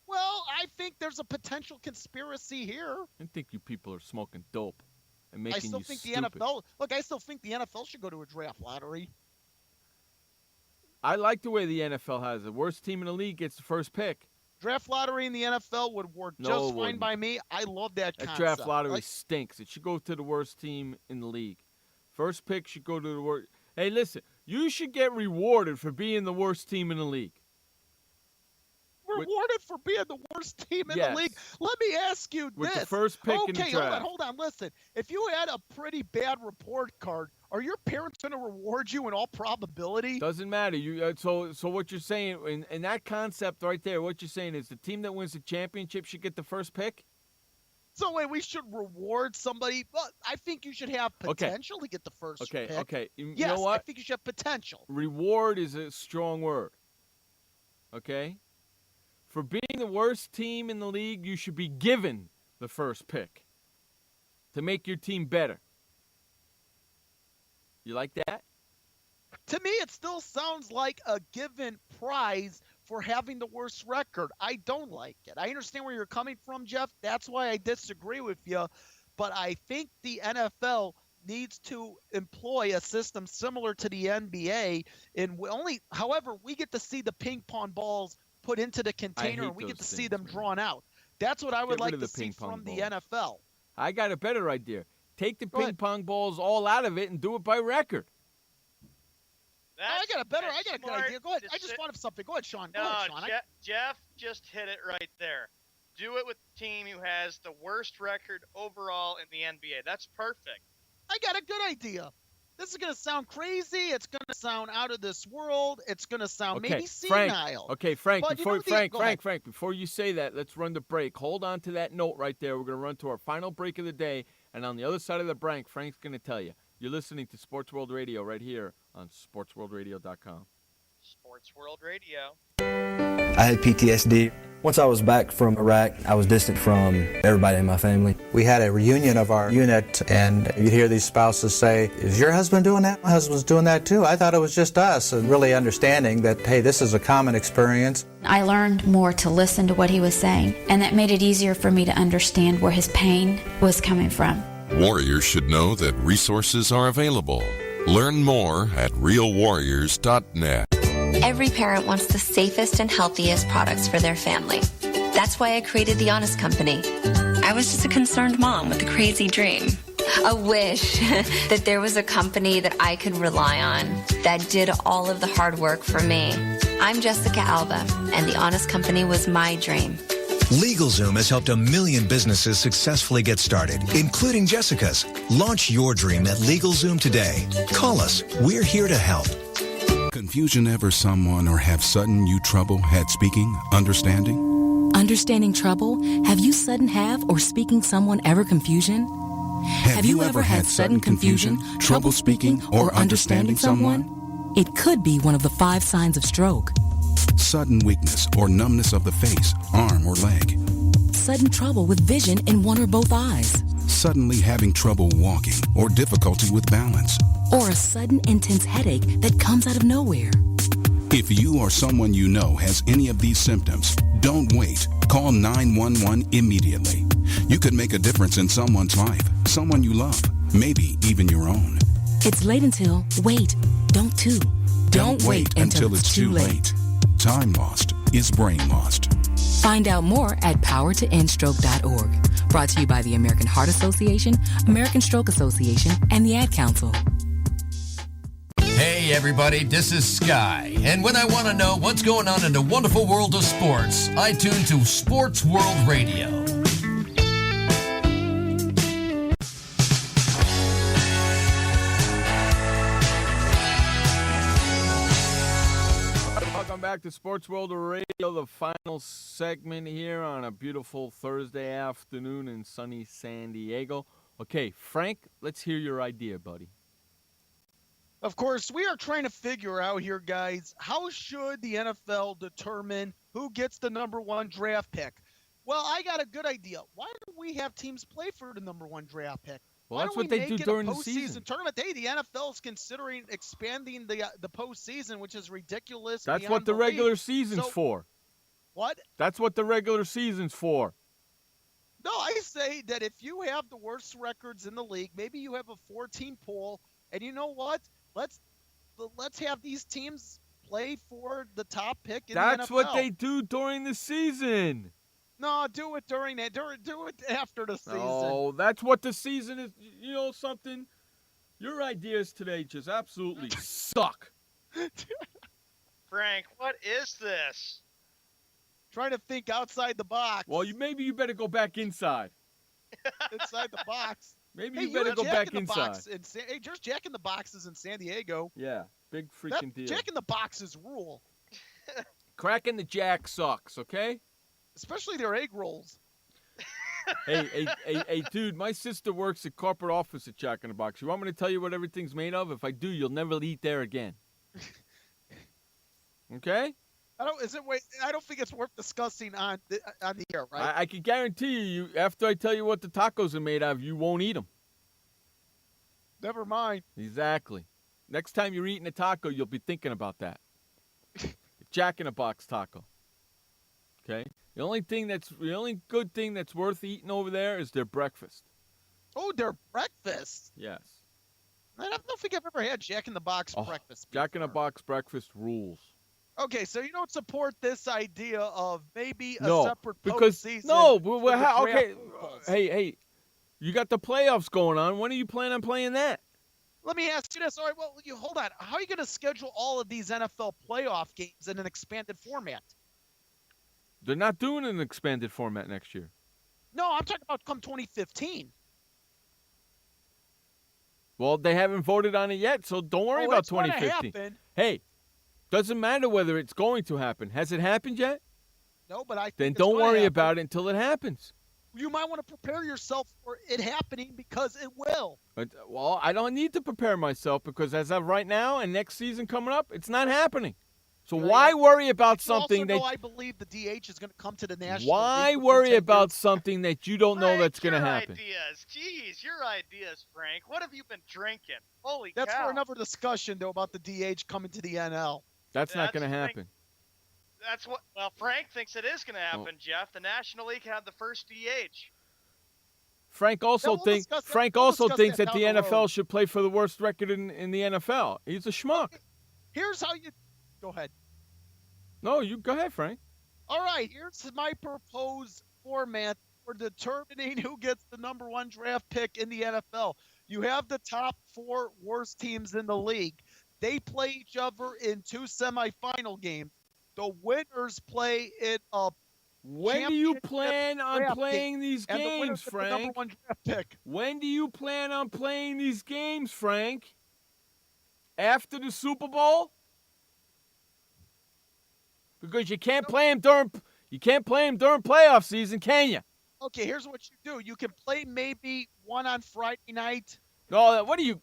[SPEAKER 17] Well, I think there's a potential conspiracy here.
[SPEAKER 7] I think you people are smoking dope and
[SPEAKER 17] I
[SPEAKER 7] making
[SPEAKER 17] still
[SPEAKER 7] you
[SPEAKER 17] think
[SPEAKER 7] stupid.
[SPEAKER 17] the NFL. Look, I still think the NFL should go to a draft lottery.
[SPEAKER 7] I like the way the NFL has it. Worst team in the league gets the first pick.
[SPEAKER 17] Draft lottery in the NFL would work
[SPEAKER 7] No,
[SPEAKER 17] just
[SPEAKER 7] it
[SPEAKER 17] fine
[SPEAKER 7] wouldn't.
[SPEAKER 17] by me. I love that
[SPEAKER 7] That
[SPEAKER 17] concept.
[SPEAKER 7] draft lottery
[SPEAKER 17] Like,
[SPEAKER 7] stinks. It should go to the worst team in the league. First pick should go to the worst. Hey, listen, you should get rewarded for being the worst team in the league.
[SPEAKER 17] rewarded for being the worst team in
[SPEAKER 7] Yes.
[SPEAKER 17] the league. Let me ask you
[SPEAKER 7] With
[SPEAKER 17] this.
[SPEAKER 7] the first pick in the
[SPEAKER 17] Okay,
[SPEAKER 7] draft.
[SPEAKER 17] hold on, listen. If you had a pretty bad report card, are your parents going to reward you in all probability?
[SPEAKER 7] Doesn't matter. You so what you're saying in that concept right there, what you're saying is the team that wins the championship should get the first pick?
[SPEAKER 17] So wait, we should reward somebody. Well, I think you should have potential to get the first pick.
[SPEAKER 7] Okay. You
[SPEAKER 17] Yes,
[SPEAKER 7] know what?
[SPEAKER 17] I think you should have potential.
[SPEAKER 7] Reward is a strong word. Okay? For being the worst team in the league, you should be given the first pick to make your team better. You like that?
[SPEAKER 17] To me, it still sounds like a given prize for having the worst record. I don't like it. I understand where you're coming from, Jeff. That's why I disagree with you. But I think the NFL needs to employ a system similar to the NBA. However, we get to see the ping pong balls put into the container, and we get to see them drawn out. That's what I would like to see from the NFL.
[SPEAKER 7] I got a better idea. Take the ping pong balls all out of it and do it by record.
[SPEAKER 17] I got a good idea. Go ahead. I just thought of something. Go ahead, Sean. Go ahead, Sean.
[SPEAKER 26] Jeff just hit it right there. Do it with the team who has the worst record overall in the NBA. That's perfect.
[SPEAKER 17] I got a good idea. This is going to sound crazy. It's going to sound out of this world. It's going to sound maybe senile.
[SPEAKER 7] Frank,
[SPEAKER 17] But
[SPEAKER 7] Frank, before you say that, let's run the break. Hold on to that note right there. We're going to run to our final break of the day. And on the other side of the break, Frank's going to tell you. You're listening to Sports World Radio right here on SportsWorldRadio.com.
[SPEAKER 26] Sports World Radio.
[SPEAKER 4] I had PTSD. Once I was back from Iraq, I was distant from everybody in my family. We had a reunion of our unit, and you'd hear these spouses say, "Is your husband doing that? My husband's doing that too. I thought it was just us." And really understanding that, hey, this is a common experience.
[SPEAKER 20] I learned more to listen to what he was saying, and that made it easier for me to understand where his pain was coming from.
[SPEAKER 21] Warriors should know that resources are available. Learn more at realwarriors.net.
[SPEAKER 22] Every parent wants the safest and healthiest products for their family. That's why I created The Honest Company. I was just a concerned mom with a crazy dream. A wish that there was a company that I could rely on that did all of the hard work for me. I'm Jessica Alba, and The Honest Company was my dream.
[SPEAKER 23] LegalZoom has helped 1 million businesses successfully get started, including Jessica's. Launch your dream at LegalZoom today. Call us. We're here to help.
[SPEAKER 24] Confusion ever someone or have sudden you trouble had speaking, understanding?
[SPEAKER 25] Understanding trouble? Have you sudden have or speaking someone ever confusion?
[SPEAKER 24] Have you ever had sudden confusion, trouble speaking, or understanding someone?
[SPEAKER 25] It could be one of the 5 signs of stroke.
[SPEAKER 24] Sudden weakness or numbness of the face, arm, or leg.
[SPEAKER 25] Sudden trouble with vision in one or both eyes.
[SPEAKER 24] Suddenly having trouble walking or difficulty with balance.
[SPEAKER 25] Or a sudden intense headache that comes out of nowhere.
[SPEAKER 24] If you or someone you know has any of these symptoms, don't wait. Call 911 immediately. You could make a difference in someone's life, someone you love, maybe even your own.
[SPEAKER 25] It's late until, wait, don't too. Don't wait until it's too late.
[SPEAKER 24] Time lost is brain lost.
[SPEAKER 25] Find out more at powertoendstroke.org. Brought to you by the American Heart Association, American Stroke Association, and the Ad Council.
[SPEAKER 12] Hey everybody, this is Sky. And when I want to know what's going on in the wonderful world of sports, I tune to Sports World Radio.
[SPEAKER 7] Welcome back to Sports World Radio, the final segment here on a beautiful Thursday afternoon in sunny San Diego. Okay, Frank, let's hear your idea, buddy.
[SPEAKER 17] Of course, we are trying to figure out here, guys, how should the NFL determine who gets the number 1 draft pick? Well, I got a good idea. Why don't we have teams play for the number 1 draft pick?
[SPEAKER 7] Well,
[SPEAKER 17] Why
[SPEAKER 7] that's
[SPEAKER 17] don't
[SPEAKER 7] what
[SPEAKER 17] we
[SPEAKER 7] they
[SPEAKER 17] make
[SPEAKER 7] do
[SPEAKER 17] it
[SPEAKER 7] during
[SPEAKER 17] a
[SPEAKER 7] the season.
[SPEAKER 17] postseason tournament? Hey, the NFL is considering expanding the postseason, which is ridiculous.
[SPEAKER 7] That's
[SPEAKER 17] beyond
[SPEAKER 7] what the
[SPEAKER 17] belief.
[SPEAKER 7] regular season's
[SPEAKER 17] So,
[SPEAKER 7] for.
[SPEAKER 17] What?
[SPEAKER 7] That's what the regular season's for.
[SPEAKER 17] No, I say that if you have the worst records in the league, maybe you have a 14 poll, and you know what? Let's have these teams play for the top pick in the NFL.
[SPEAKER 7] That's what they do during the season.
[SPEAKER 17] No, do it during that. Do it after the season.
[SPEAKER 7] Oh, that's what the season is. You know something? Your ideas today just absolutely suck.
[SPEAKER 26] Frank, what is this?
[SPEAKER 17] Trying to think outside the box.
[SPEAKER 7] Well, maybe you better go back inside.
[SPEAKER 17] Inside the box.
[SPEAKER 7] Maybe
[SPEAKER 17] Hey,
[SPEAKER 7] you better go back inside.
[SPEAKER 17] Hey, there's Jack in the Boxes in San Diego.
[SPEAKER 7] Yeah, big freaking deal.
[SPEAKER 17] Jack in the Boxes rule.
[SPEAKER 7] Cracking the Jack sucks, okay?
[SPEAKER 17] Especially their egg rolls.
[SPEAKER 7] Hey, dude, my sister works at corporate office at Jack in the Box. You want me to tell you what everything's made of? If I do, you'll never eat there again. Okay?
[SPEAKER 17] I don't think it's worth discussing on the air, right?
[SPEAKER 7] I can guarantee you, after I tell you what the tacos are made of, you won't eat them.
[SPEAKER 17] Never mind.
[SPEAKER 7] Exactly. Next time you're eating a taco, you'll be thinking about that. Jack in the Box taco. Okay? The only good thing that's worth eating over there is their breakfast.
[SPEAKER 17] Oh, their breakfast.
[SPEAKER 7] Yes.
[SPEAKER 17] I don't think I've ever had Jack in the Box breakfast before.
[SPEAKER 7] Jack in the Box breakfast rules.
[SPEAKER 17] Okay, so you don't support this idea of maybe a
[SPEAKER 7] No,
[SPEAKER 17] separate
[SPEAKER 7] because
[SPEAKER 17] postseason?
[SPEAKER 7] no,
[SPEAKER 17] for
[SPEAKER 7] but
[SPEAKER 17] the draft
[SPEAKER 7] okay.
[SPEAKER 17] polls?
[SPEAKER 7] Hey, you got the playoffs going on. When are you planning on playing that?
[SPEAKER 17] Let me ask you this. All right, well, hold on. How are you going to schedule all of these NFL playoff games in an expanded format?
[SPEAKER 7] They're not doing an expanded format next year.
[SPEAKER 17] No, I'm talking about come 2015.
[SPEAKER 7] Well, they haven't voted on it yet, so don't worry about
[SPEAKER 17] it's gonna
[SPEAKER 7] 2015.
[SPEAKER 17] happen.
[SPEAKER 7] Hey, doesn't matter whether it's going to happen. Has it happened yet?
[SPEAKER 17] No, but I think
[SPEAKER 7] Then
[SPEAKER 17] it's
[SPEAKER 7] don't
[SPEAKER 17] gonna
[SPEAKER 7] worry
[SPEAKER 17] happen.
[SPEAKER 7] about it until it happens.
[SPEAKER 17] You might want to prepare yourself for it happening because it will.
[SPEAKER 7] Well, I don't need to prepare myself because as of right now and next season coming up, it's not happening. So why worry about something that?
[SPEAKER 17] I believe the DH is going to come to the National
[SPEAKER 7] Why
[SPEAKER 17] League
[SPEAKER 7] worry about something that you don't know that's going to happen?
[SPEAKER 26] Ideas. Jeez, your ideas, Frank. What have you been drinking? Holy
[SPEAKER 17] That's
[SPEAKER 26] cow.
[SPEAKER 17] for another discussion, though, about the DH coming to the NL.
[SPEAKER 7] That's not going to happen.
[SPEAKER 26] That's what. Well, Frank thinks it is going to happen, Jeff. The National League had the first DH.
[SPEAKER 7] Frank also thinks that the
[SPEAKER 17] down the
[SPEAKER 7] NFL
[SPEAKER 17] road.
[SPEAKER 7] should play for the worst record in the NFL. He's a schmuck.
[SPEAKER 17] Here's how you go ahead.
[SPEAKER 7] No, you go ahead, Frank.
[SPEAKER 17] All right, here's my proposed format for determining who gets the number 1 draft pick in the NFL. You have the top 4 worst teams in the league. They play each other in 2 semifinal games. The winners play in a
[SPEAKER 7] When do you plan on
[SPEAKER 17] draft
[SPEAKER 7] playing
[SPEAKER 17] game,
[SPEAKER 7] these
[SPEAKER 17] and the winner
[SPEAKER 7] games,
[SPEAKER 17] gets the number
[SPEAKER 7] Frank?
[SPEAKER 17] 1 draft pick.
[SPEAKER 7] When do you plan on playing these games, Frank? After the Super Bowl? Because you can't play them during playoff season, can you?
[SPEAKER 17] Okay, here's what you do. You can play maybe one on Friday night.
[SPEAKER 7] No, what are you?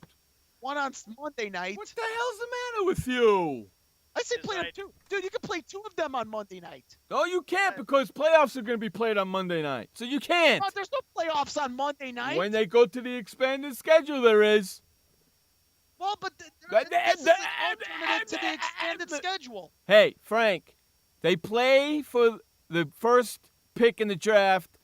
[SPEAKER 17] One on Monday night.
[SPEAKER 7] What the hell's the matter with you?
[SPEAKER 17] I said play them two. Dude, you can play 2 of them on Monday night.
[SPEAKER 7] No, you can't because playoffs are going to be played on Monday night. So you can't.
[SPEAKER 17] But there's no playoffs on Monday night.
[SPEAKER 7] When they go to the expanded schedule, there is.
[SPEAKER 17] Well, but this is an alternative to the expanded schedule.
[SPEAKER 7] Hey, Frank, they play for the first pick in the draft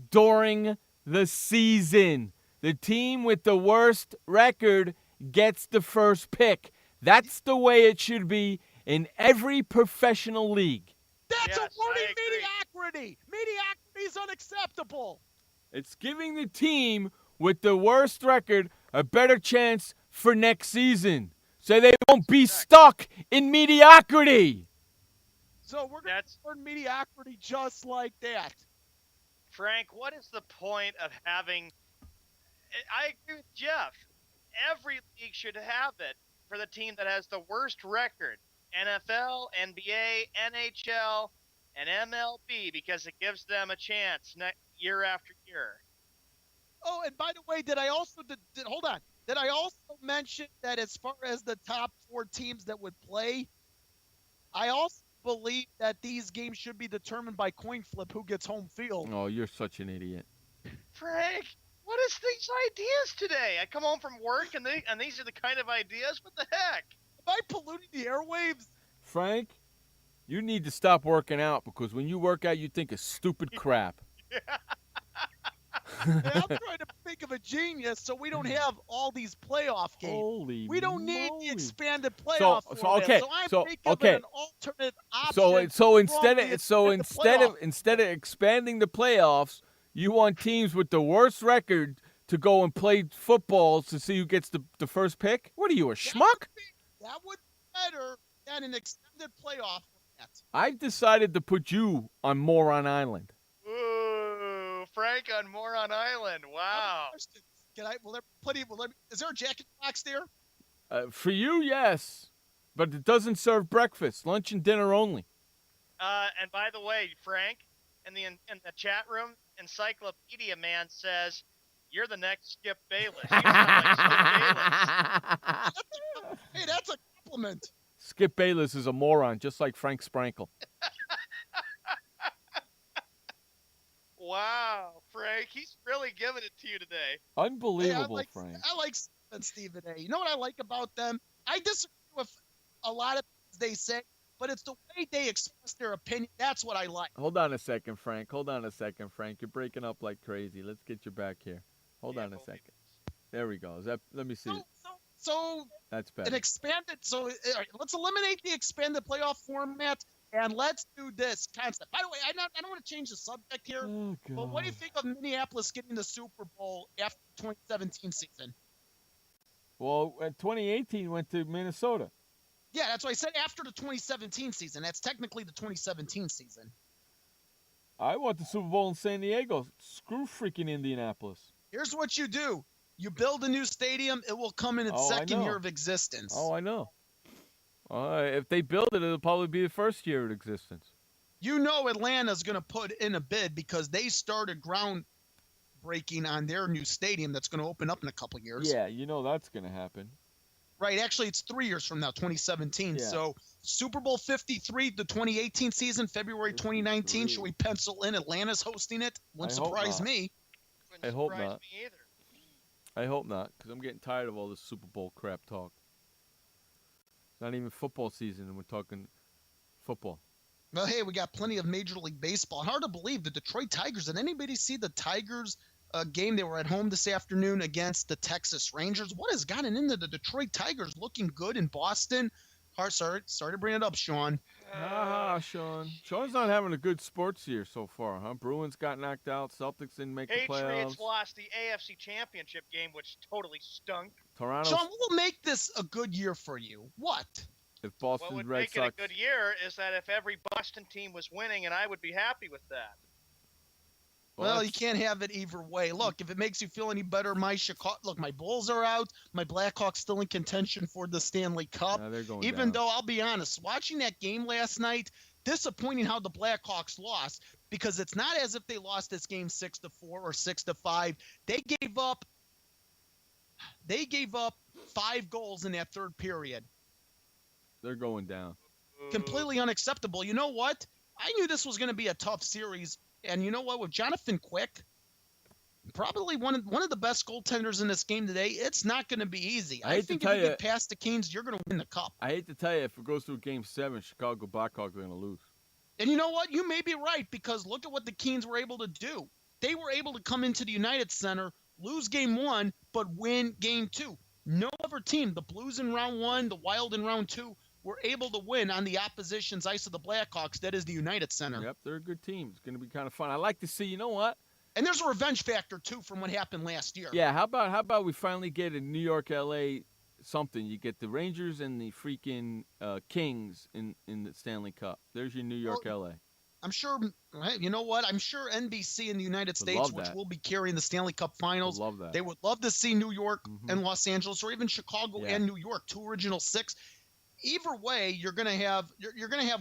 [SPEAKER 7] during the season. The team with the worst record gets the first pick. That's the way it should be in every professional league.
[SPEAKER 17] That's a wording mediocrity. Mediocrity is unacceptable.
[SPEAKER 7] It's giving the team with the worst record a better chance for next season so they won't be stuck in mediocrity.
[SPEAKER 17] So we're going to learn mediocrity just like that.
[SPEAKER 26] Frank, what is the point of having... I agree with Jeff. Every league should have it for the team that has the worst record. NFL, NBA, NHL, and MLB, because it gives them a chance year after year.
[SPEAKER 17] Oh, and by the way, did I also mention that as far as the top 4 teams that would play, I also believe that these games should be determined by coin flip who gets home field.
[SPEAKER 7] Oh, you're such an idiot.
[SPEAKER 26] Frank, what is these ideas today? I come home from work and these are the kind of ideas? What the heck?
[SPEAKER 17] Am I polluting the airwaves?
[SPEAKER 7] Frank, you need to stop working out because when you work out, you think of stupid crap.
[SPEAKER 17] I'm trying to think of a genius so we don't have all these playoff games. We don't need the expanded playoff format.
[SPEAKER 7] Okay.
[SPEAKER 17] So I'm
[SPEAKER 7] So
[SPEAKER 17] thinking
[SPEAKER 7] okay.
[SPEAKER 17] of an alternate option.
[SPEAKER 7] So instead of expanding the playoffs, you want teams with the worst record to go and play football to see who gets the first pick? What are you, a schmuck?
[SPEAKER 17] That would be better than an extended playoff format.
[SPEAKER 7] I've decided to put you on Moron Island.
[SPEAKER 26] Ooh, Frank on Moron Island. Wow.
[SPEAKER 17] Is there a jacket box there?
[SPEAKER 7] For you, yes. But it doesn't serve breakfast, lunch and dinner only.
[SPEAKER 26] And by the way, Frank, in the chat room, Encyclopedia Man says, you're the next Skip Bayless. You sound like Skip Bayless.
[SPEAKER 17] Hey, that's a compliment.
[SPEAKER 7] Skip Bayless is a moron, just like Frank Sprankle.
[SPEAKER 26] Wow, Frank, he's really giving it to you today.
[SPEAKER 7] Unbelievable,
[SPEAKER 17] hey,
[SPEAKER 7] Frank.
[SPEAKER 17] I like Stephen A. You know what I like about them? I disagree with a lot of things they say, but it's the way they express their opinion. That's what I like.
[SPEAKER 7] Hold on a second, Frank. You're breaking up like crazy. Let's get you back here. Hold on a second. There we go. Let me see.
[SPEAKER 17] So
[SPEAKER 7] that's better.
[SPEAKER 17] Let's eliminate the expanded playoff format. And let's do this concept. By the way, I don't want to change the subject here, but what do you think of Minneapolis getting the Super Bowl after the 2017 season?
[SPEAKER 7] Well, 2018 went to Minnesota.
[SPEAKER 17] Yeah, that's what I said after the 2017 season. That's technically the 2017 season.
[SPEAKER 7] I want the Super Bowl in San Diego. Screw freaking Indianapolis.
[SPEAKER 17] Here's what you do. You build a new stadium, it will come in its second year of existence.
[SPEAKER 7] Oh, I know. If they build it, it'll probably be the first year of existence.
[SPEAKER 17] You know Atlanta's going to put in a bid because they started groundbreaking on their new stadium that's going to open up in a couple years.
[SPEAKER 7] Yeah, you know that's going to happen.
[SPEAKER 17] Right. Actually, it's 3 years from now, 2017.
[SPEAKER 7] Yeah.
[SPEAKER 17] So Super Bowl 53, the 2018 season, February 2019. Should we pencil in Atlanta's hosting it? Wouldn't surprise me.
[SPEAKER 7] I hope not. I hope not, because I'm getting tired of all this Super Bowl crap talk. Not even football season, and we're talking football.
[SPEAKER 17] Well, hey, we got plenty of Major League Baseball. Hard to believe the Detroit Tigers. Did anybody see the Tigers game? They were at home this afternoon against the Texas Rangers. What has gotten into the Detroit Tigers looking good in Boston? Sorry to bring it up, Sean.
[SPEAKER 7] Sean. Sean's not having a good sports year so far, huh? Bruins got knocked out. Celtics didn't make the playoffs.
[SPEAKER 26] Patriots lost the AFC Championship game, which totally stunk.
[SPEAKER 7] Toronto.
[SPEAKER 17] Sean, what will make this a good year for you? What?
[SPEAKER 7] If Boston
[SPEAKER 26] what would
[SPEAKER 7] Red
[SPEAKER 26] make
[SPEAKER 7] Sox...
[SPEAKER 26] it a good year is that if every Boston team was winning, and I would be happy with that.
[SPEAKER 17] Well, you can't have it either way. Look, if it makes you feel any better, my Bulls are out. My Blackhawks still in contention for the Stanley Cup.
[SPEAKER 7] They're going
[SPEAKER 17] Even
[SPEAKER 7] down.
[SPEAKER 17] though I'll be honest, watching that game last night, disappointing how the Blackhawks lost because it's not as if they lost this game 6-4 or 6-5. They gave up 5 goals in that third period.
[SPEAKER 7] They're going down.
[SPEAKER 17] Completely unacceptable. You know what? I knew this was going to be a tough series. And you know what? With Jonathan Quick, probably one of the best goaltenders in this game today, it's not going to be easy. I think if you get past the Canes, you're going to win the Cup.
[SPEAKER 7] I hate to tell you, if it goes through Game 7, Chicago Blackhawks are going to lose.
[SPEAKER 17] And you know what? You may be right because look at what the Canes were able to do. They were able to come into the United Center, lose Game 1, but win Game 2. No other team, the Blues in Round 1, the Wild in Round 2, were able to win on the opposition's ice of the Blackhawks. That is the United Center.
[SPEAKER 7] Yep, they're a good team. It's going to be kind of fun. I like to see, you know what?
[SPEAKER 17] And there's a revenge factor, too, from what happened last year.
[SPEAKER 7] Yeah, how about we finally get a New York, L.A. something? You get the Rangers and the freaking Kings in the Stanley Cup. There's your New York, L.A.
[SPEAKER 17] I'm sure, you know what? I'm sure NBC in the United States, which will be carrying the Stanley Cup Finals,
[SPEAKER 7] love that.
[SPEAKER 17] They would love to see New York and Los Angeles, or even Chicago and New York, 2 original 6. Either way, you're gonna have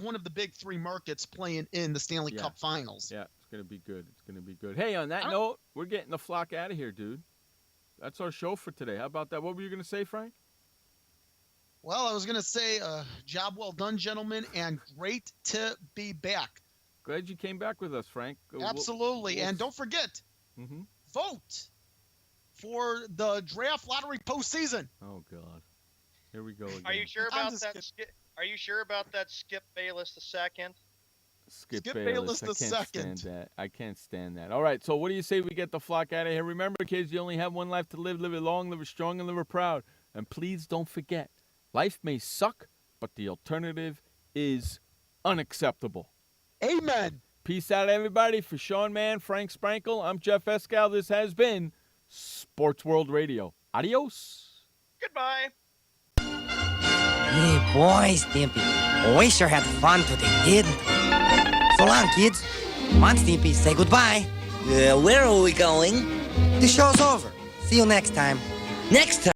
[SPEAKER 17] one of the big 3 markets playing in the Stanley Cup Finals.
[SPEAKER 7] Yeah, it's gonna be good. It's gonna be good. Hey, on that note, we're getting the flock out of here, dude. That's our show for today. How about that? What were you gonna say, Frank?
[SPEAKER 17] Well, I was going to say, job well done, gentlemen, and great to be back.
[SPEAKER 7] Glad you came back with us, Frank.
[SPEAKER 17] Absolutely. And don't forget, vote for the draft lottery postseason.
[SPEAKER 7] Oh, God. Here we go again.
[SPEAKER 26] Are you sure about that? Are you sure about that Skip Bayless II?
[SPEAKER 7] Skip Bayless II. I can't stand that. All right, so what do you say we get the flock out of here? Remember, kids, you only have one life to live. Live it long, live it strong, and live it proud. And please don't forget, life may suck, but the alternative is unacceptable.
[SPEAKER 17] Amen.
[SPEAKER 7] Peace out, everybody. For Sean Mann, Frank Sprankle, I'm Jeff Escal. This has been Sports World Radio. Adios.
[SPEAKER 26] Goodbye.
[SPEAKER 1] Hey, boy, Stimpy. We sure had fun today, kid. So long, kids. Come on, Stimpy, say goodbye.
[SPEAKER 5] Where are we going?
[SPEAKER 1] The show's over. See you next time.
[SPEAKER 5] Next time.